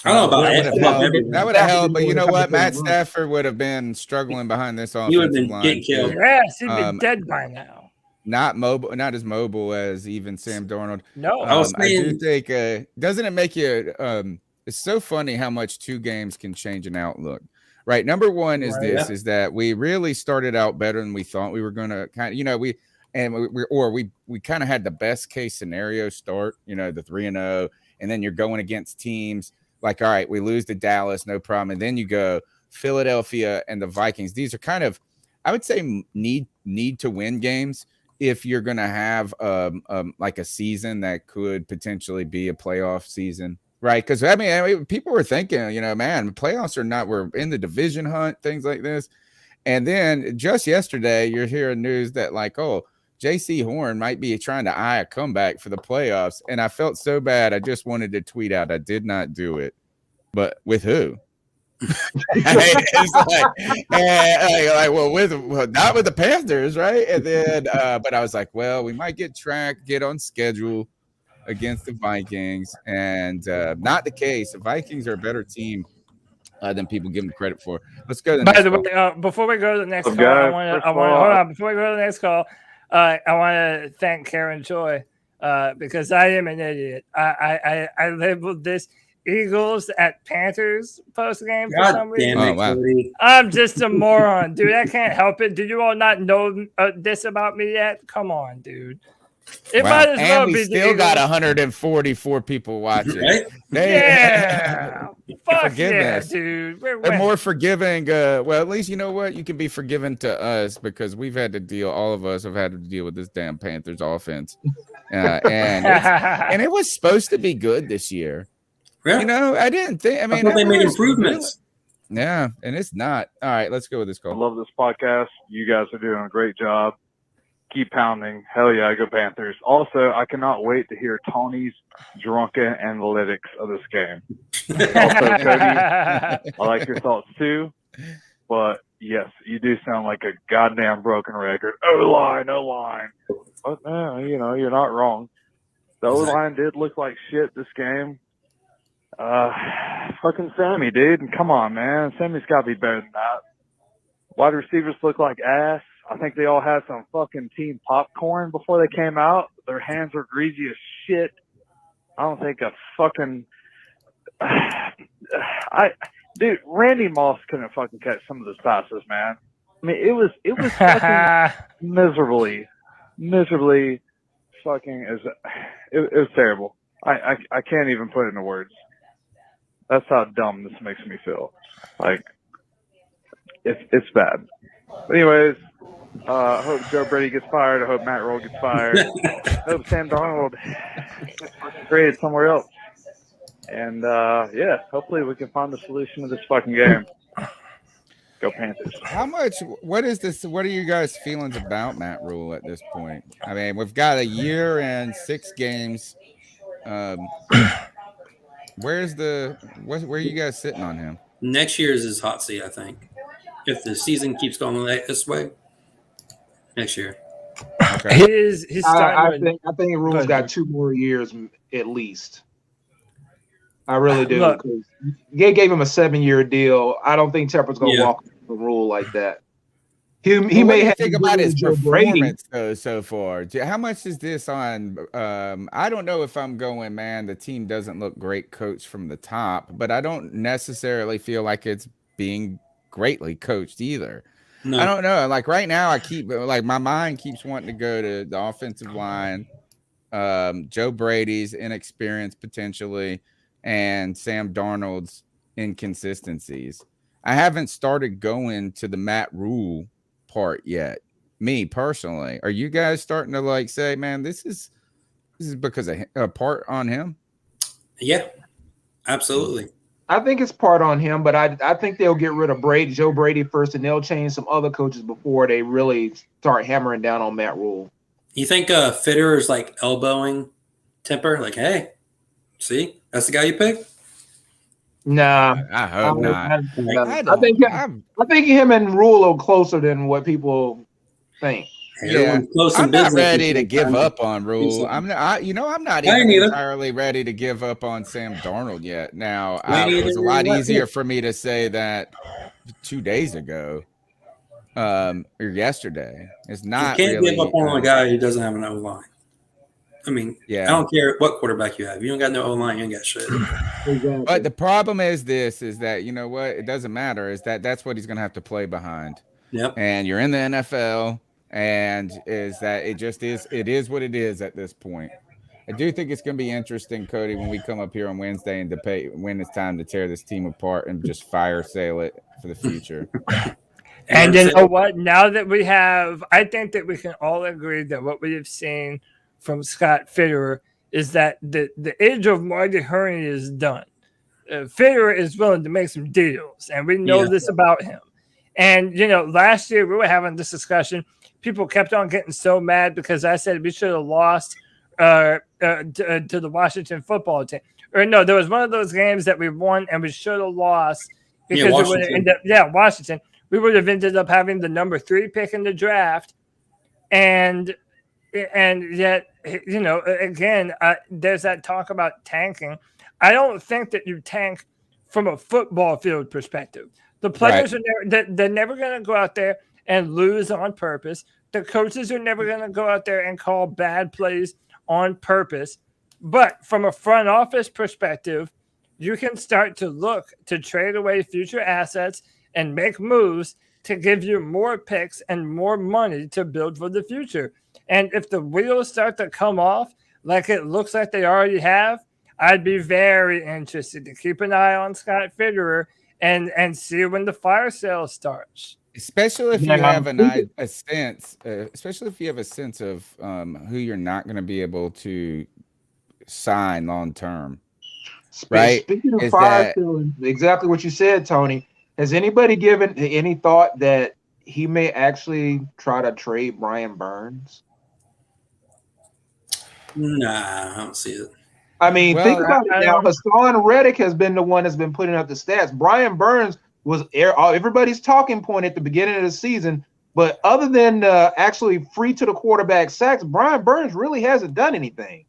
I don't know about that would have helped, but you know what? Matt Stafford would have been struggling behind this offensive line. Yes, he'd be dead by now. Not as mobile as even Sam Darnold. No, I do think. Doesn't it make you? It's so funny how much 2 games can change an outlook. Right. Number one is is that we really started out better than we thought we were going to. Kind of, we kind of had the best case scenario start. The 3-0, and then you're going against teams like, all right, we lose to Dallas, no problem, and then you go Philadelphia and the Vikings. These are kind of, I would say, need to win games if you're going to have like a season that could potentially be a playoff season. Right, because I mean, people were thinking, man, playoffs are not. We're in the division hunt, things like this, and then just yesterday, you're hearing news that J.C. Horn might be trying to eye a comeback for the playoffs, and I felt so bad. I just wanted to tweet out. I did not do it, but with who? It's not with the Panthers, right? And then, but I was like, well, we might get on schedule against the Vikings, and not the case. The Vikings are a better team than people give them credit for. Let's go to the next call. Before we go to the next call, hold on. Before we go to the next call, I want to thank Karen Joy because I am an idiot. I labeled this Eagles at Panthers post game for some reason. Wow. I'm just a moron, dude. I can't help it. Do you all not know this about me yet? Come on, dude. It might as well be. Still got 144 people watching. Right? Yeah. Fuck yeah, dude. They're more forgiving. Well, at least you know what? You can be forgiven to us because we've had to deal. All of us have had to deal with this damn Panthers offense, and it was supposed to be good this year. Really? I didn't think. I mean, they made improvements. Yeah, and it's not. All right, let's go with this call. I love this podcast. You guys are doing a great job. Keep pounding. Hell yeah, go Panthers. Also, I cannot wait to hear Tony's drunken analytics of this game. Also, Cody, I like your thoughts too. But yes, you do sound like a goddamn broken record. O-line. But you're not wrong. The O-line did look like shit this game. Fucking Sammy, dude. Come on, man. Sammy's got to be better than that. Wide receivers look like ass. I think they all had some fucking team popcorn before they came out. Their hands were greasy as shit. I don't think a fucking dude, Randy Moss couldn't fucking catch some of those passes, man. I mean, it was fucking miserably fucking it was terrible. I can't even put it into words. That's how dumb this makes me feel. Like it's bad. But anyways, I hope Joe Brady gets fired. I hope Matt Rule gets fired. I hope Sam Darnold gets traded somewhere else. And hopefully we can find the solution to this fucking game. Go Panthers. What is this? What are you guys' feelings about Matt Rule at this point? I mean, we've got a year and 6 games. Where are you guys sitting on him? Next year is his hot seat, I think. If the season keeps going this way, next year. Okay. I think Rule's got 2 more years at least. I really do. Because they gave him a 7-year deal. I don't think Tepper's going to walk the Rule like that. He may have think about his performance though so far. How much is this on? I don't know if I'm going, man. The team doesn't look great coached from the top, but I don't necessarily feel like it's being greatly coached either. No. I don't know. Like right now, I keep my mind keeps wanting to go to the offensive line, Joe Brady's inexperience potentially, and Sam Darnold's inconsistencies. I haven't started going to the Matt Rule part yet. Me personally, are you guys starting to say, man, this is because of a part on him? Yeah, absolutely. I think it's part on him, but I think they'll get rid of Joe Brady first, and they'll change some other coaches before they really start hammering down on Matt Rule. You think Fitter is elbowing Temper? Hey, see, that's the guy you picked? Nah, I hope not. I think him and Rule are closer than what people think. Yeah, I'm not ready to give up on Rule. I'm not. I'm not even entirely ready to give up on Sam Darnold yet. Now, it was a lot easier for me to say that 2 days ago, or yesterday. It's not. You can't really, give up on a guy who doesn't have an O line. I mean, I don't care what quarterback you have. You don't got no O line, you ain't got shit. Exactly. But the problem is that you know what? It doesn't matter. Is that's what he's going to have to play behind. Yep. And you're in the NFL. And is that it just is it is what it is at this point. I do think it's going to be interesting, Cody, when we come up here on Wednesday and debate when it's time to tear this team apart and just fire sale it for the future. And you know what? Now that we have, I think that we can all agree that what we have seen from Scott Fitterer is that the age of Marty Hurney is done. Fitterer is willing to make some deals, and we know this about him. And, last year we were having this discussion. People kept on getting so mad because I said we should have lost to the Washington football team. Or no, there was one of those games that we won and we should have lost because it would have ended up, Washington. We would have ended up having the number 3 pick in the draft. And yet, again, there's that talk about tanking. I don't think that you tank from a football field perspective. The players they're never going to go out there and lose on purpose. The coaches are never going to go out there and call bad plays on purpose. But from a front office perspective, you can start to look to trade away future assets and make moves to give you more picks and more money to build for the future. And if the wheels start to come off like it looks like they already have, I'd be very interested to keep an eye on Scott Fitterer and see when the fire sale starts. Especially if you have a sense, especially if you have a sense of who you're not going to be able to sign long term. Right? Speaking of fire sale, exactly what you said, Tony. Has anybody given any thought that he may actually try to trade Brian Burns? Nah, I don't see it. I mean, think about it now. Hassan Reddick has been the one that's been putting up the stats. Brian Burns was everybody's talking point at the beginning of the season, but other than actually free to the quarterback sacks, Brian Burns really hasn't done anything.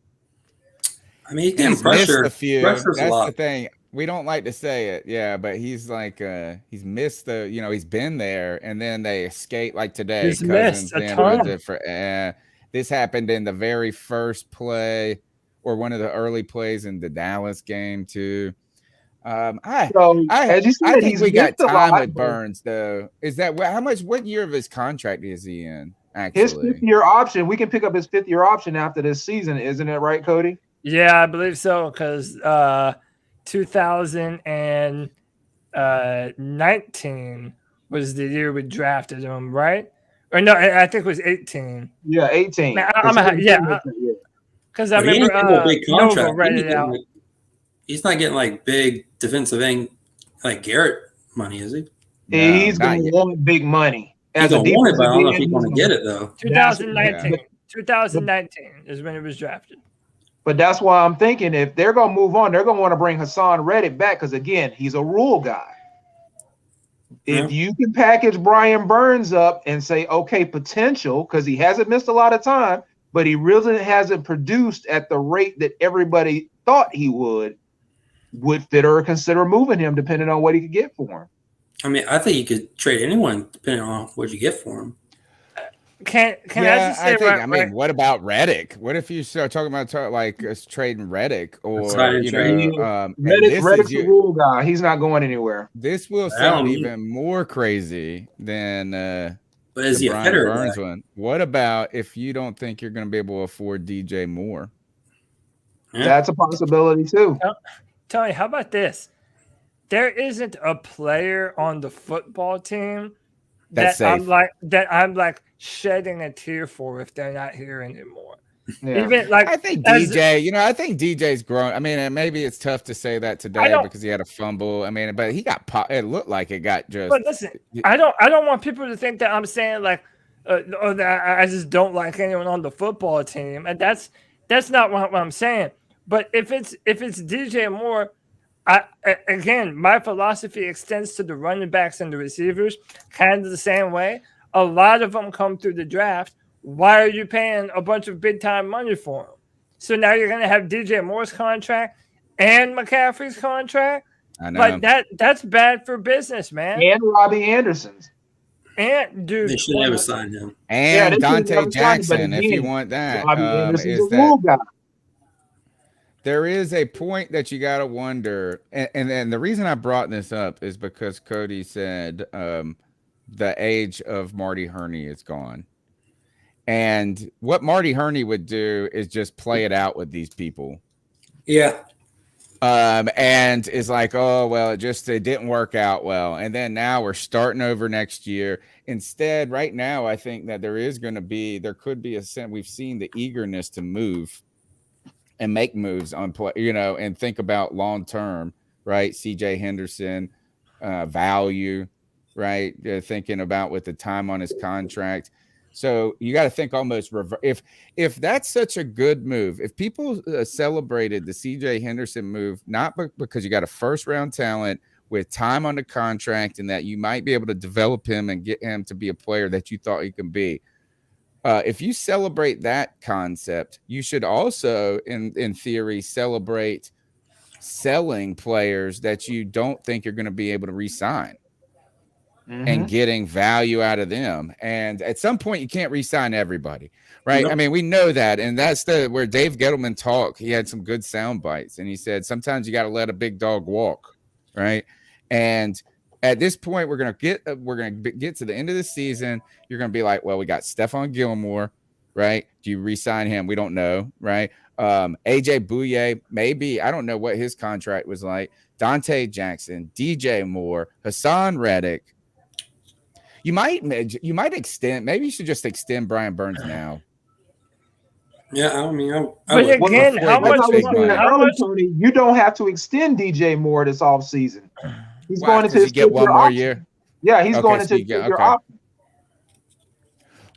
I mean, he's getting pressure. That's the thing. We don't like to say it, but he's like he's missed he's been there, and then they escape like today. He's missed a ton. This happened in the very first play or one of the early plays in the Dallas game too. I think we got time with Burns though. Is that what year of his contract is he in? Actually, his 5th-year option. We can pick up his 5th-year option after this season, isn't it right, Cody? Yeah, I believe so. Because 2019 was the year we drafted him, right? Or no, I think it was 18. Yeah, 18. Because I remember big contract. read it out. He's not getting like big defensive end like Garrett money, is he? No, he's going to want big money. He's going to want it, but I don't know if he's going to get it though. 2019 is when he was drafted. But that's why I'm thinking if they're going to move on, they're going to want to bring Hassan Reddick back because, again, he's a rule guy. If you can package Brian Burns up and say, okay, potential, because he hasn't missed a lot of time, but he really hasn't produced at the rate that everybody thought he would Fitterer consider moving him depending on what he could get for him? I mean, I think you could trade anyone depending on what you get for him. Can I just say what about Reddick? What if you start talking about us trading Reddick or Reddick's a rule guy. He's not going anywhere. This will sound even more crazy than but is he Brian Burns one. What about if you don't think you're going to be able to afford DJ Moore? Yeah. That's a possibility too. Tony, how about this? There isn't a player on the football team that I'm like shedding a tear for if they're not here anymore. Yeah. Even I think DJ, I think DJ's grown. I mean, maybe it's tough to say that today because he had a fumble. I mean, but he got it looked like it got just. But listen, I don't want people to think that I'm saying like, that I just don't like anyone on the football team, and that's not what I'm saying. But if it's DJ Moore, Again, my philosophy extends to the running backs and the receivers, kind of the same way. A lot of them come through the draft. Why are you paying a bunch of big time money for them? So now you're going to have DJ Moore's contract and McCaffrey's contract. I know. Like that's bad for business, man. And Robbie Anderson's. And dude, they should never sign him. And Dante Jackson, if you want that, Robbie Anderson's is a rule guy. There is a point that you got to wonder, and the reason I brought this up is because Cody said the age of Marty Herney is gone. And what Marty Herney would do is just play it out with these people. Yeah. And it's like, oh, well, it didn't work out well. And then now we're starting over next year. Instead, right now, I think that there could be a sense. We've seen the eagerness to move and make moves on play, and think about long term, right? CJ Henderson, value, right? Thinking about with the time on his contract. So you got to think almost if that's such a good move, if people celebrated the CJ Henderson move, not because you got a first round talent with time on the contract and that you might be able to develop him and get him to be a player that you thought he could be. If you celebrate that concept, you should also, in theory, celebrate selling players that you don't think you're going to be able to re-sign and getting value out of them. And at some point, you can't re-sign everybody, right? Nope. I mean, we know that. And that's where Dave Gettleman talked. He had some good sound bites. And he said, sometimes you got to let a big dog walk, right? And at this point, we're gonna get to the end of the season. You're gonna be like, well, we got Stephon Gilmore, right? Do you re-sign him? We don't know, right? AJ Bouye, maybe. I don't know what his contract was like. Dante Jackson, DJ Moore, Hassan Reddick. You might extend. Maybe you should just extend Brian Burns now. Yeah, I mean, but again, how much? Tony, you don't have to extend DJ Moore this offseason. He's going into his get one more year. Yeah, he's going into your option.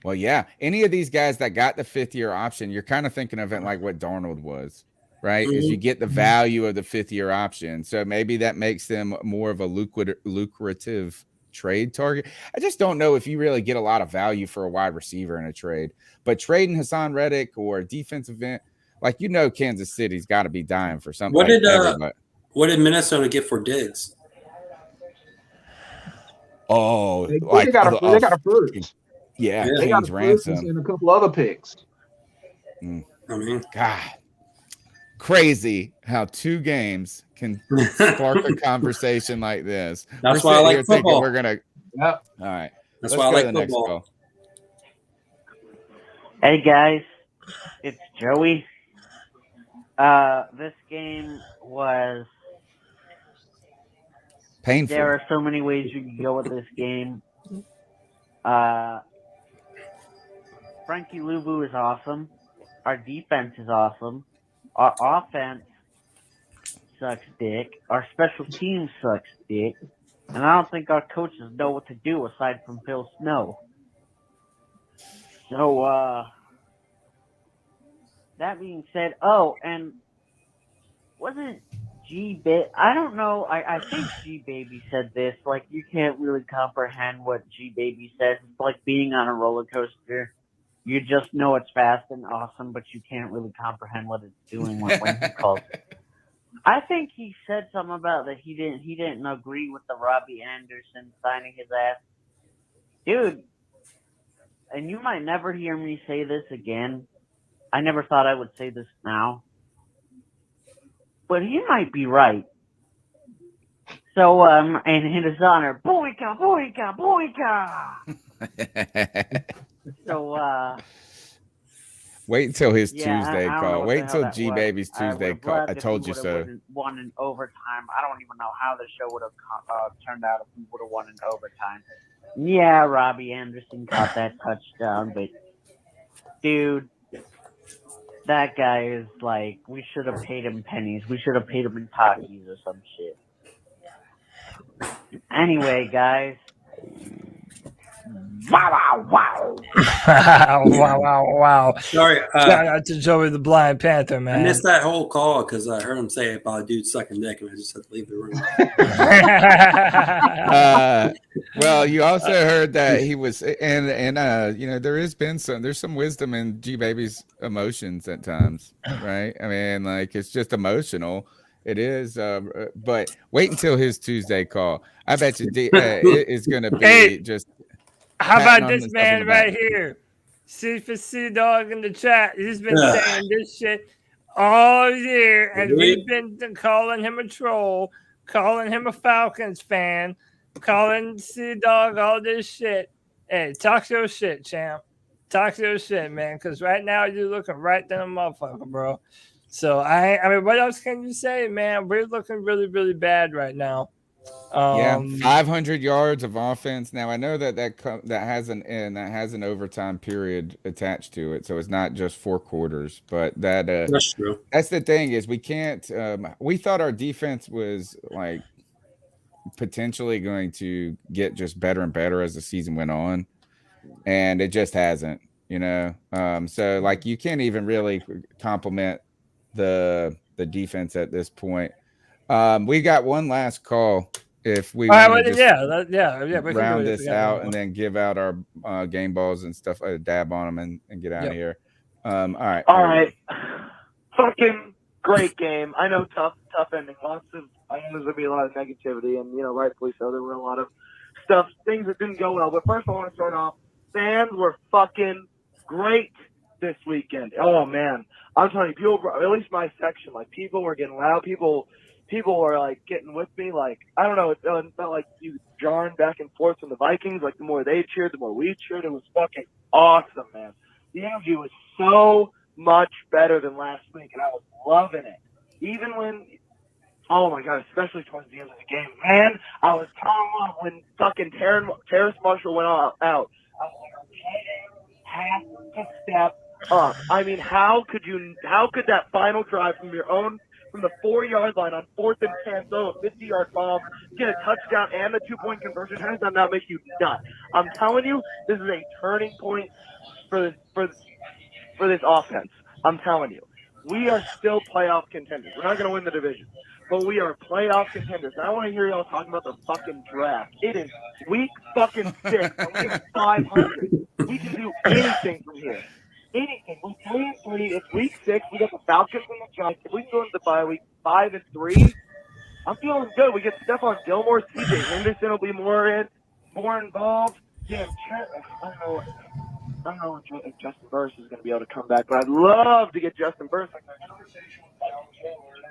Well, yeah. Any of these guys that got the 5th-year option, you're kind of thinking of it like what Darnold was, right? Is you get the value of the 5th-year option. So maybe that makes them more of a lucrative trade target. I just don't know if you really get a lot of value for a wide receiver in a trade. But trading Hassan Reddick or defensive end, like Kansas City's got to be dying for something. What did Minnesota get for Diggs? Oh, they got a first. Yeah, they got a ransom and a couple other picks. I mean, God, crazy how 2 games can spark a conversation like this. That's why I like football. We're gonna. All right. That's why I like football. Hey guys, it's Joey. This game was painful. There are so many ways you can go with this game. Frankie Luvu is awesome. Our defense is awesome. Our offense sucks dick. Our special teams sucks dick. And I don't think our coaches know what to do aside from Phil Snow. So, that being said, and wasn't I don't know. I think G-Baby said this. Like, you can't really comprehend what G-Baby says. It's like being on a roller coaster. You just know it's fast and awesome, but you can't really comprehend what it's doing when he calls it. I think he said something about that he didn't agree with the Robbie Anderson signing his ass. Dude, and you might never hear me say this again. I never thought I would say this now. But he might be right. So, and in his honor, boyka, boyka, boyka! So, wait until his Tuesday call. Wait until G-Baby's Tuesday call. I told you so. Won in overtime. I don't even know how the show would have turned out if we would have won in overtime. Yeah, Robbie Anderson caught that touchdown, but dude, that guy is like, we should have paid him pennies. We should have paid him in Takis or some shit. Anyway, guys, Wow. Sorry. Shout out to Joey the Blind Panther, man. I missed that whole call because I heard him say about a dude sucking dick, and I just had to leave the room. Well, you also heard that he was, and there's some wisdom in G Baby's emotions at times, right? I mean, like it's just emotional. It is, but wait until his Tuesday call. I bet you it is going to be just. How about this man right here? C for C Dog in the chat. He's been saying this shit all year, and we've been calling him a troll, calling him a Falcons fan, calling C Dog all this shit. Hey, talk your shit, champ. Talk your shit, man. Because right now you're looking right down the motherfucker, bro. So I mean, what else can you say, man? We're looking really, really bad right now. 500 yards of offense. Now I know that has an overtime period attached to it, so it's not just 4 quarters. But that's true. That's the thing is we can't. We thought our defense was like potentially going to get just better and better as the season went on, and it just hasn't. So like you can't even really compliment the defense at this point. We got one last call. If we want to round this out and then give out our game balls and stuff, dab on them and get out of here. All right. Fucking great game. I know tough ending. I know there's gonna be a lot of negativity, and rightfully so. There were a lot of things that didn't go well. But first, I want to start off. Fans were fucking great this weekend. Oh man, I'm telling you, people, at least my section, like people were getting loud. People were like getting with me. Like I don't know, it felt like you jarring back and forth from the Vikings. Like the more they cheered, the more we cheered. It was fucking awesome, man. The energy was so much better than last week, and I was loving it. Even when, oh my god, especially towards the end of the game, man, I was telling them when fucking Terrace Marshall went out. I was like, have to step up. I mean, how could that final drive from the 4-yard line on 4th and 10, throw a 50-yard bomb, get a touchdown and the 2-point conversion? How does that not make you nuts? I'm telling you, this is a turning point for this offense. I'm telling you, we are still playoff contenders. We're not going to win the division, but we are playoff contenders. And I want to hear y'all talking about the fucking draft. It is week fucking 6, and we have 500. We can do anything from here. Anything. We're 3-3. It's week 6. We got the Falcons and the Giants. If we can go into the bye week 5-3, I'm feeling good. We get Stephon Gilmore, CJ Henderson will be more involved. Damn, I don't know if Justin Burris is going to be able to come back, but I'd love to get Justin Burris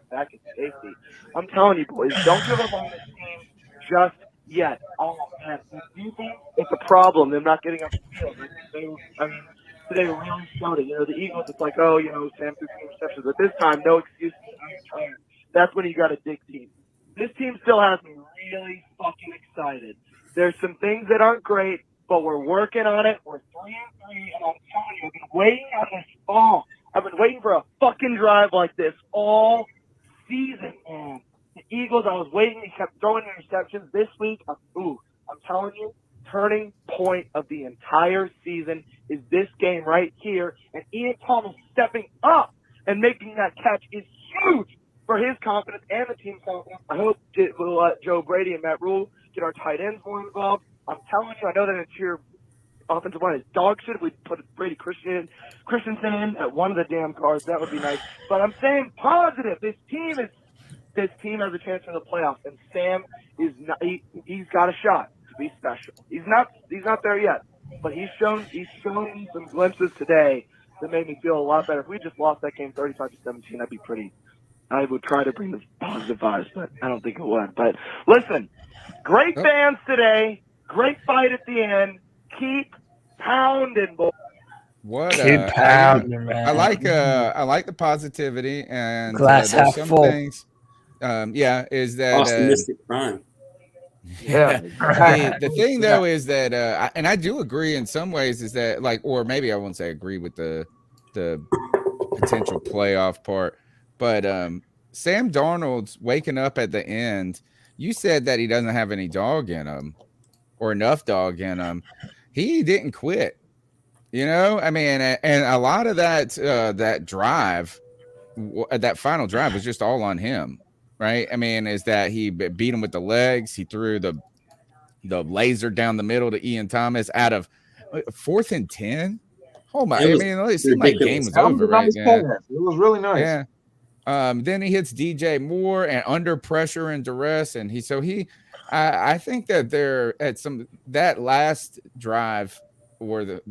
back in safety. I'm telling you, boys, don't give up on this team just yet. Oh man, it's a problem. They're not getting up the field. Today really showed it. The Eagles, it's like, Sam threw 2 interceptions. But this time, no excuses. I'm tired. That's when you got a dig team. This team still has me really fucking excited. There's some things that aren't great, but we're working on it. We're 3-3, and I'm telling you, I've been waiting on this fall. I've been waiting for a fucking drive like this all season, man. The Eagles, I was waiting. They kept throwing interceptions. This week, I'm telling you, turning point of the entire season is this game right here. And Ian Thomas stepping up and making that catch is huge for his confidence and the team's confidence. I hope we'll let Joe Brady and Matt Rule get our tight ends more involved. I'm telling you, I know that it's your offensive line is dog shit. If we put Brady Christensen in at one of the damn cars, that would be nice. But I'm saying positive. This team has a chance for the playoffs, and Sam is not. He's got a shot to be special. He's not there yet, but he's shown me some glimpses today that made me feel a lot better. If we just lost that game 35-17, I would try to bring the positive vibes, but I don't think it would. But listen, great fans today, great fight at the end. Keep pounding, boys. Keep pounding, man. I like the positivity and glass half some full. Things. Is that optimistic prime? Yeah. The thing though is that, and I do agree in some ways, is that or maybe I won't say agree with the potential playoff part, but Sam Darnold's waking up at the end. You said that he doesn't have any dog in him or enough dog in him. he didn't quit. You know, I mean, and a lot of that that drive, that final drive was just all on him, right? I mean, is that he beat him with the legs, he threw the laser down the middle to Ian Thomas out of 4th and 10. Oh my! I mean, it seemed like game was over right then. It was really nice. Yeah. Then he hits DJ Moore and under pressure and duress, and I think that they're at that last drive or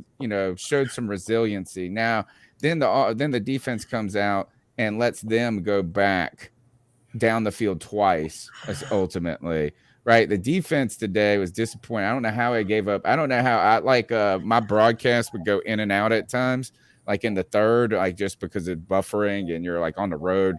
showed some resiliency. Now, then the defense comes out and lets them go back down the field twice, ultimately. Right, the defense today was disappointing. I don't know how I gave up. I don't know how my broadcast would go in and out at times, like in the third, like just because of buffering and you're like on the road.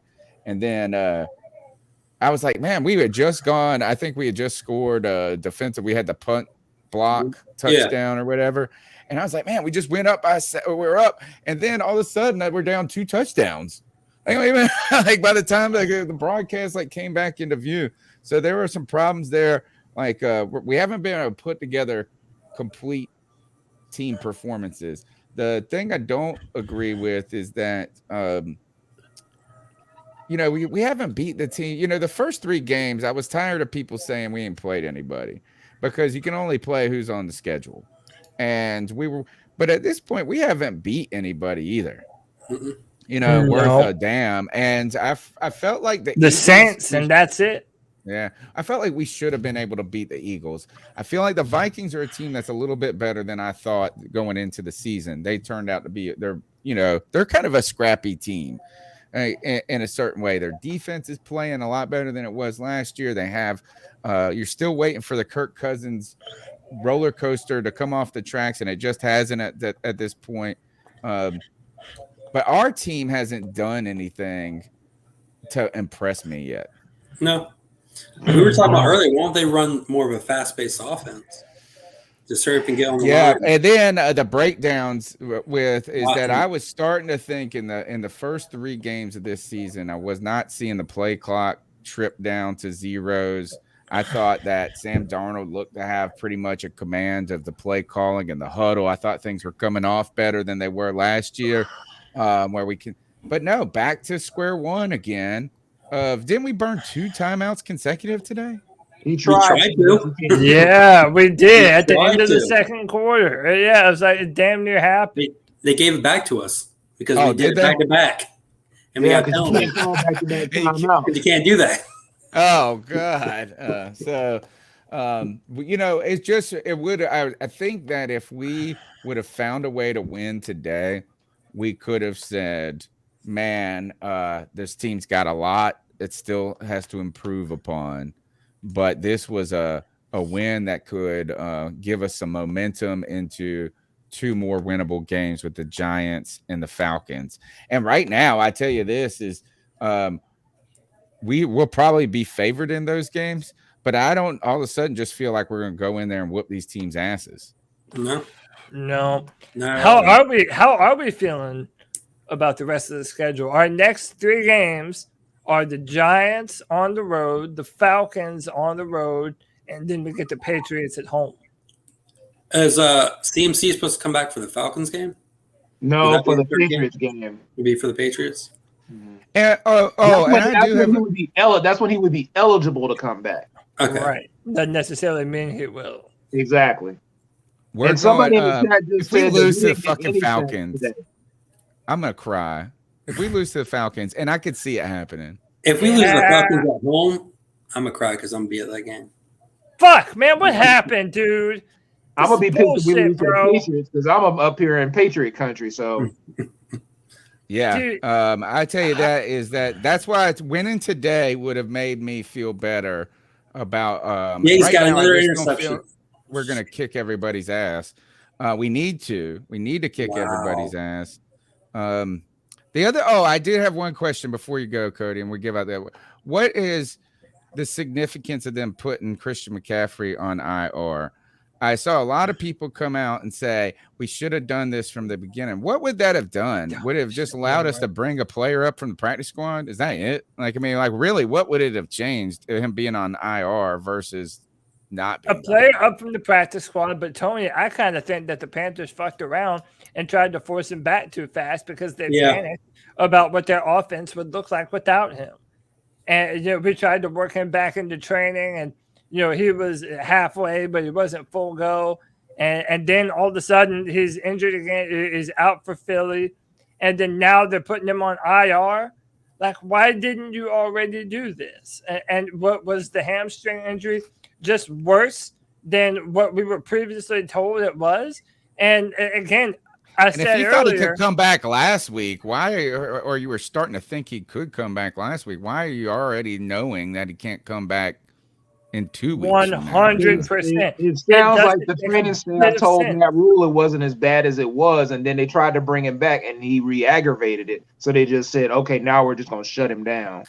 And then I was like, man, we had just gone. I think we had just scored defensive. We had the punt block touchdown or whatever. And I was like, man, we just went up. We're up, and then all of a sudden we're down 2 touchdowns. Like by the time the broadcast came back into view. So there were some problems there. Like we haven't been able to put together complete team performances. The thing I don't agree with is that, we haven't beat the team. The first 3 games, I was tired of people saying we ain't played anybody because you can only play who's on the schedule. But at this point, we haven't beat anybody either. Worth a damn. And I felt like the Saints, and that's it. Yeah, I felt like we should have been able to beat the Eagles. I feel like the Vikings are a team that's a little bit better than I thought going into the season. They turned out to be they're kind of a scrappy team in a certain way. Their defense is playing a lot better than it was last year. They have you're still waiting for the Kirk Cousins roller coaster to come off the tracks, and it just hasn't at this point. But our team hasn't done anything to impress me yet. No. We were talking about earlier, won't they run more of a fast-paced offense? Just hurry up and get on the line. And then the breakdowns that I was starting to think in the first 3 games of this season, I was not seeing the play clock trip down to zeros. I thought that Sam Darnold looked to have pretty much a command of the play calling and the huddle. I thought things were coming off better than they were last year, but no, back to square one again. Didn't we burn 2 timeouts consecutive today? He tried to. Yeah, we did at the end of the second quarter. Yeah, it was like damn near happy. They gave it back to us because we did it back to back. And we got penalties. You can't do that. Oh God. I think that if we would have found a way to win today, we could have said, man, this team's got a lot it still has to improve upon, but this was a win that could give us some momentum into 2 more winnable games with the Giants and the Falcons. And right now, I tell you this is we will probably be favored in those games, but I don't all of a sudden just feel like we're going to go in there and whoop these teams' asses. No. How are we feeling about the rest of the schedule? Our next 3 games are the Giants on the road, the Falcons on the road, and then we get the Patriots at home. Is CMC supposed to come back for the Falcons game? No, for the Patriots game. Maybe for the Patriots. Mm-hmm. That's when he would be eligible to come back. Okay, right. Doesn't necessarily mean he will. Exactly. Somebody in the chat just said, if we lose to the fucking Falcons, I'm gonna cry. If we lose to the Falcons, and I could see it happening. If we lose to the Falcons at home, I'm gonna cry because I'm gonna be at that game. Fuck, man, what happened, dude? I'm gonna be pissed if we lose to the Patriots because I'm up here in Patriot country. So, yeah, dude. I tell you that's why winning today would have made me feel better about. He's got another interception. We're gonna kick everybody's ass. We need to kick everybody's ass. I did have one question before you go, Cody, and we give out that. What is the significance of them putting Christian McCaffrey on IR? I saw a lot of people come out and say we should have done this from the beginning. What would that have done? Would it have just allowed us to bring a player up from the practice squad? Is that it? Really, what would it have changed him being on IR versus not a been player done. up from the practice squad. But Tony, I kind of think that the Panthers fucked around and tried to force him back too fast because they panicked about what their offense would look like without him. And we tried to work him back into training, and he was halfway, but he wasn't full go. And then all of a sudden he's injured again, is out for Philly, and then now they're putting him on IR. Like, why didn't you already do this? And what was the hamstring injury? Just worse than what we were previously told it was. And again, I said if you earlier, thought he could come back last week, why, or you were starting to think he could come back last week, why are you already knowing that he can't come back in 2 weeks? 100%. It sounds like the training staff told Matt Rule it wasn't as bad as it was, and then they tried to bring him back, and he re-aggravated it. So they just said, okay, now we're just going to shut him down.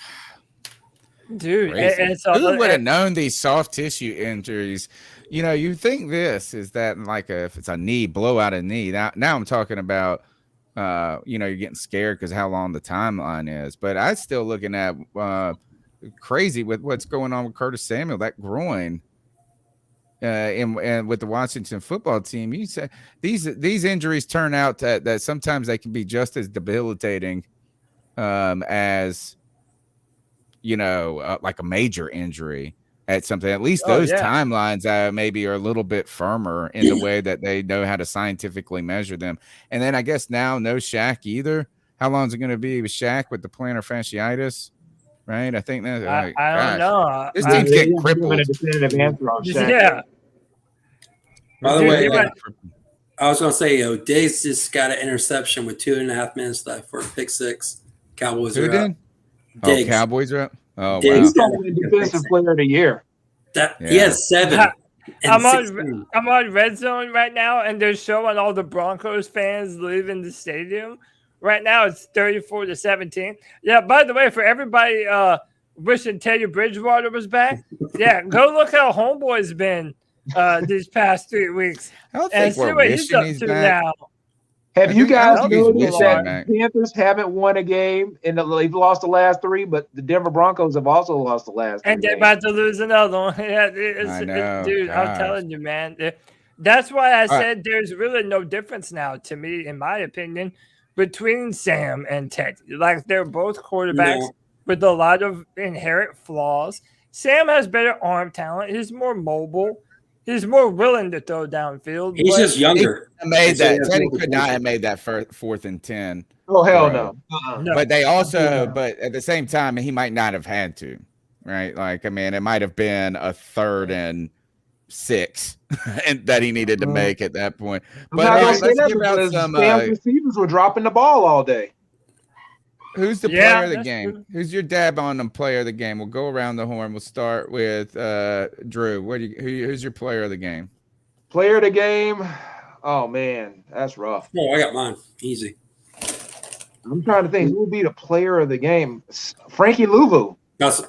Dude, who would have known these soft tissue injuries? You think this is that like if it's a knee, blow out a knee. Now I'm talking about, you're getting scared because how long the timeline is. But I'm still looking at crazy with what's going on with Curtis Samuel, that groin, and with the Washington football team. You say these injuries turn out that sometimes they can be just as debilitating as like a major injury at something. At least those timelines maybe are a little bit firmer in the way that they know how to scientifically measure them. And then I guess now no Shaq either. How long is it going to be with Shaq with the plantar fasciitis? Right? I think that I don't know. This team's getting crippled. Yeah. By the way, I was going to say, Diggs just got an interception with 2.5 minutes left for a pick six. Cowboys are up. Diggs. Cowboys are up. Oh, Diggs wow. He's the defensive player of the year. He has 7. I'm on Red Zone right now, and they're showing all the Broncos fans leaving the stadium. Right now, it's 34-17. Yeah, by the way, for everybody wishing Teddy Bridgewater was back, go look how Homeboy's been these past 3 weeks. I don't think we're wishing he's back. Now. Have you guys noticed that the Panthers haven't won a game and they've lost the last 3, but the Denver Broncos have also lost the last 3 and they're about to lose another one. I know, dude. Gosh. I'm telling you, man. That's why I said there's really no difference now, to me, in my opinion, between Sam and Teddy. Like, they're both quarterbacks with a lot of inherent flaws. Sam has better arm talent. He's more mobile. He's more willing to throw downfield. He's just younger. Teddy could not have made that 4th and 10. Oh, hell no. But they also, but at the same time, he might not have had to, right? Like, I mean, it might have been a 3rd and 6 and that he needed to make at that point. But let's give out some. Receivers were dropping the ball all day. Who's the player of the game? True. Who's your dab on them player of the game? We'll go around the horn. We'll start with Drew. Who's your player of the game? Player of the game? Oh, man, that's rough. Oh, I got mine. Easy. I'm trying to think who would be the player of the game. Frankie Louvu. That's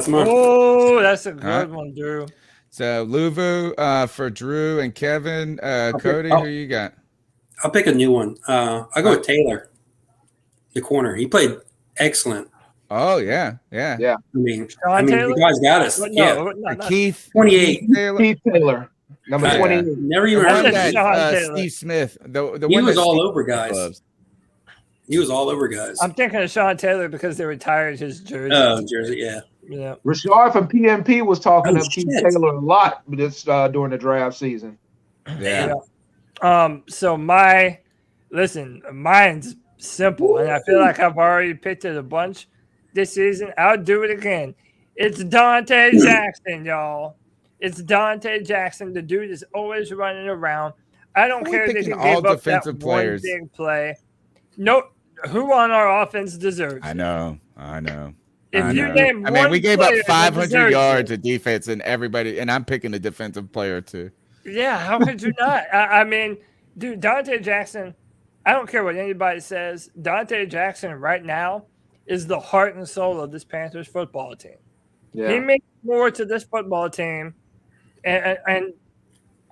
mine. Oh, that's a good one, Drew. So Louvu for Drew and Kevin. Cody, who you got? I'll pick a new one. I'll go with Taylor. The corner. He played excellent. Oh, yeah. I mean, the guy's got us. Keith 28. Keith Taylor. Number 28. Never even heard of that. Steve Smith. He was all over guys. He was all over guys. I'm thinking of Sean Taylor because they retired his jersey. Oh, jersey, yeah. Rashard from PMP was talking to Keith Taylor a lot this during the draft season. Yeah. So mine's simple, and I feel like I've already picked it a bunch this season. I'll do it again. It's Dante Jackson, y'all. It's Dante Jackson. The dude is always running around. I don't care that he gave up that one big play. No, who on our offense deserves it? I know. If you name one, we gave up 500 yards of defense, and I'm picking a defensive player too. Yeah, how could you not? I mean, dude, Dante Jackson. I don't care what anybody says. Dante Jackson right now is the heart and soul of this Panthers football team. Yeah. He means more to this football team, and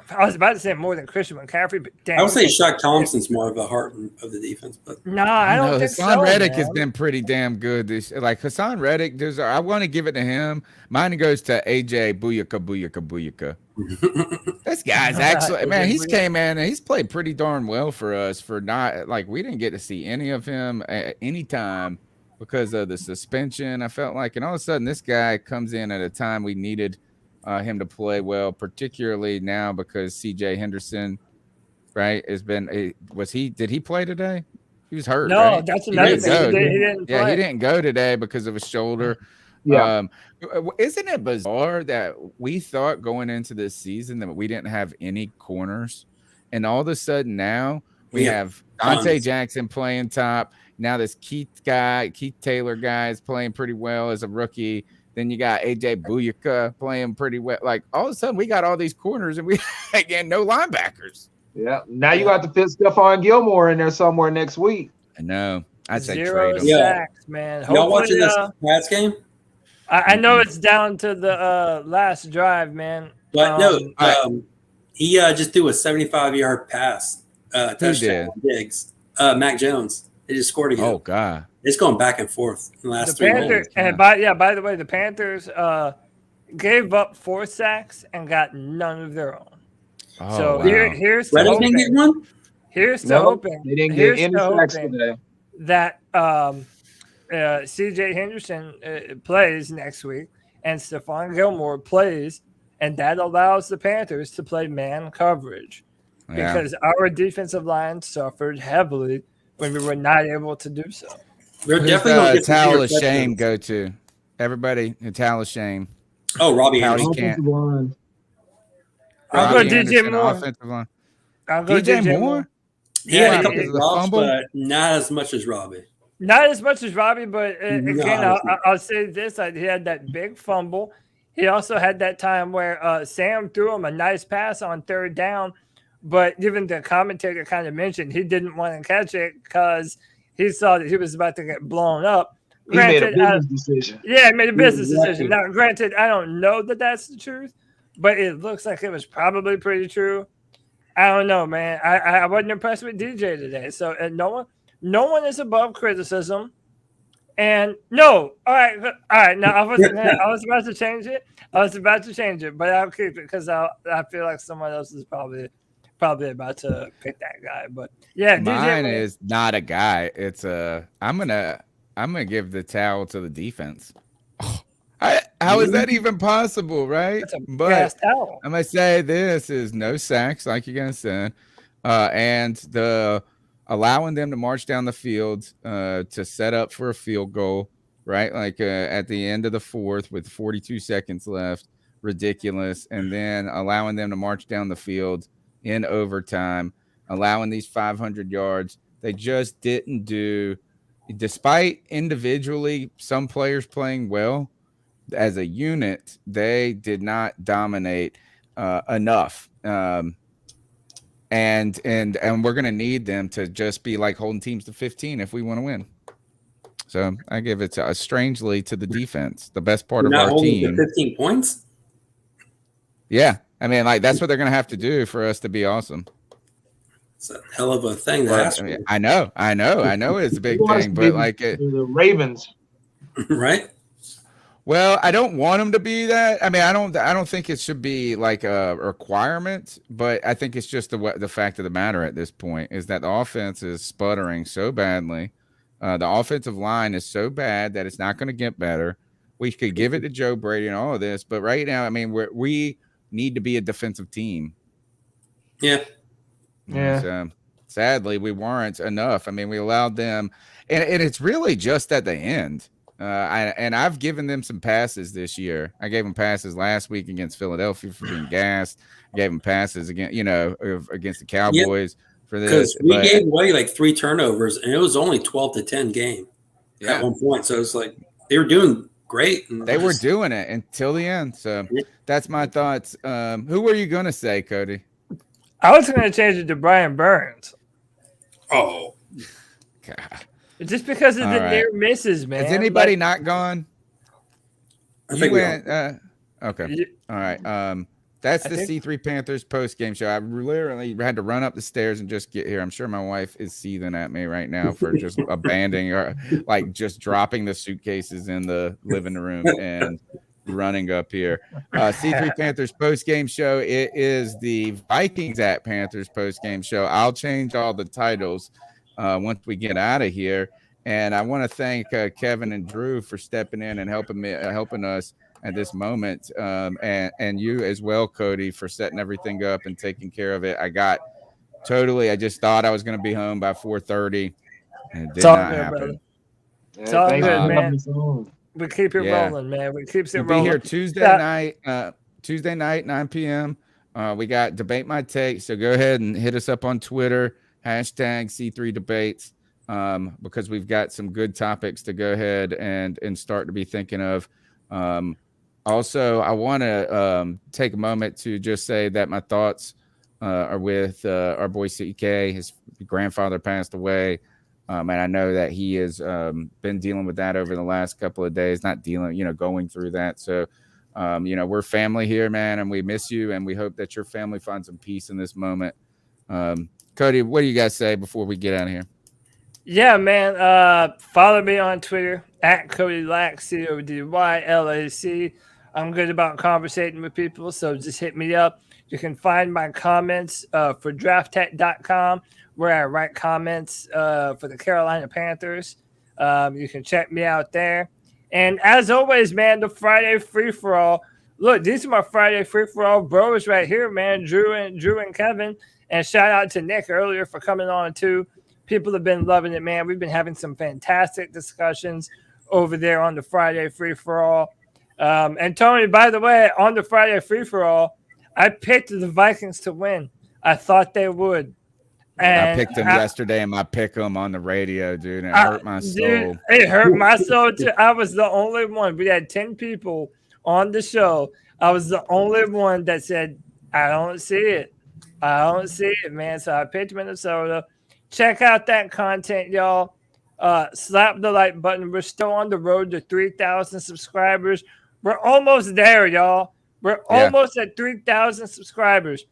I was about to say more than Christian McCaffrey, but damn. I would say Shaq Thompson's more of the heart of the defense, but no, I don't think Hassan so. Reddick man. has been pretty damn good. Hassan Reddick, I want to give it to him. Mine goes to AJ Booyaka. This guy's actually, man, he's came in and he's played pretty darn well for us for not, like, we didn't get to see any of him at any time because of the suspension, I felt like. And all of a sudden, this guy comes in at a time we needed him to play well, particularly now because CJ Henderson, right, did he play today? He was hurt. No, right? that's another thing. He didn't play. He didn't go today because of his shoulder. Yeah. Isn't it bizarre that we thought going into this season that we didn't have any corners, and all of a sudden now we have Dante Jackson playing top. Now this Keith Taylor guy is playing pretty well as a rookie. Then you got AJ Booyaka playing pretty well. Like all of a sudden we got all these corners and we again no linebackers. Yeah. Now you got to fit Stephon Gilmore in there somewhere next week. I know. I'd say 0 trade him. sacks, man. Y'all watching this Pats game? I know it's down to the last drive, man. But he just threw a 75-yard pass touchdown on Diggs. Mac Jones. They just scored again. Oh God. It's going back and forth in the last 3 Panthers, minutes. and by the way, the Panthers gave up 4 sacks and got none of their own. Oh, so wow. here's to Reddick didn't get one? Here's to hoping. They didn't get any sacks today. That CJ Henderson plays next week and Stephon Gilmore plays, and that allows the Panthers to play man coverage because our defensive line suffered heavily when we were not able to do so. They're definitely going to get towel of shame go to everybody. A towel of shame. Oh, Robbie Offensive Anderson. line. I'll go DJ Moore. Offensive line. I'll go DJ Moore. He had a Yeah, couple because of of the drops, fumble. but not as much as Robbie. Not as much as Robbie, but again, No. I'll say this: he had that big fumble. He also had that time where Sam threw him a nice pass on 3rd down, but even the commentator kind of mentioned he didn't want to catch it because he saw that he was about to get blown up. He made a business decision. Yeah, he made a business Exactly. decision. Now, granted, I don't know that that's the truth, but it looks like it was probably pretty true. I don't know, man. I wasn't impressed with DJ today. So no one is above criticism. And no, all right. Now I was about to change it. But I'll keep it because I feel like someone else is probably about to pick that guy. But yeah, Mine DJ is not a guy. It's I'm gonna give the towel to the defense. How is that even possible, right? That's a But gas towel. I'm gonna say this is no sacks, like you guys said, and the allowing them to march down the field to set up for a field goal, right? Like at the end of the 4th with 42 seconds left, ridiculous, and then allowing them to march down the field in overtime, allowing these 500 yards. They just didn't do, despite individually some players playing well. As a unit, they did not dominate enough, and we're going to need them to just be like holding teams to 15 if we want to win. So I give it strangely to the defense, the best part of our team. 15 points. Yeah, I mean, like that's what they're going to have to do for us to be awesome. It's a hell of a thing to ask for. I know, it's a big thing, but like the Ravens, right? Well, I don't want them to be that. I mean, I don't think it should be like a requirement, but I think it's just the fact of the matter at this point is that the offense is sputtering so badly. The offensive line is so bad that it's not going to get better. We could give it to Joe Brady and all of this, but right now, I mean, we need to be a defensive team. Yeah. So, sadly, we weren't enough. I mean, we allowed them, and it's really just at the end. I've given them some passes this year. I gave them passes last week against Philadelphia for being gassed. I gave them passes against the Cowboys for this. Because we gave away like 3 turnovers, and it was only 12-10 game at one point. So it's like they were doing great. They were doing it until the end. So that's my thoughts. Who were you going to say, Cody? I was going to change it to Brian Burns. Oh, God. Just because of the near misses, man. Has anybody not gone? I think okay. All right. That's the C3 Panthers post-game show. I literally had to run up the stairs and just get here. I'm sure my wife is seething at me right now for just abandoning or like just dropping the suitcases in the living room and running up here. C3 Panthers post-game show. It is the Vikings at Panthers post-game show. I'll change all the titles once we get out of here. And I want to thank Kevin and Drew for stepping in and helping us at this moment, and you as well, Cody, for setting everything up and taking care of it. I just thought I was going to be home by 4:30, and it did not happen. Brother. It's all good, man. We keep it rolling, man. We keep it rolling. Be here Tuesday night, 9 p.m. We got Debate My Take, so go ahead and hit us up on Twitter, #C3 Debates, because we've got some good topics to go ahead and start to be thinking of. Also, I want to take a moment to just say that my thoughts are with our boy CK. His grandfather passed away, and I know that he has been dealing with that over the last couple of days. Going through that. So, we're family here, man, and we miss you, and we hope that your family finds some peace in this moment. Cody, what do you guys say before we get out of here? Yeah, man. Follow me on Twitter @CodyLac, CodyLac. I'm good about conversating with people, so just hit me up. You can find my comments for drafttech.com, where I write comments for the Carolina Panthers. You can check me out there. And as always, man, the Friday free-for-all. Look, these are my Friday free-for-all bros right here, man, Drew and Kevin. And shout out to Nick earlier for coming on, too. People have been loving it, man. We've been having some fantastic discussions over there on the Friday free-for-all. And Tony, by the way, on the Friday free-for-all, I picked the Vikings to win. I thought they would. And I picked them yesterday, and I picked them on the radio, dude. And it hurt my soul. Dude, it hurt my soul, too. I was the only one. We had 10 people on the show. I was the only one that said, I don't see it. I don't see it, man. So I picked Minnesota. Check out that content, y'all. Slap the like button. We're still on the road to 3,000 subscribers. We're almost there, y'all. We're almost at 3,000 subscribers.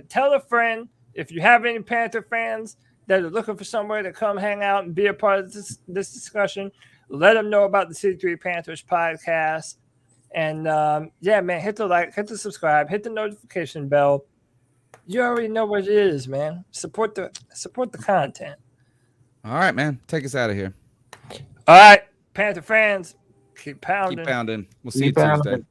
Tell a friend if you have any Panther fans that are looking for somewhere to come hang out and be a part of this discussion. Let them know about the C3 Panthers podcast. And man, hit the like, hit the subscribe, hit the notification bell. You already know what it is, man. Support the content. All right, man. Take us out of here. All right, Panther fans, keep pounding. We'll see you Tuesday.